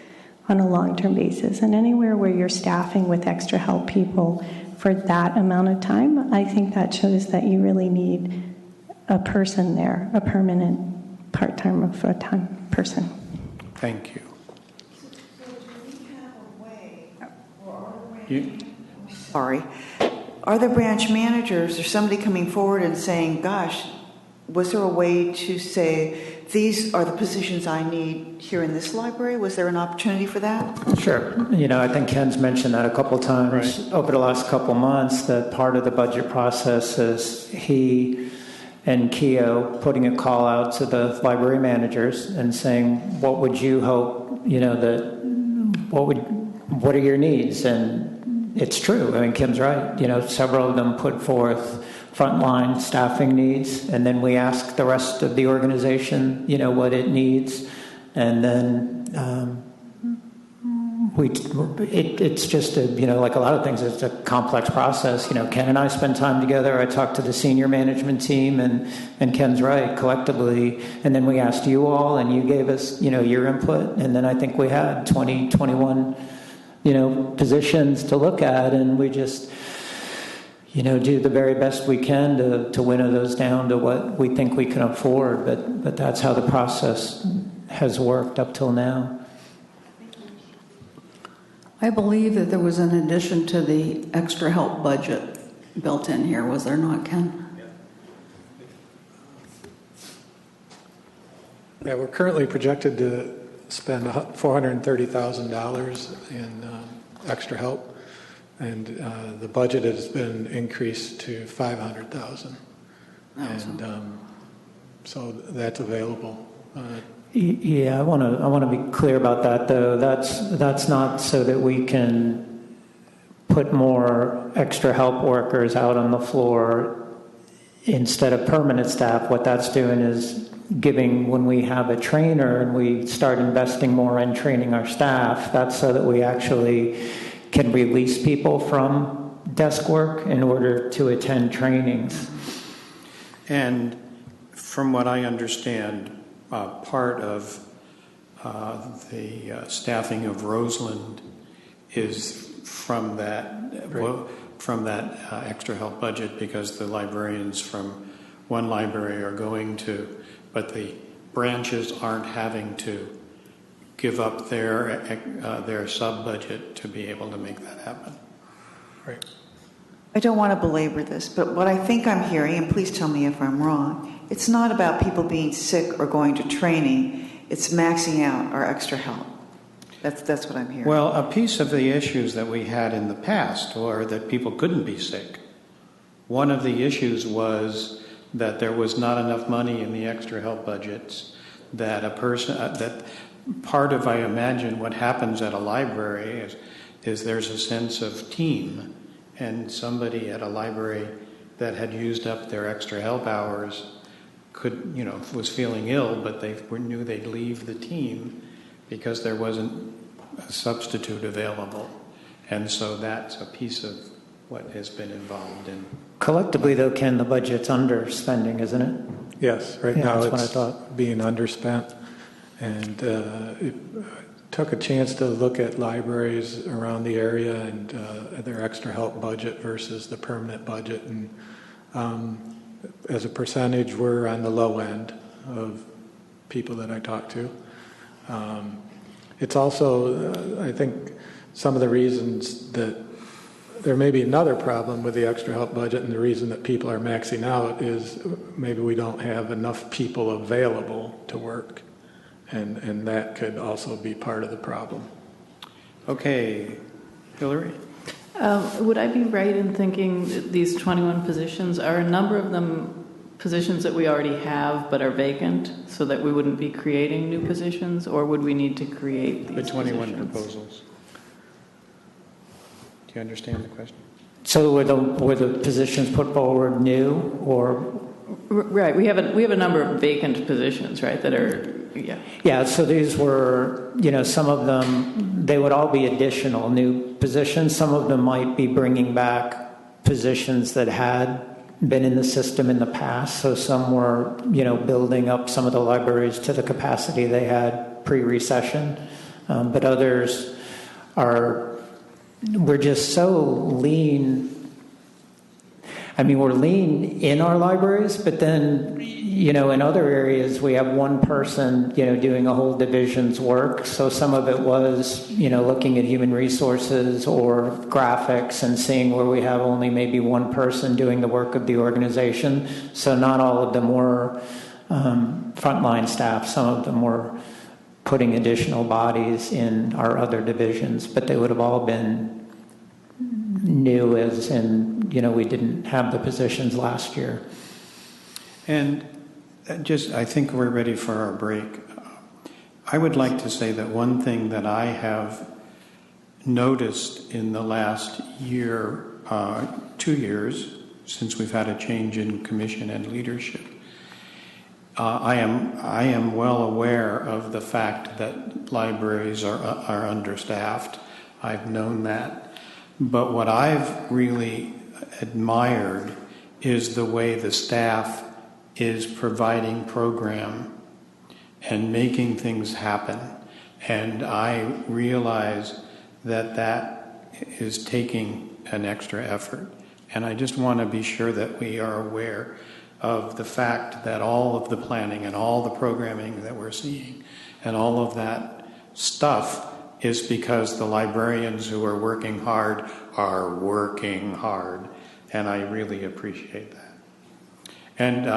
on a long-term basis. And anywhere where you're staffing with extra help people for that amount of time, I think that shows that you really need a person there, a permanent part-time or full-time person. Thank you. Sorry. are there branch managers or somebody coming forward and saying, gosh, was there a way to say, these are the positions I need here in this library? Was there an opportunity for that? Sure. I think Ken's mentioned that a couple times over the last couple months, that part of the budget process is he and Keo putting a call out to the library managers and saying, what would you hope, what are your needs? And it's true. I mean, Kim's right. Several of them put forth frontline staffing needs, and then we ask the rest of the organization, what it needs, and then it's just like a lot of things, it's a complex process. Ken and I spend time together. I talk to the senior management team, and Ken's right, collectively, and then we asked you all, and you gave us, your input, and then I think we had 20, 21, positions to look at, and we just do the very best we can to winnow those down to what we think we can afford. But that's how the process has worked up till now. I believe that there was an addition to the extra help budget built in here, was there not, Ken? Yeah, we're currently projected to spend $430,000 in extra help. And the budget has been increased to $500,000, and so that's available. Yeah, I want to be clear about that, though. That's not so that we can put more extra help workers out on the floor instead of permanent staff. What that's doing is giving, when we have a trainer and we start investing more in training our staff, that's so that we actually can release people from desk work in order to attend trainings. And from what I understand, part of the staffing of Roseland is from that extra help budget, because the librarians from one library are going to, but the branches aren't having to give up their sub-budget to be able to make that happen. Right. I don't want to belabor this, but what I think I'm hearing, and please tell me if I'm wrong, it's not about people being sick or going to training. It's maxing out our extra help. That's what I'm hearing. Well, a piece of the issues that we had in the past were that people couldn't be sick. One of the issues was that there was not enough money in the extra help budgets, that a person that part of, I imagine, what happens at a library is there's a sense of team, and somebody at a library that had used up their extra help hours was feeling ill, but they knew they'd leave the team because there wasn't a substitute available. And so that's a piece of what has been involved in. Collectively, though, Ken, the budget's underspending, isn't it? Yes, right Yeah, now that's what I it's thought. being underspent. And it took a chance to look at libraries around the area and their extra help budget versus the permanent budget. And as a percentage, we're on the low end of people that I talk to. It's also, I think, some of the reasons that there may be another problem with the extra help budget, and the reason that people are maxing out is maybe we don't have enough people available to work. And that could also be part of the problem. Okay, Hillary? Would I be right in thinking that these 21 positions, are a number of them positions that we already have but are vacant, so that we wouldn't be creating new positions, or would we need to create these The 21 positions? proposals. Do you understand the question? So were the positions put forward new, or? Right, we have a number of vacant positions, right, that are, yeah. Yeah, so these were, some of them, they would all be additional new positions. Some of them might be bringing back positions that had been in the system in the past. So some were, building up some of the libraries to the capacity they had pre-recession. But others we're just so lean. I mean, we're lean in our libraries, but then, you know, in other areas, we have one person, you know, doing a whole division's work. So some of it was, you know, looking at human resources or graphics and seeing where we have only maybe one person doing the work of the organization. So not all of them were frontline staff. Some of them were putting additional bodies in our other divisions, but they would have all been new, as in, you know, we didn't have the positions last year. And I think we're ready for our break. I would like to say that one thing that I have noticed in the last year, 2 years, since we've had a change in commission and leadership, I am well aware of the fact that libraries are understaffed. I've known that. But what I've really admired is the way the staff is providing program and making things happen. And I realize that that is taking an extra effort. And I just want to be sure that we are aware of the fact that all of the planning and all the programming that we're seeing and all of that stuff is because the librarians who are working hard are working hard. And I really appreciate that. And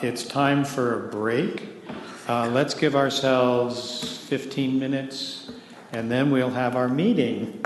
it's time for a break. Let's give ourselves 15 minutes and then we'll have our meeting.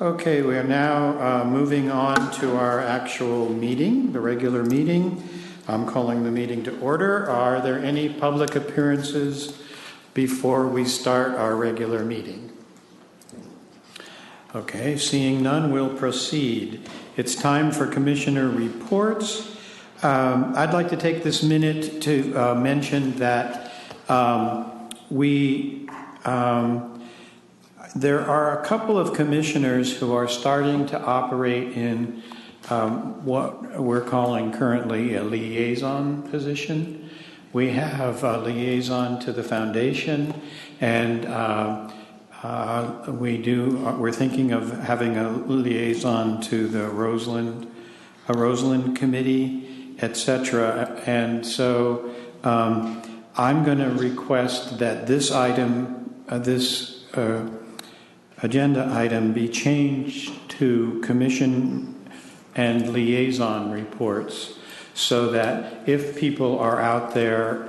Okay, we are now moving on to our actual meeting, the regular meeting. I'm calling the meeting to order. Are there any public appearances before we start our regular meeting? Okay, seeing none, we'll proceed. It's time for commissioner reports. I'd like to take this minute to mention that there are a couple of commissioners who are starting to operate in what we're calling currently a liaison position. We have a liaison to the foundation, and we're thinking of having a liaison to the Roseland Committee, etc. And so I'm going to request that this item, this agenda item, be changed to commission and liaison reports, so that if people are out there,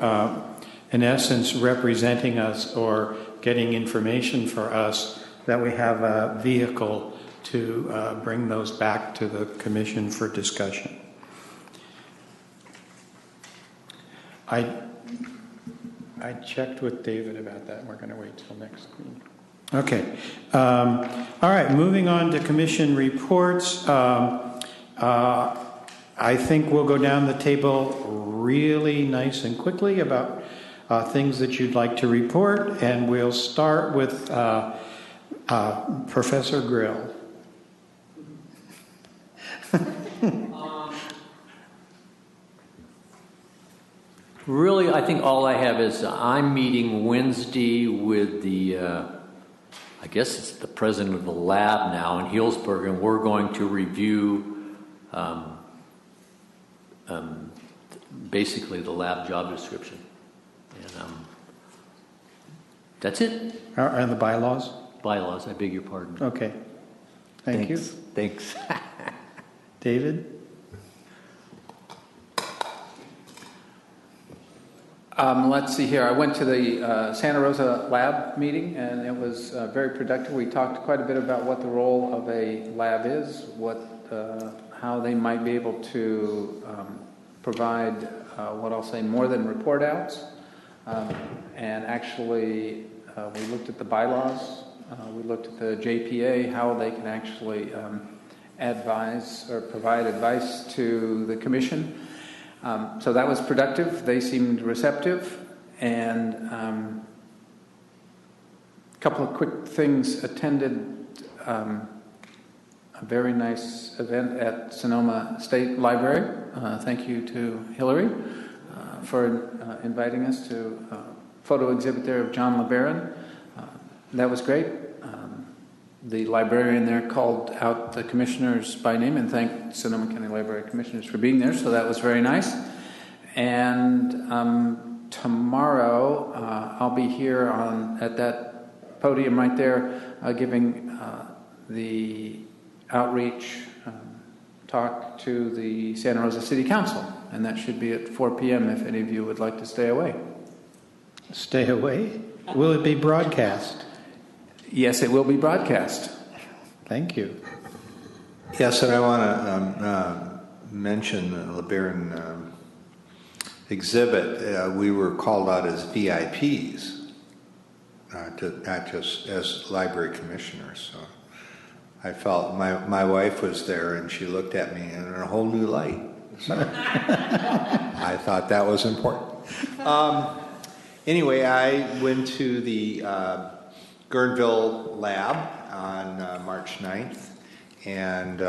in essence, representing us or getting information for us, that we have a vehicle to bring those back to the commission for discussion. I checked with David about that, and we're going to wait till next meeting. Okay. All right, moving on to commission reports. I think we'll go down the table really nice and quickly about things that you'd like to report, and we'll start with Professor Grill. Really, I think all I have is I'm meeting Wednesday with the, I guess it's the president of the lab now in Healdsburg, and we're going to review basically the lab job description. And that's it. And the bylaws? Bylaws, I beg your pardon. Okay. Thank you. Thanks. David? Let's see here. I went to the Santa Rosa lab meeting, and it was very productive. We talked quite a bit about what the role of a lab is, how they might be able to provide what I'll say more than report outs. And actually, we looked at the bylaws. We looked at the JPA, how they can actually advise or provide advice to the commission. So that was productive. They seemed receptive. And a couple of quick things. Attended a very nice event at Sonoma State Library. Thank you to Hillary for inviting us to a photo exhibit there of John LeBaron. That was great. The librarian there called out the commissioners by name and thanked Sonoma County Library Commissioners for being there, so that was very nice. And tomorrow I'll be here at that podium right there giving the outreach talk to the Santa Rosa City Council, and that should be at 4 p.m. if any of you would like to stay away. Stay away? Will it be broadcast? Yes, it will be broadcast. Thank you. Yes, and I want to mention the LeBaron exhibit. We were called out as VIPs, not just as library commissioners. So I felt my wife was there, and she looked at me in a whole new light. So I thought that was important. Anyway, I went to the Guerneville lab on March 9th, and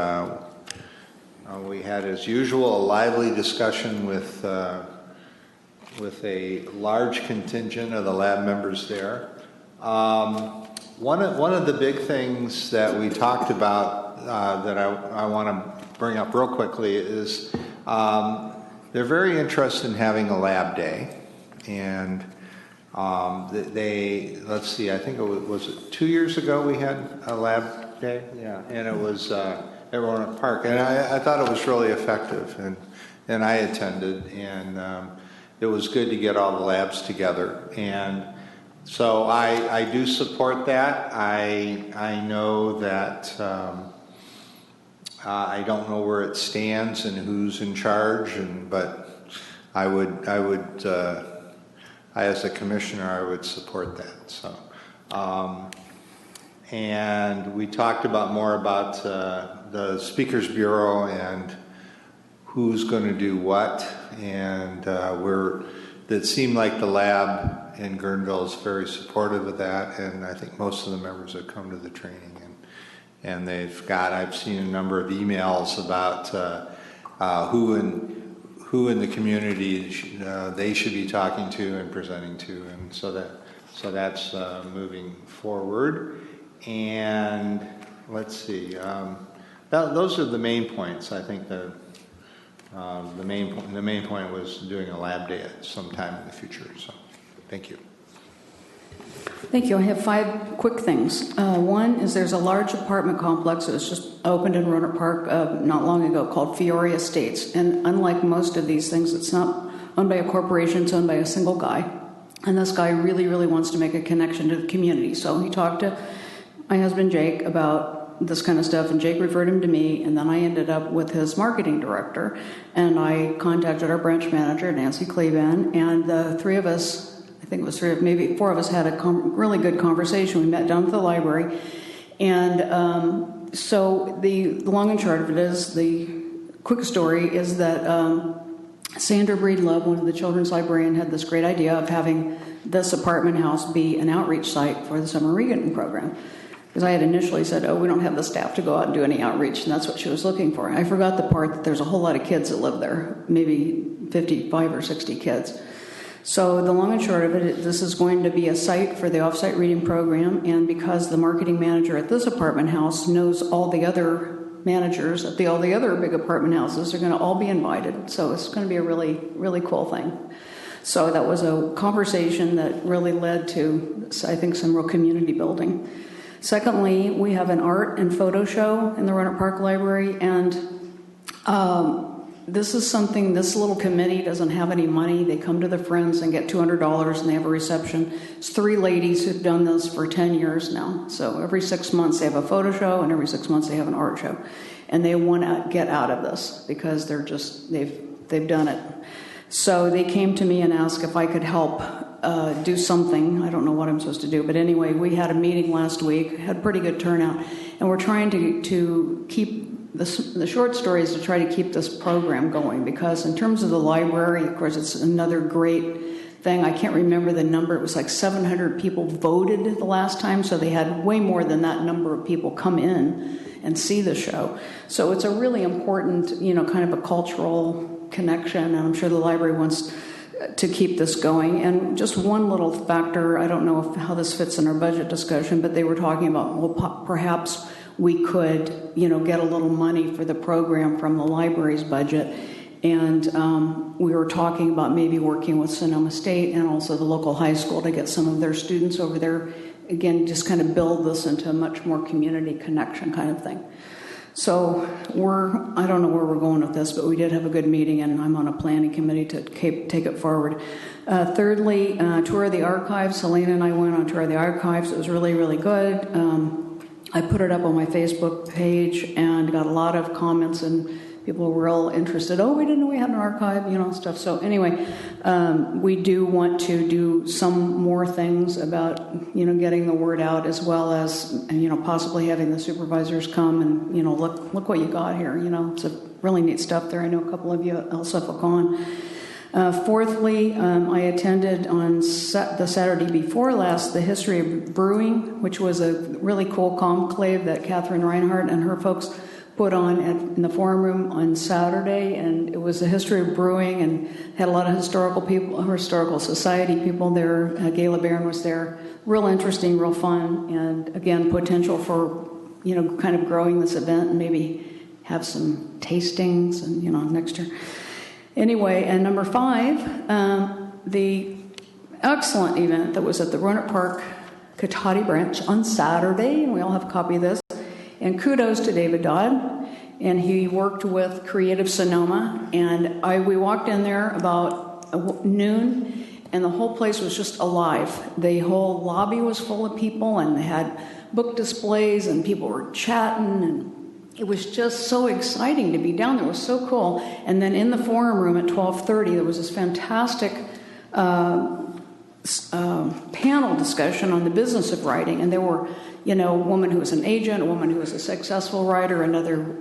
we had, as usual, a lively discussion with a large contingent of the lab members there. One of the big things that we talked about that I want to bring up real quickly is they're very interested in having a lab day, and let's see, I think was it 2 years ago we had a lab day? Yeah, and it was at Roanoke Park, and I thought it was really effective, and I attended, and it was good to get all the labs together. And So I do support that. I know that I don't know where it stands and who's in charge, but I as a commissioner, I would support that. So, and we talked more about the Speakers Bureau and who's going to do what, and that seemed like the lab in Guerneville is very supportive of that, and I think most of the members have come to the training, and I've seen a number of emails about who in the community they should be talking to and presenting to, and so that's moving forward. And let's see, those are the main points. I think the main point was doing a lab day at some time in the future. So, thank you. Thank you. I have 5 quick things. One is there's a large apartment complex that was just opened in Roanoke Park not long ago called Fiore Estates. And unlike most of these things, it's not owned by a corporation, it's owned by a single guy. And this guy really, really wants to make a connection to the community. So he talked to my husband, Jake, about this kind of stuff, and Jake referred him to me, and then I ended up with his marketing director, and I contacted our branch manager, Nancy Cleban, and the 3 of us, I think it was 3, maybe 4 of us, had a really good conversation. We met down at the library, and so the long and short of it is, the quick story is that Sandra Breedlove, one of the children's librarian, had this great idea of having this apartment house be an outreach site for the summer reading program. Because I had initially said, we don't have the staff to go out and do any outreach, and that's what she was looking for. I forgot the part that there's a whole lot of kids that live there, maybe 55 or 60 kids. So the long and short of it, this is going to be a site for the off-site reading program, and because the marketing manager at this apartment house knows all the other managers at all the other big apartment houses, they're going to all be invited. So it's going to be a really, really cool thing. So that was a conversation that really led to, I think, some real community building. Secondly, we have an art and photo show in the Roanoke Park Library, and this is something, this little committee doesn't have any money. They come to their friends and get $200, and they have a reception. It's 3 ladies who've done this for 10 years now. So every 6 months they have a photo show, and every 6 months they have an art show. And they want to get out of this because they've done it. So they came to me and asked if I could help do something. I don't know what I'm supposed to do, but anyway, we had a meeting last week, had pretty good turnout, and we're trying to keep the short story is to try to keep this program going, because in terms of the library, of course, it's another great thing. I can't remember the number. It was like 700 people voted the last time, so they had way more than that number of people come in and see the show. So it's a really important, kind of a cultural connection, and I'm sure the library wants to keep this going. And just one little factor, I don't know how this fits in our budget discussion, but they were talking about, well, perhaps we could, get a little money for the program from the library's budget. And we were talking about maybe working with Sonoma State and also the local high school to get some of their students over there. Again, just kind of build this into a much more community connection kind of thing. So I don't know where we're going with this, but we did have a good meeting, and I'm on a planning committee to take it forward. Thirdly, tour of the archives. Helena and I went on tour of the archives. It was really, really good. I put it up on my Facebook page and got a lot of comments, and people were real interested. Oh, we didn't know we had an archive, stuff. So anyway, we do want to do some more things about, getting the word out, as well as, possibly having the supervisors come and, look what you got here. It's a really neat stuff there. I know a couple of you also have gone. Fourthly, I attended on the Saturday before last the History of Brewing, which was a really cool conclave that Catherine Reinhardt and her folks put on in the forum room on Saturday, and it was the history of brewing, and had a lot of historical society people there. Gayla Barron was there. Real interesting, real fun, and again, potential for, kind of growing this event and maybe have some tastings and, next year. Anyway, and number 5, the excellent event that was at the Roanoke Park Cotati branch on Saturday, and we all have a copy of this. And kudos to David Dodd, and he worked with Creative Sonoma, and we walked in there about noon, and the whole place was just alive. The whole lobby was full of people, and they had book displays, and people were chatting, and it was just so exciting to be down there. It was so cool. And then in the forum room at 12:30, there was this fantastic panel discussion on the business of writing, and there were, a woman who was an agent, a woman who was a successful writer, another,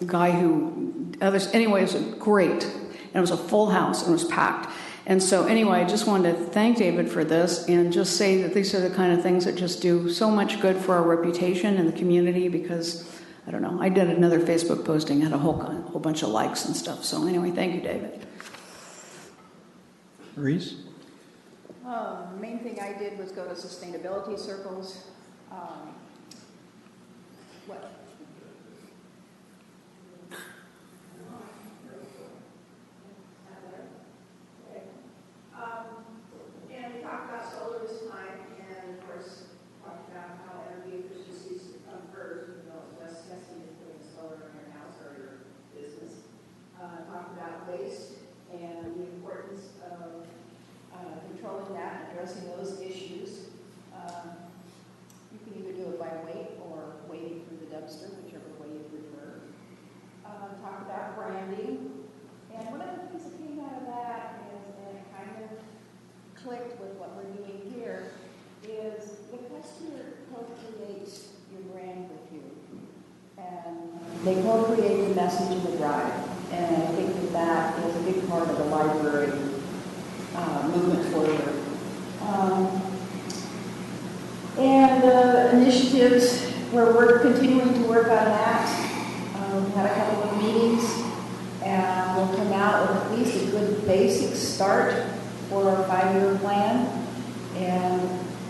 guy who others. Anyway, it was great, and it was a full house, and it was packed. And so, anyway, I just wanted to thank David for this, and just say that these are the kind of things that just do so much good for our reputation in the community. Because I don't know, I did another Facebook posting, had a whole bunch of likes and stuff. So anyway, thank you, David. Reese? The main thing I did was go to sustainability circles. And we talked about solar this time, and of course, talked about how energy efficiencies come first, even though it's less testing than putting solar in your house or your business. Talked about waste and the importance of controlling that, addressing those issues. You can either do it by weight or wading through the dumpster, whichever way you prefer. Talk about branding. And one of the things that came out of that is, and it kind of clicked with what we're doing here, is the customer co-creates your brand with you. And they co-create the message of the drive. And I think that that is a big part of the library movement forward. And initiatives where we're continuing to work on that. We had a couple of meetings, and we'll come out with at least a good basic start for our 5-year plan. And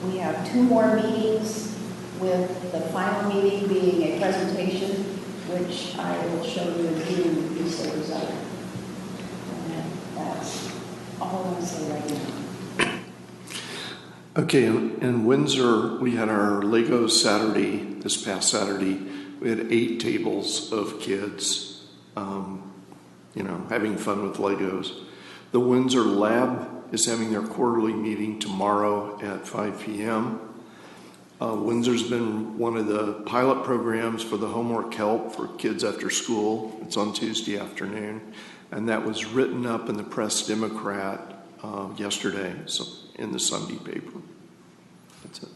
we have 2 more meetings, with the final meeting being a presentation, which I will show you in June, is the result. And that's all I want to say right now. Okay, in Windsor, we had our Lego Saturday, this past Saturday. We had 8 tables of kids, having fun with Legos. The Windsor Lab is having their quarterly meeting tomorrow at 5 p.m. Windsor's been one of the pilot programs for the homework help for kids after school. It's on Tuesday afternoon, and that was written up in the Press Democrat yesterday, so in the Sunday paper. That's it.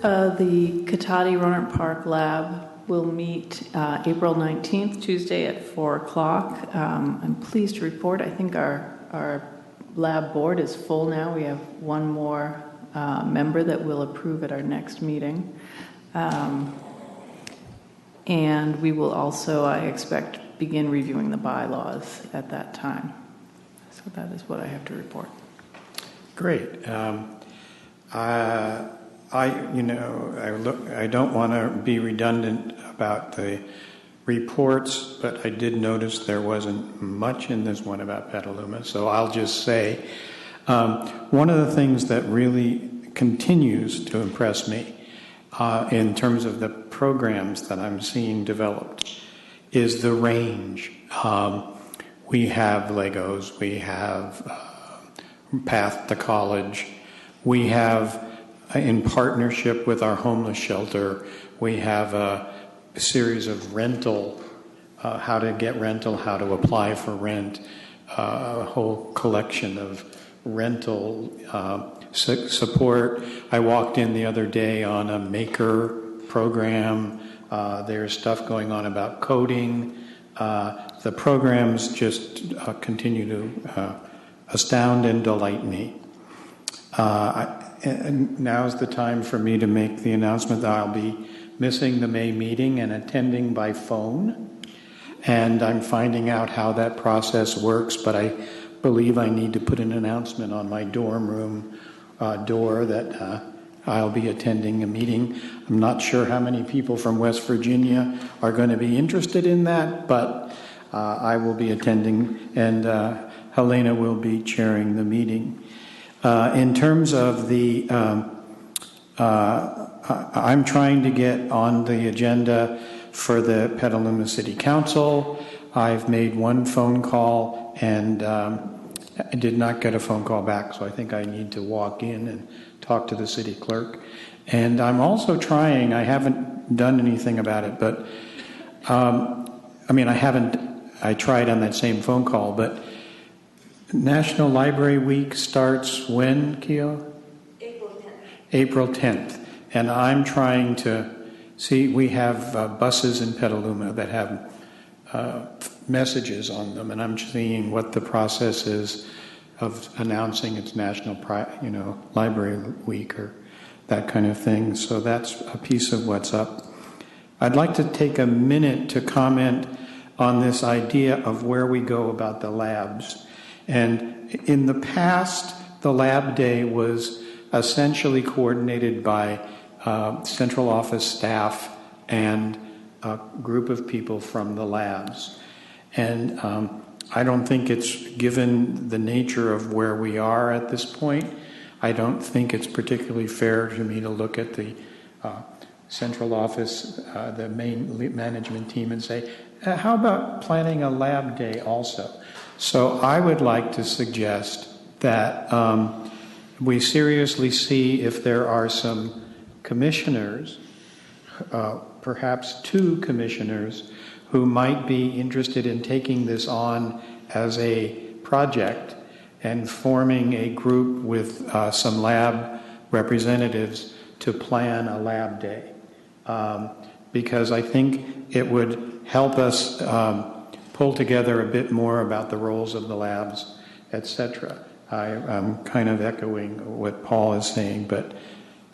The Katati Rohnert Park Lab will meet April 19th, Tuesday at 4 o'clock. I'm pleased to report, I think our lab board is full now. We have one more member that will approve at our next meeting. And we will also, I expect, begin reviewing the bylaws at that time. So that is what I have to report. Great. I don't want to be redundant about the reports, but I did notice there wasn't much in this one about Petaluma, so I'll just say one of the things that really continues to impress me in terms of the programs that I'm seeing developed is the range. We have Legos, we have Path to College, we have, in partnership with our homeless shelter, we have a series of rental, how to get rental, how to apply for rent, a whole collection of rental support. I walked in the other day on a maker program. There's stuff going on about coding. The programs just continue to astound and delight me. And now's the time for me to make the announcement that I'll be missing the May meeting and attending by phone. And I'm finding out how that process works, but I believe I need to put an announcement on my dorm room door that I'll be attending a meeting. I'm not sure how many people from West Virginia are going to be interested in that, but I will be attending, and Helena will be chairing the meeting. In terms of the, I'm trying to get on the agenda for the Petaluma City Council. I've made one phone call and I did not get a phone call back, so I think I need to walk in and talk to the city clerk. And I'm also trying, I haven't done anything about it, but I tried on that same phone call, but National Library Week starts when, Keo? April 10th. April 10th. And I'm trying to see, we have buses in Petaluma that have messages on them, and I'm seeing what the process is of announcing it's National Library Week or that kind of thing. So that's a piece of what's up. I'd like to take a minute to comment on this idea of where we go about the labs. And in the past, the lab day was essentially coordinated by central office staff and a group of people from the labs. And I don't think it's, given the nature of where we are at this point, I don't think it's particularly fair to me to look at the central office, the main management team, and say, how about planning a lab day also? So I would like to suggest that we seriously see if there are some commissioners, perhaps 2 commissioners, who might be interested in taking this on as a project and forming a group with some lab representatives to plan a lab day. Because I think it would help us pull together a bit more about the roles of the labs, etc. I'm kind of echoing what Paul is saying, but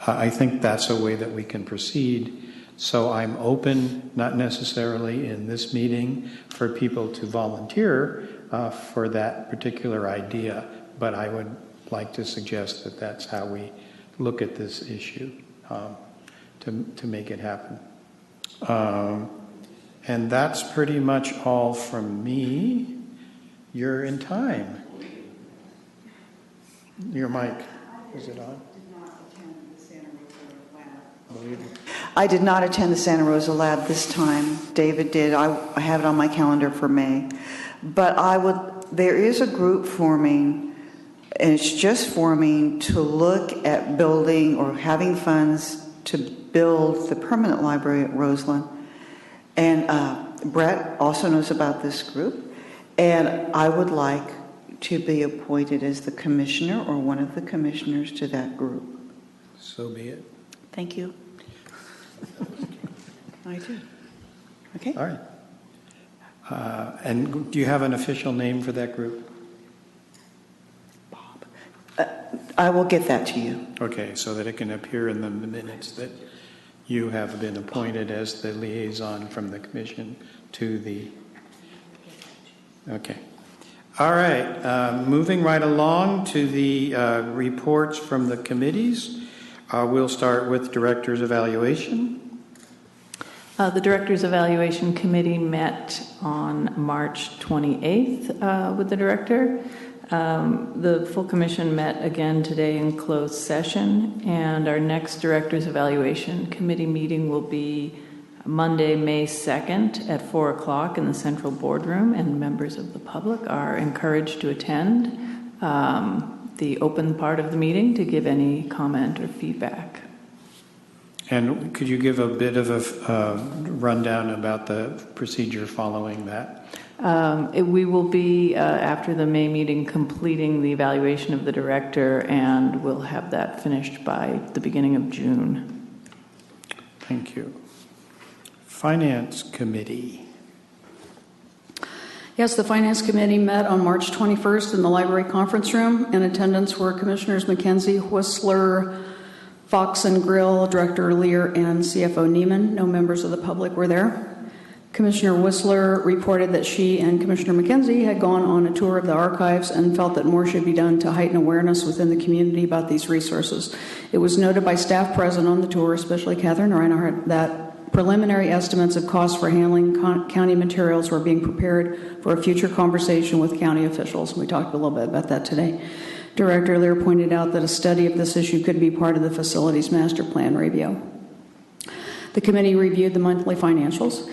I think that's a way that we can proceed. So I'm open, not necessarily in this meeting, for people to volunteer for that particular idea, but I would like to suggest that that's how we look at this issue to make it happen. And that's pretty much all from me. You're in time. Your mic, is it on? I did not attend the Santa Rosa Lab this time. David did. I have it on my calendar for May. But there is a group forming, and it's just forming to look at building or having funds to build the permanent library at Roseland. And Brett also knows about this group. And I would like to be appointed as the commissioner or one of the commissioners to that group. So be it. Thank you. I do. Okay. All right. And do you have an official name for that group? I will get that to you. Okay, so that it can appear in the minutes that you have been appointed as the liaison from the commission to the... Okay. All right, moving right along to the reports from the committees. We'll start with Director's Evaluation. The Director's Evaluation Committee met on March 28th with the Director. The full Commission met again today in closed session, and our next Director's Evaluation Committee meeting will be Monday, May 2nd at 4 o'clock in the Central Boardroom, and members of the public are encouraged to attend the open part of the meeting to give any comment or feedback. And could you give a bit of a rundown about the procedure following that? We will be, after the May meeting, completing the evaluation of the Director, and we'll have that finished by the beginning of June. Thank you. Finance Committee. Yes, the Finance Committee met on March 21st in the library conference room. In attendance were Commissioners McKenzie, Whistler, Fox and Grill, Director Lear, and CFO Neiman. No members of the public were there. Commissioner Whistler reported that she and Commissioner McKenzie had gone on a tour of the archives and felt that more should be done to heighten awareness within the community about these resources. It was noted by staff present on the tour, especially Catherine Reinhardt, that preliminary estimates of costs for handling county materials were being prepared for a future conversation with county officials. We talked a little bit about that today. Director Lear pointed out that a study of this issue could be part of the facilities master plan review. The committee reviewed the monthly financials.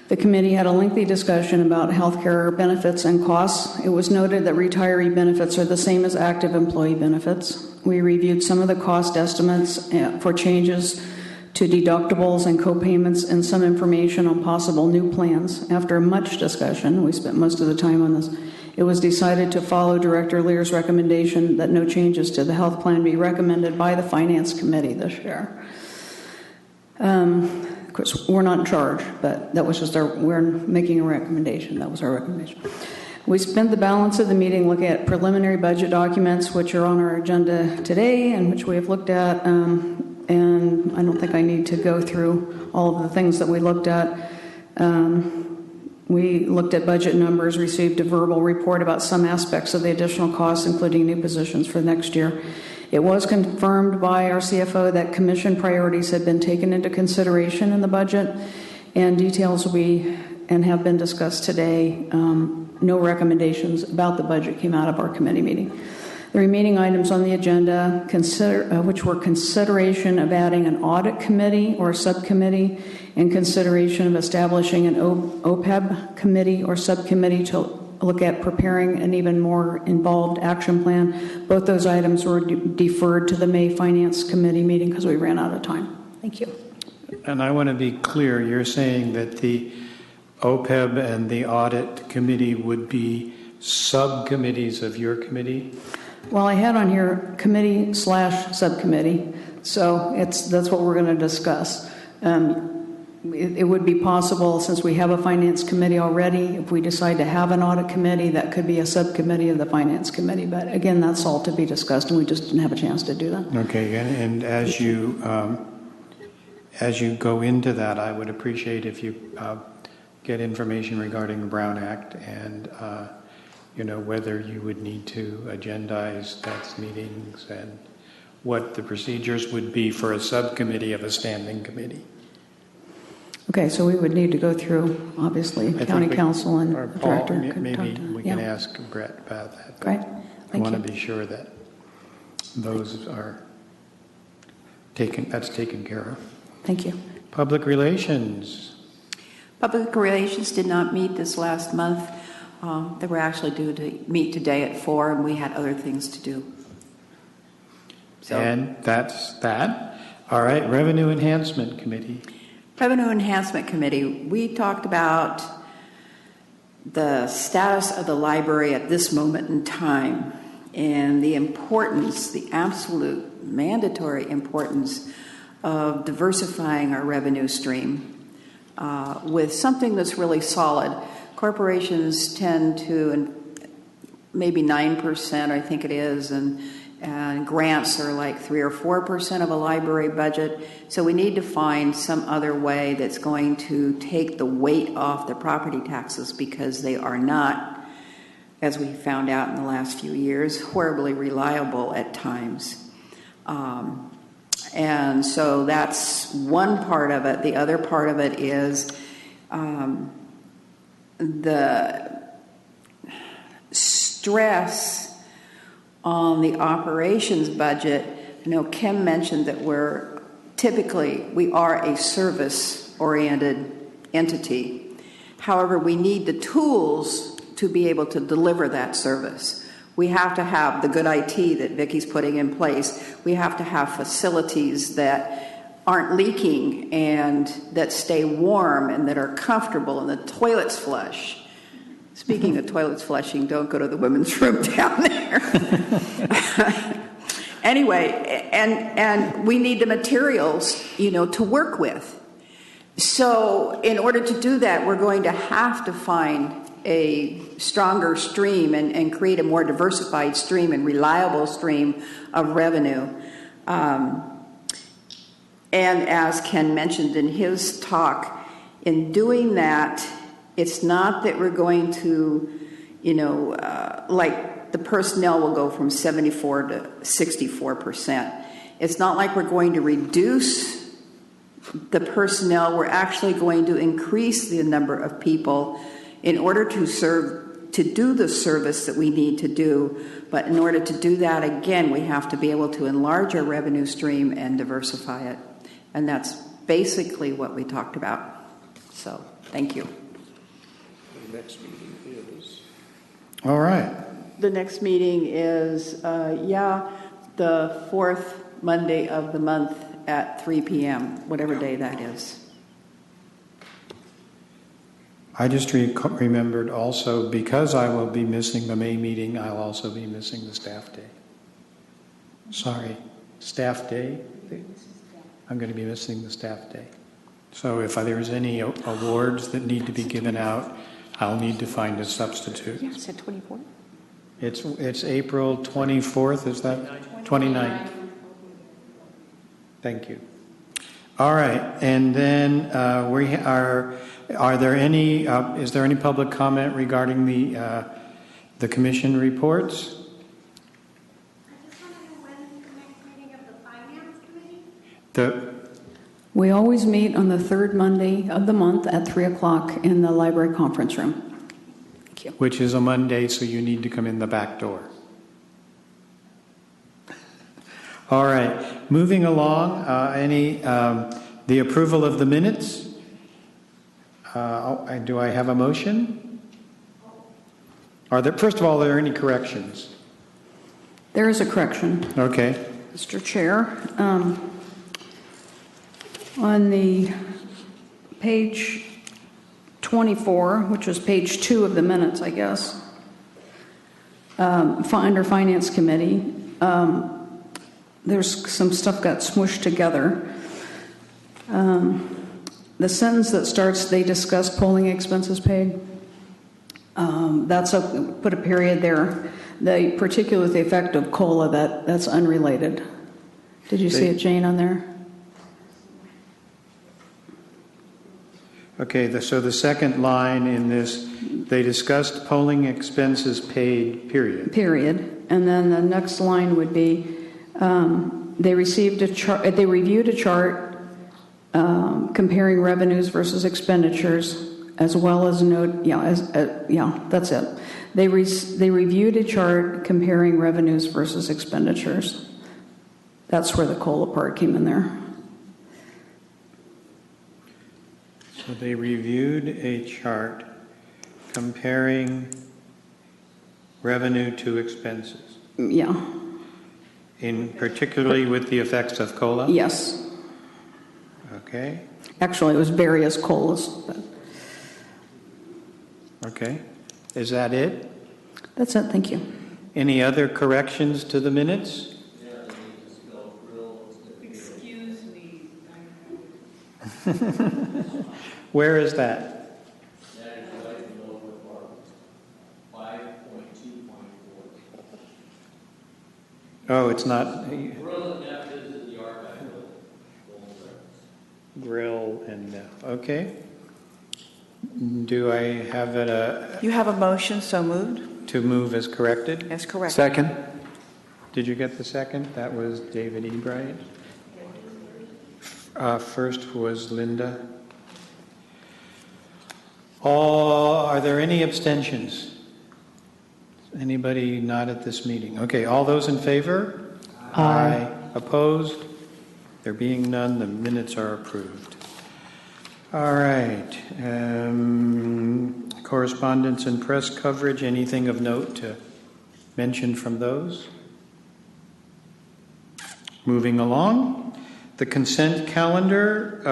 The committee had a lengthy discussion about health care benefits and costs. It was noted that retiree benefits are the same as active employee benefits. We reviewed some of the cost estimates for changes to deductibles and co-payments and some information on possible new plans. After much discussion, we spent most of the time on this, it was decided to follow Director Lear's recommendation that no changes to the health plan be recommended by the Finance Committee this year. Of course, we're not in charge, but that was just we're making a recommendation. That was our recommendation. We spent the balance of the meeting looking at preliminary budget documents, which are on our agenda today and which we have looked at. And I don't think I need to go through all of the things that we looked at. We looked at budget numbers, received a verbal report about some aspects of the additional costs, including new positions for next year. It was confirmed by our CFO that commission priorities had been taken into consideration in the budget, and details have been discussed today. No recommendations about the budget came out of our committee meeting. The remaining items on the agenda, which were consideration of adding an audit committee or subcommittee, and consideration of establishing an OPEB committee or subcommittee to look at preparing an even more involved action plan. Both those items were deferred to the May Finance Committee meeting because we ran out of time. Thank you. And I want to be clear, you're saying that the OPEB and the audit committee would be subcommittees of your committee? Well, I had on here committee/subcommittee, so that's what we're going to discuss. It would be possible, since we have a finance committee already, if we decide to have an audit committee, that could be a subcommittee of the finance committee. But again, that's all to be discussed, and we just didn't have a chance to do that. Okay, and as you go into that, I would appreciate if you get information regarding the Brown Act and whether you would need to agendize that meetings and what the procedures would be for a subcommittee of a standing committee. Okay, so we would need to go through, obviously, county council and Paul, director. maybe we can ask Brett about that. Great. I want to be sure that those are taken care of. Thank you. Public relations. Public relations did not meet this last month. They were actually due to meet today at 4, and we had other things to do. So, and that's that. All right, Revenue Enhancement Committee. Revenue Enhancement Committee, we talked about the status of the library at this moment in time and the importance, the absolute mandatory importance of diversifying our revenue stream with something that's really solid. Corporations tend to, and maybe 9%, I think it is, and grants are like 3 or 4% of a library budget. So we need to find some other way that's going to take the weight off the property taxes, because they are not, as we found out in the last few years, horribly reliable at times. And so that's one part of it. The other part of it is the stress on the operations budget. I know Kim mentioned that we are a service-oriented entity. However, we need the tools to be able to deliver that service. We have to have the good IT that Vicki's putting in place. We have to have facilities that aren't leaking and that stay warm and that are comfortable and the toilets flush. Speaking of toilets flushing, don't go to the women's room down there. Anyway, and we need the materials, to work with. So in order to do that, we're going to have to find a stronger stream and create a more diversified stream and reliable stream of revenue. And as Ken mentioned in his talk, in doing that, it's not that we're going to, like the personnel will go from 74 to 64%. It's not like we're going to reduce the personnel. We're actually going to increase the number of people in order to do the service that we need to do. But in order to do that, again, we have to be able to enlarge our revenue stream and diversify it. And that's basically what we talked about. So Thank you. The next meeting is? All right. The next meeting is, the fourth Monday of the month at 3 p.m., whatever day that is. I just remembered also, because I will be missing the May meeting, I'll also be missing the staff day. Sorry, staff day. I'm going to be missing the staff day. So if there's any awards that need to be given out, I'll need to find a substitute. You said 24th? It's April 24th, is that? 29th. Thank you. All right, and then are there any? Is there any public comment regarding the commission reports? We always meet on the third Monday of the month at 3 o'clock in the library conference room. Thank you. Which is a Monday, so you need to come in the back door. All right, moving along. The approval of the minutes? Do I have a motion? First of all, are there any corrections? There is a correction. Okay. Mr. Chair, on the page 24, which is page 2 of the minutes, I guess, under Finance Committee, there's some stuff got smushed together. The sentence that starts, they discuss polling expenses paid, put a period there. The particular with the effect of COLA, that's unrelated. Did you see it, Jane, on there? Okay, so the second line in this, they discussed polling expenses paid, period. Period. And then the next line would be, they reviewed a chart comparing revenues versus expenditures, as well as that's it. They reviewed a chart comparing revenues versus expenditures. That's where the COLA part came in there. So they reviewed a chart comparing revenue to expenses. Yeah. Particularly with the effects of COLA? Yes. Okay. Actually, it was various COLAs. But... Okay. Is that it? That's it. Thank you. Any other corrections to the minutes? Excuse me. Where is that? Oh, it's not. Grill and okay. Do I have it? You have a motion, so moved? To move as corrected? As corrected. Second. Did you get the second? That was David Ebright. First was Linda. Are there any abstentions? Anybody not at this meeting? Okay, all those in favor? Aye. Opposed? There being none, the minutes are approved. All right. Correspondence and press coverage, anything of note to mention from those? Moving along. The consent calendar.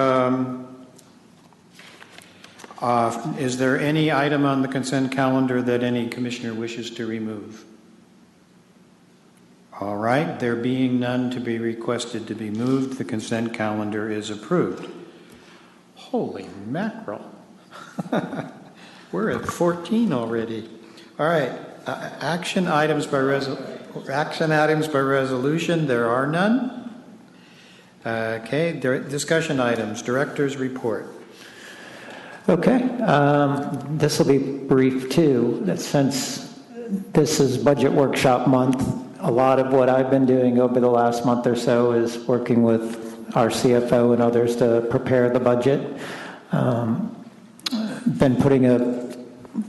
Is there any item on the consent calendar that any commissioner wishes to remove? All right. There being none to be requested to be moved, the consent calendar is approved. Holy mackerel. We're at 14 already. All right. Action items by resolution, there are none. Okay. Discussion items, director's report. Okay. This will be brief too, since this is budget workshop month. A lot of what I've been doing over the last month or so is working with our CFO and others to prepare the budget. Been putting a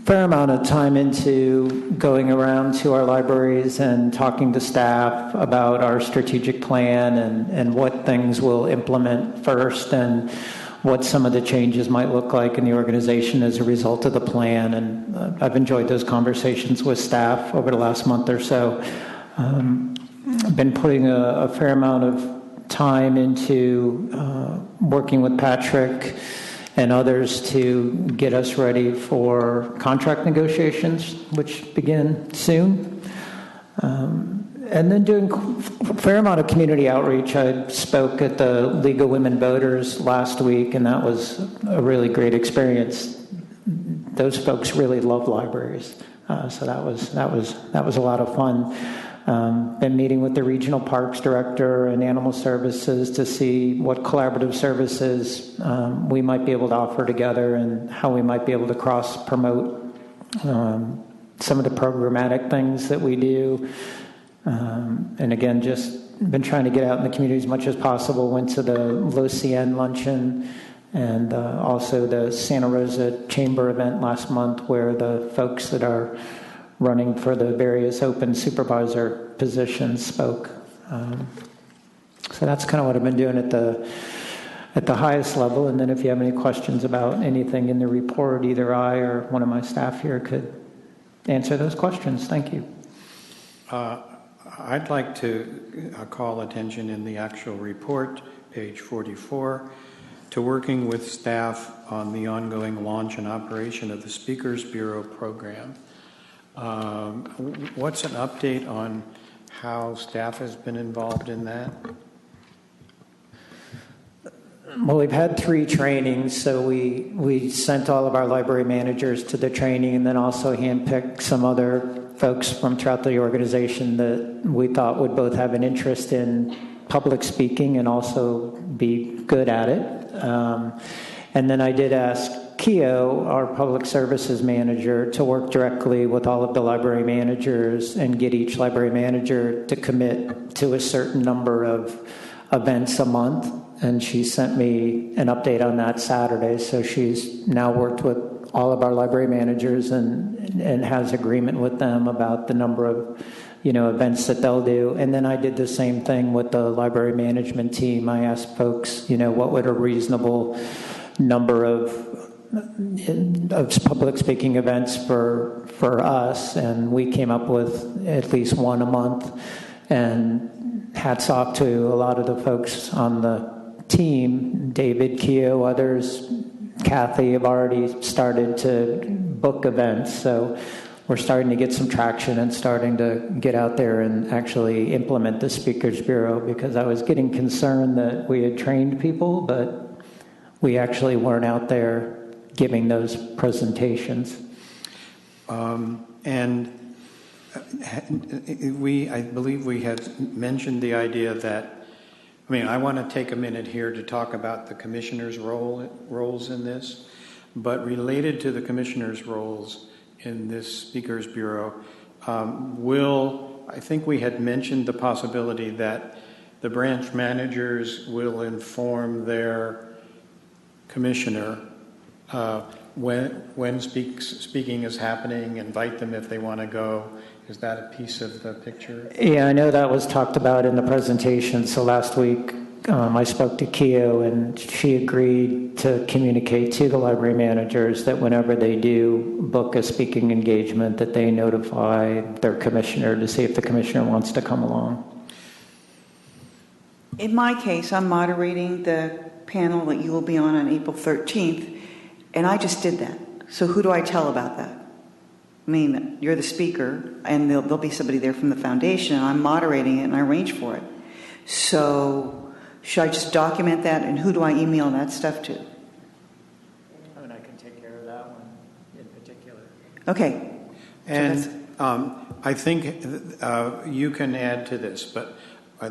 fair amount of time into going around to our libraries and talking to staff about our strategic plan and what things we'll implement first and what some of the changes might look like in the organization as a result of the plan. And I've enjoyed those conversations with staff over the last month or so. I've been putting a fair amount of time into working with Patrick and others to get us ready for contract negotiations, which begin soon. And then doing a fair amount of community outreach. I spoke at the League of Women Voters last week, and that was a really great experience. Those folks really love libraries, so that was a lot of fun. Been meeting with the regional parks director and animal services to see what collaborative services we might be able to offer together and how we might be able to cross promote some of the programmatic things that we do. And again, just been trying to get out in the community as much as possible. Went to the Lucien luncheon and also the Santa Rosa Chamber event last month, where the folks that are running for the various open supervisor positions spoke. So that's kind of what I've been doing at the highest level. And then if you have any questions about anything in the report, either I or one of my staff here could answer those questions. Thank you. I'd like to call attention in the actual report, page 44, to working with staff on the ongoing launch and operation of the Speakers Bureau program. What's an update on how staff has been involved in that? Well, we've had 3 trainings, so we sent all of our library managers to the training and then also handpicked some other folks from throughout the organization that we thought would both have an interest in public speaking and also be good at it. And then I did ask Keo, our public services manager, to work directly with all of the library managers and get each library manager to commit to a certain number of events a month. And she sent me an update on that Saturday. So she's now worked with all of our library managers and has agreement with them about the number of events that they'll do. And then I did the same thing with the library management team. I asked folks, what would a reasonable number of public speaking events for us, and we came up with at least one a month. And hats off to a lot of the folks on the team, David, Keo, others, Kathy, have already started to book events. So we're starting to get some traction and starting to get out there and actually implement the Speakers Bureau, because I was getting concerned that we had trained people, but we actually weren't out there giving those presentations. And I believe we had mentioned the idea that, I want to take a minute here to talk about the commissioners' roles in this, but related to the commissioners' roles in this Speakers Bureau, I think we had mentioned the possibility that the branch managers will inform their commissioner when speaking is happening, invite them if they want to go. Is that a piece of the picture? Yeah, I know that was talked about in the presentation. So last week I spoke to Keo, and she agreed to communicate to the library managers that whenever they do book a speaking engagement, that they notify their commissioner to see if the commissioner wants to come along. In my case, I'm moderating the panel that you will be on April 13th, and I just did that. So who do I tell about that? You're the speaker, and there'll be somebody there from the foundation, and I'm moderating it, and I arrange for it. So should I just document that, and who do I email that stuff to? I can take care of that one in particular. Okay. And I think you can add to this, but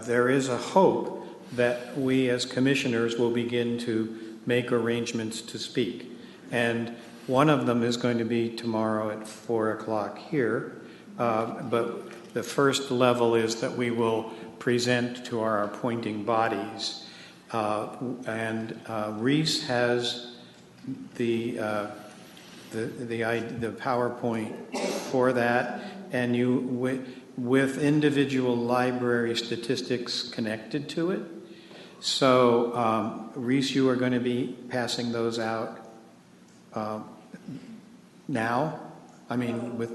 there is a hope that we as commissioners will begin to make arrangements to speak. And one of them is going to be tomorrow at 4 o'clock here. But the first level is that we will present to our appointing bodies. And Reese has the PowerPoint for that. And you with individual library statistics connected to it. So, Reese, you are going to be passing those out now? I mean,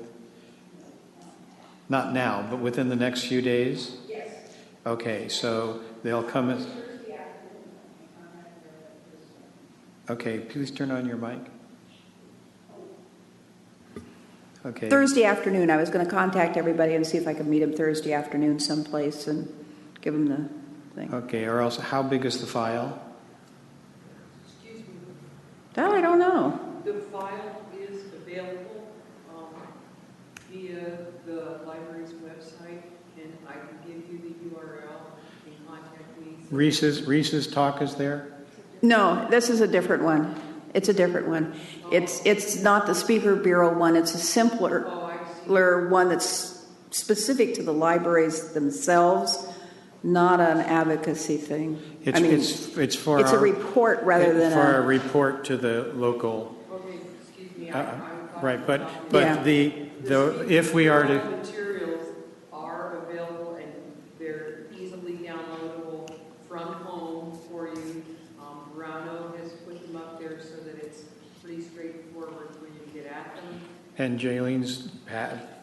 not now, but within the next few days? Yes. Okay, so they'll come as... Okay, please turn on your mic. Okay. Thursday afternoon, I was going to contact everybody and see if I could meet them Thursday afternoon someplace and give them the thing. Okay, or else how big is the file? That I don't know. The file is available via the library's website, and I can give you the URL. You can contact me. Reese's talk is there? No, this is a different one. It's a different one. It's not the Speaker Bureau one. It's a simpler one that's specific to the libraries themselves, not an advocacy thing. It's for a report rather than a report to the local. Okay, excuse me. Right, but Yeah. if we are to. Materials are available and they're easily downloadable from home for you. Rano has put them up there so that it's pretty straightforward for you to get at them. And Jaylene's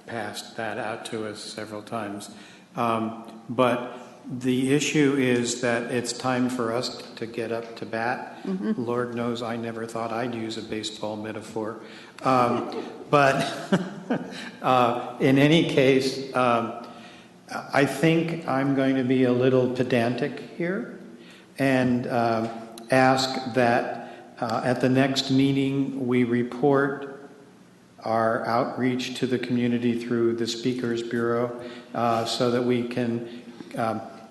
passed that out to us several times. But the issue is that it's time for us to get up to bat. Mm-hmm. Lord knows I never thought I'd use a baseball metaphor. But in any case, I think I'm going to be a little pedantic here and ask that at the next meeting we report our outreach to the community through the Speakers Bureau so that we can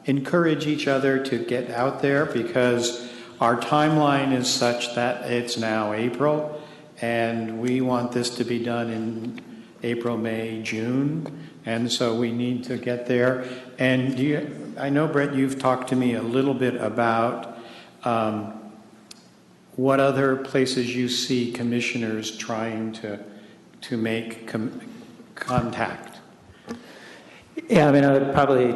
encourage each other to get out there, because our timeline is such that it's now April and we want this to be done in April, May, June, and so we need to get there. And I know, Brett, you've talked to me a little bit about what other places you see commissioners trying to make contact. Yeah, I mean, I would probably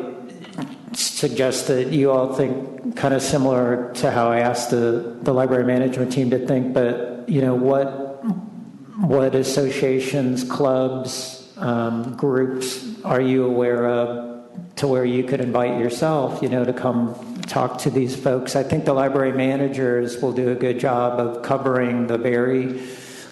suggest that you all think kind of similar to how I asked the library management team to think, but, you know, what associations, clubs, groups are you aware of to where you could invite yourself, you know, to come talk to these folks? I think the library managers will do a good job of covering the very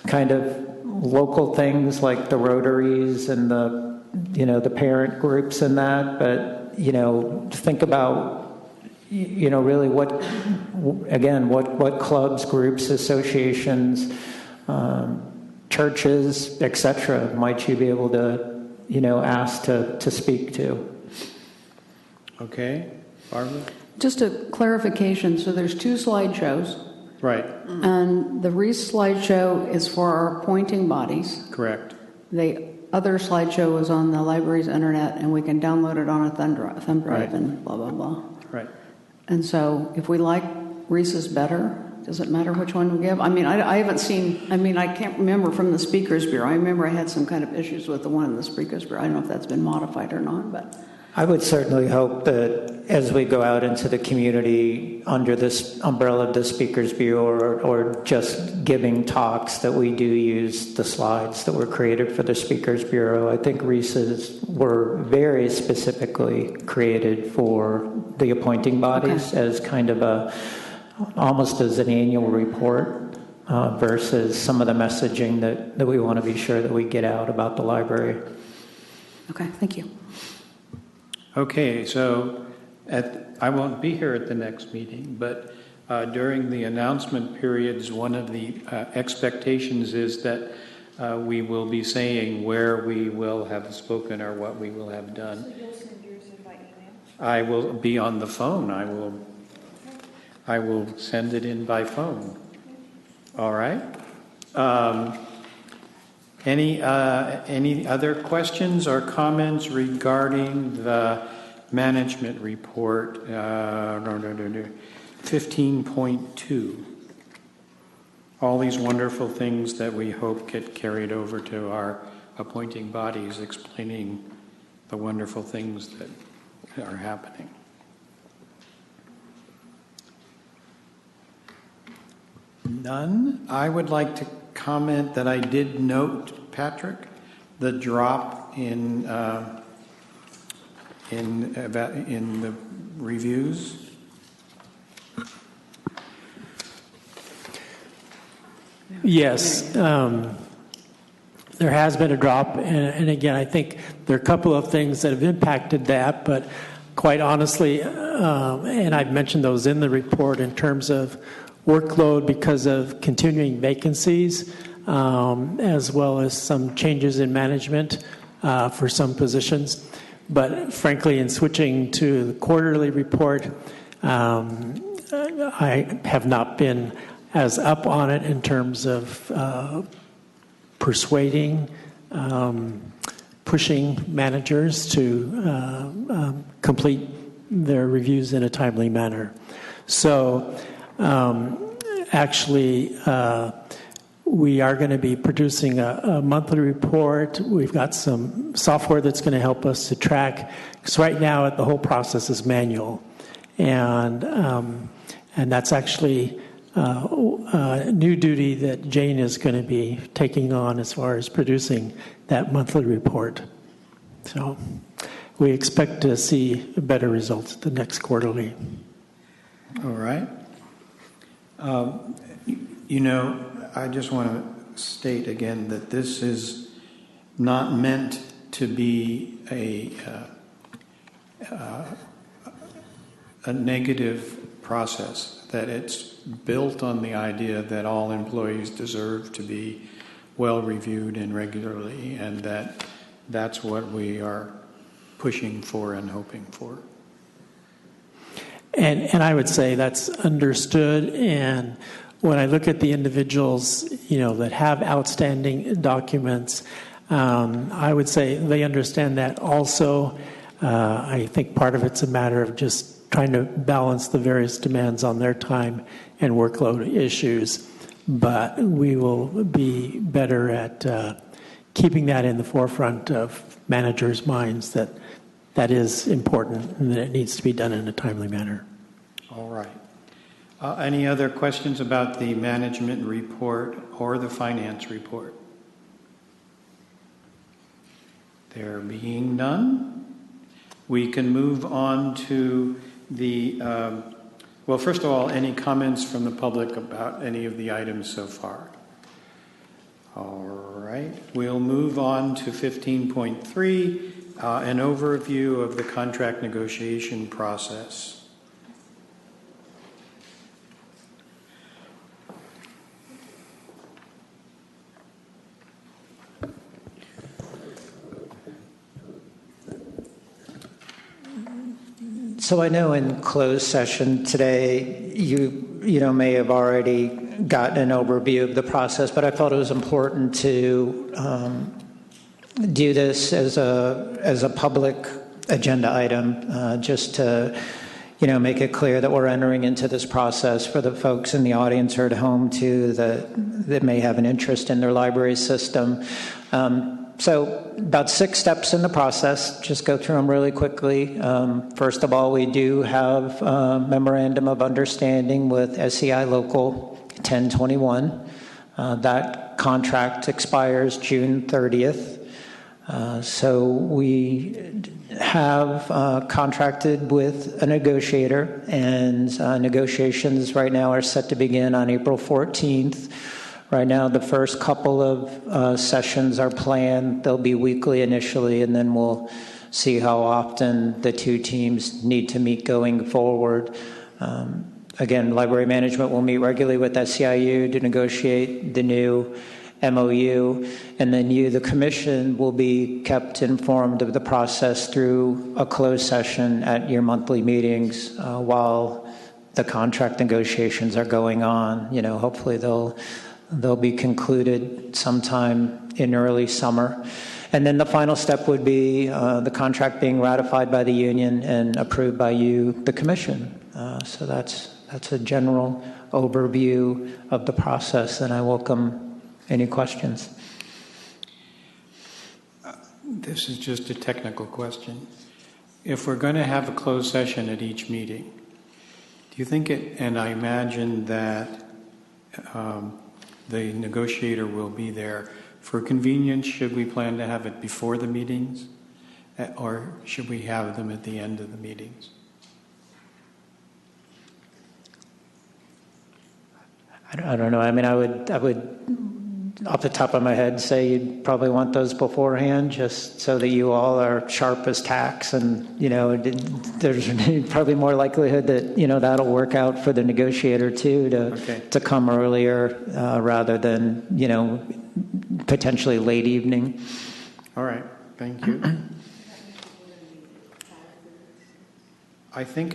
kind of local things like the Rotaries and the, you know, the parent groups and that, but, you know, think about, you know, really what clubs, groups, associations, churches, etc. might you be able to, you know, ask to speak to? Okay, Barbara? Just a clarification. So there's 2 slideshows. Right. And the Reese slideshow is for our appointing bodies. Correct. The other slideshow is on the library's internet, and we can download it on a thumb drive Right. and blah, blah, blah. Right. And so if we like Reese's better, does it matter which one we give? I mean, I haven't seen, I mean, I can't remember from the Speakers Bureau. I remember I had some kind of issues with the one in the Speakers Bureau. I don't know if that's been modified or not, but... I would certainly hope that as we go out into the community under this umbrella of the Speakers Bureau or just giving talks, that we do use the slides that were created for the Speakers Bureau. I think Reese's were very specifically created for the appointing bodies as kind of almost as an annual report versus some of the messaging that we want to be sure that we get out about the library. Okay, thank you. Okay, so I won't be here at the next meeting, but during the announcement periods, one of the expectations is that we will be saying where we will have spoken or what we will have done. So you'll send yours by email? I will be on the phone. I will send it in by phone. All right. Any other questions or comments regarding the management report 15.2? All these wonderful things that we hope get carried over to our appointing bodies, explaining the wonderful things that are happening. None. I would like to comment that I did note, Patrick, the drop in the reviews. Yes, there has been a drop, and again, I think there are a couple of things that have impacted that, but quite honestly, and I've mentioned those in the report in terms of workload because of continuing vacancies, as well as some changes in management for some positions. But frankly, in switching to the quarterly report, I have not been as up on it in terms of persuading, pushing managers to complete their reviews in a timely manner. So actually, we are going to be producing a monthly report. We've got some software that's going to help us to track, because right now the whole process is manual. And that's actually a new duty that Jane is going to be taking on as far as producing that monthly report. So we expect to see better results at the next quarterly. All right. I just want to state again that this is not meant to be a negative process, that it's built on the idea that all employees deserve to be well reviewed and regularly, and that's what we are pushing for and hoping for. And I would say that's understood. And when I look at the individuals, that have outstanding documents, I would say they understand that also. I think part of it's a matter of just trying to balance the various demands on their time and workload issues. But we will be better at keeping that in the forefront of managers' minds, that is important and that it needs to be done in a timely manner. All right. Any other questions about the management report or the finance report? There being none, we can move on to the, well, first of all, any comments from the public about any of the items so far? All right. We'll move on to 15.3, an overview of the contract negotiation process. So I know in closed session today, you may have already gotten an overview of the process, but I felt it was important to do this as a public agenda item, just to make it clear that we're entering into this process for the folks in the audience or at home too that may have an interest in their library system. So about 6 steps in the process, just go through them really quickly. First of all, we do have a memorandum of understanding with SEI Local 1021. That contract expires June 30th. So we have contracted with a negotiator, and negotiations right now are set to begin on April 14th. Right now, the first couple of sessions are planned. They'll be weekly initially, and then we'll see how often the two teams need to meet going forward. Again, library management will meet regularly with SEIU to negotiate the new MOU, and then you, the commission, will be kept informed of the process through a closed session at your monthly meetings while the contract negotiations are going on. Hopefully they'll be concluded sometime in early summer. And then the final step would be the contract being ratified by the union and approved by you, the commission. So that's a general overview of the process, and I welcome any questions. This is just a technical question. If we're going to have a closed session at each meeting, do you think and I imagine that the negotiator will be there. For convenience, should we plan to have it before the meetings, or should we have them at the end of the meetings? I don't know. I mean, I would, off the top of my head, say you'd probably want those beforehand, just so that you all are sharp as tacks, and there's probably more likelihood that that'll work out for the negotiator too to come earlier rather than potentially late evening. All right. Thank you. I think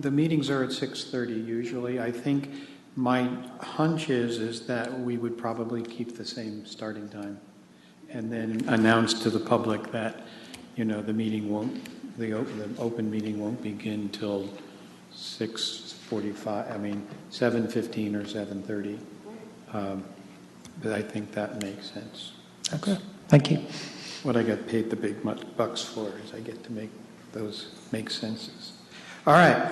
the meetings are at 6:30 usually. I think my hunch is that we would probably keep the same starting time, and then announce to the public that the meeting the open meeting won't begin till 6:45. I mean 7:15 or 7:30. But I think that makes sense. Okay. Thank you. What I get paid the big bucks for is I get to make those make senses. All right.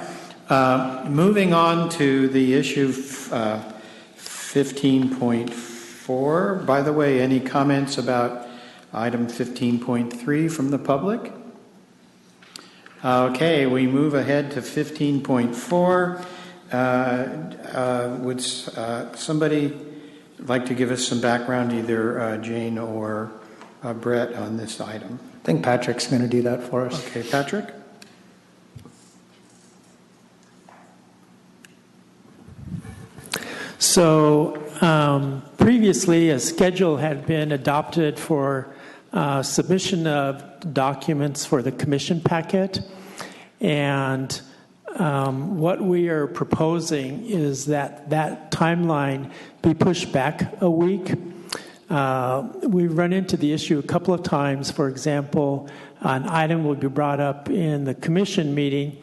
Moving on to the issue 15.4. By the way, any comments about item 15.3 from the public? Okay, we move ahead to 15.4. Would somebody like to give us some background, either Jane or Brett, on this item? I think Patrick's going to do that for us. Okay, Patrick? So previously, a schedule had been adopted for submission of documents for the commission packet. And what we are proposing is that timeline be pushed back a week. We've run into the issue a couple of times. For example, an item will be brought up in the commission meeting,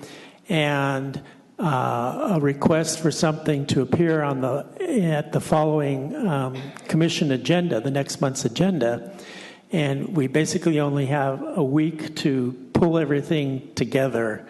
and a request for something to appear at the following commission agenda, the next month's agenda, and we basically only have a week to pull everything together.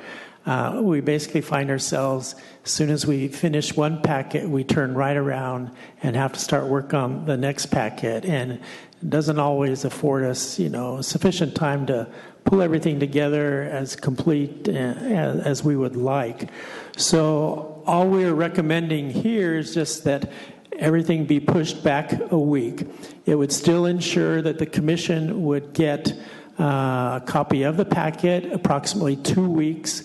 We basically find ourselves, as soon as we finish one packet, we turn right around and have to start work on the next packet, and it doesn't always afford us, sufficient time to pull everything together as complete as we would like. So all we're recommending here is just that everything be pushed back a week. It would still ensure that the commission would get a copy of the packet approximately 2 weeks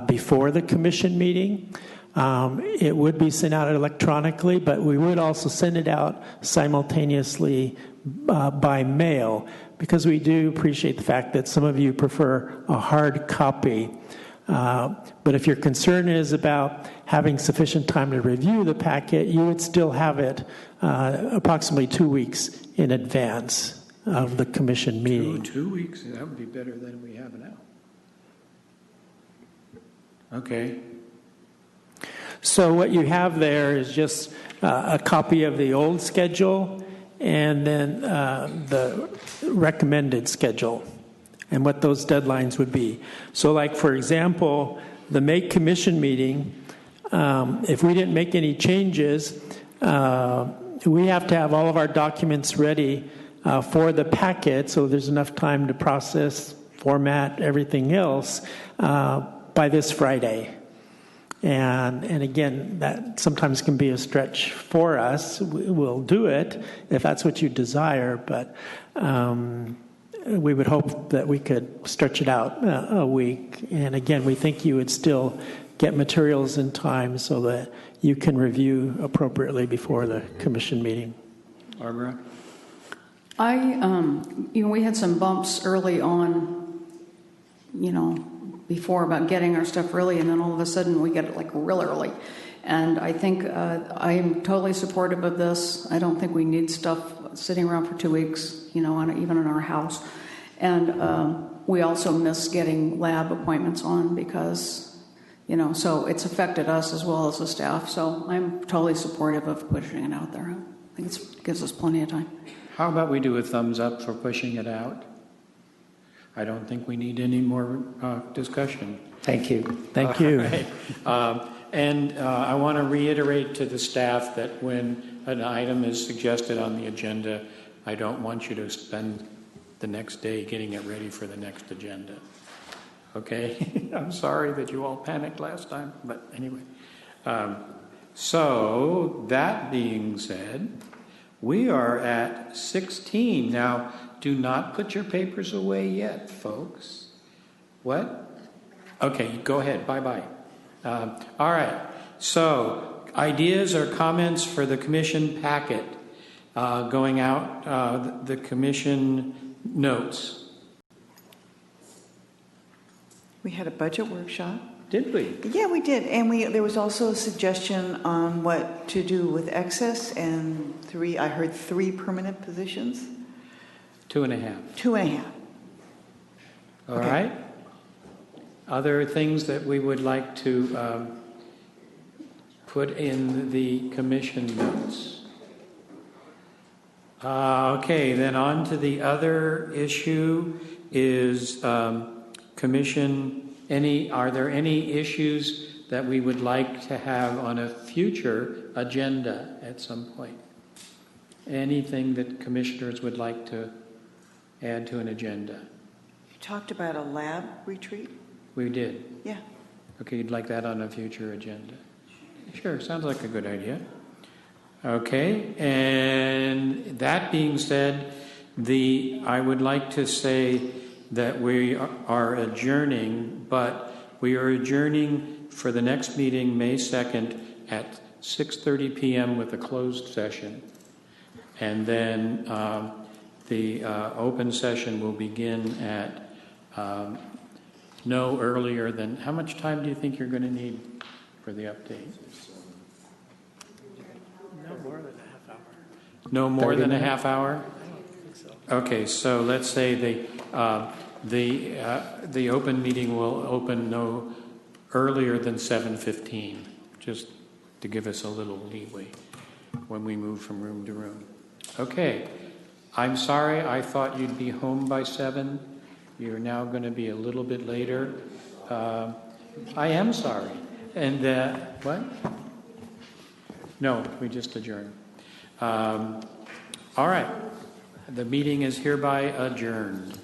before the commission meeting. It would be sent out electronically, but we would also send it out simultaneously by mail, because we do appreciate the fact that some of you prefer a hard copy. But if your concern is about having sufficient time to review the packet, you would still have it approximately 2 weeks in advance of the commission meeting. 2 weeks? That would be better than we have now. Okay. So what you have there is just a copy of the old schedule and then the recommended schedule and what those deadlines would be. So like, for example, the May commission meeting, if we didn't make any changes, we have to have all of our documents ready for the packet, so there's enough time to process, format, everything else by this Friday. And again, that sometimes can be a stretch for us. We'll do it if that's what you desire, but we would hope that we could stretch it out a week. And again, we think you would still get materials in time so that you can review appropriately before the commission meeting. Barbara? We had some bumps early on, before about getting our stuff early, and then all of a sudden we get it like real early. And I think I am totally supportive of this. I don't think we need stuff sitting around for 2 weeks, even in our house. And we also miss getting lab appointments on because, so it's affected us as well as the staff. So I'm totally supportive of pushing it out there. I think it gives us plenty of time. How about we do a thumbs up for pushing it out? I don't think we need any more discussion. Thank you. Thank you. Right. And I want to reiterate to the staff that when an item is suggested on the agenda, I don't want you to spend the next day getting it ready for the next agenda. Okay? I'm sorry that you all panicked last time, but anyway. So, that being said, we are at 16. Now, do not put your papers away yet, folks. What? Okay, go ahead. Bye-bye. All right. So, ideas or comments for the commission packet going out, the commission notes. We had a budget workshop. Did we? Yeah, we did. And there was also a suggestion on what to do with excess and I heard 3 permanent positions. 2.5. 2.5. All right. Other things that we would like to put in the commission notes. Okay, then on to the other issue is commission. Are there any issues that we would like to have on a future agenda at some point? Anything that commissioners would like to add to an agenda? You talked about a lab retreat? We did. Yeah. Okay, you'd like that on a future agenda? Sure, sounds like a good idea. Okay, and that being said, I would like to say that we are adjourning, but we are adjourning for the next meeting, May 2nd, at 6:30 p.m. with a closed session. And then the open session will begin at no earlier than, how much time do you think you're going to need for the update? No more than a half hour. No more than a half hour? I don't think so. Okay, so let's say the open meeting will open no earlier than 7:15, just to give us a little leeway when we move from room to room. Okay, I'm sorry, I thought you'd be home by 7. You're now going to be a little bit later. I am sorry. And what? No, we just adjourned. All right. The meeting is hereby adjourned.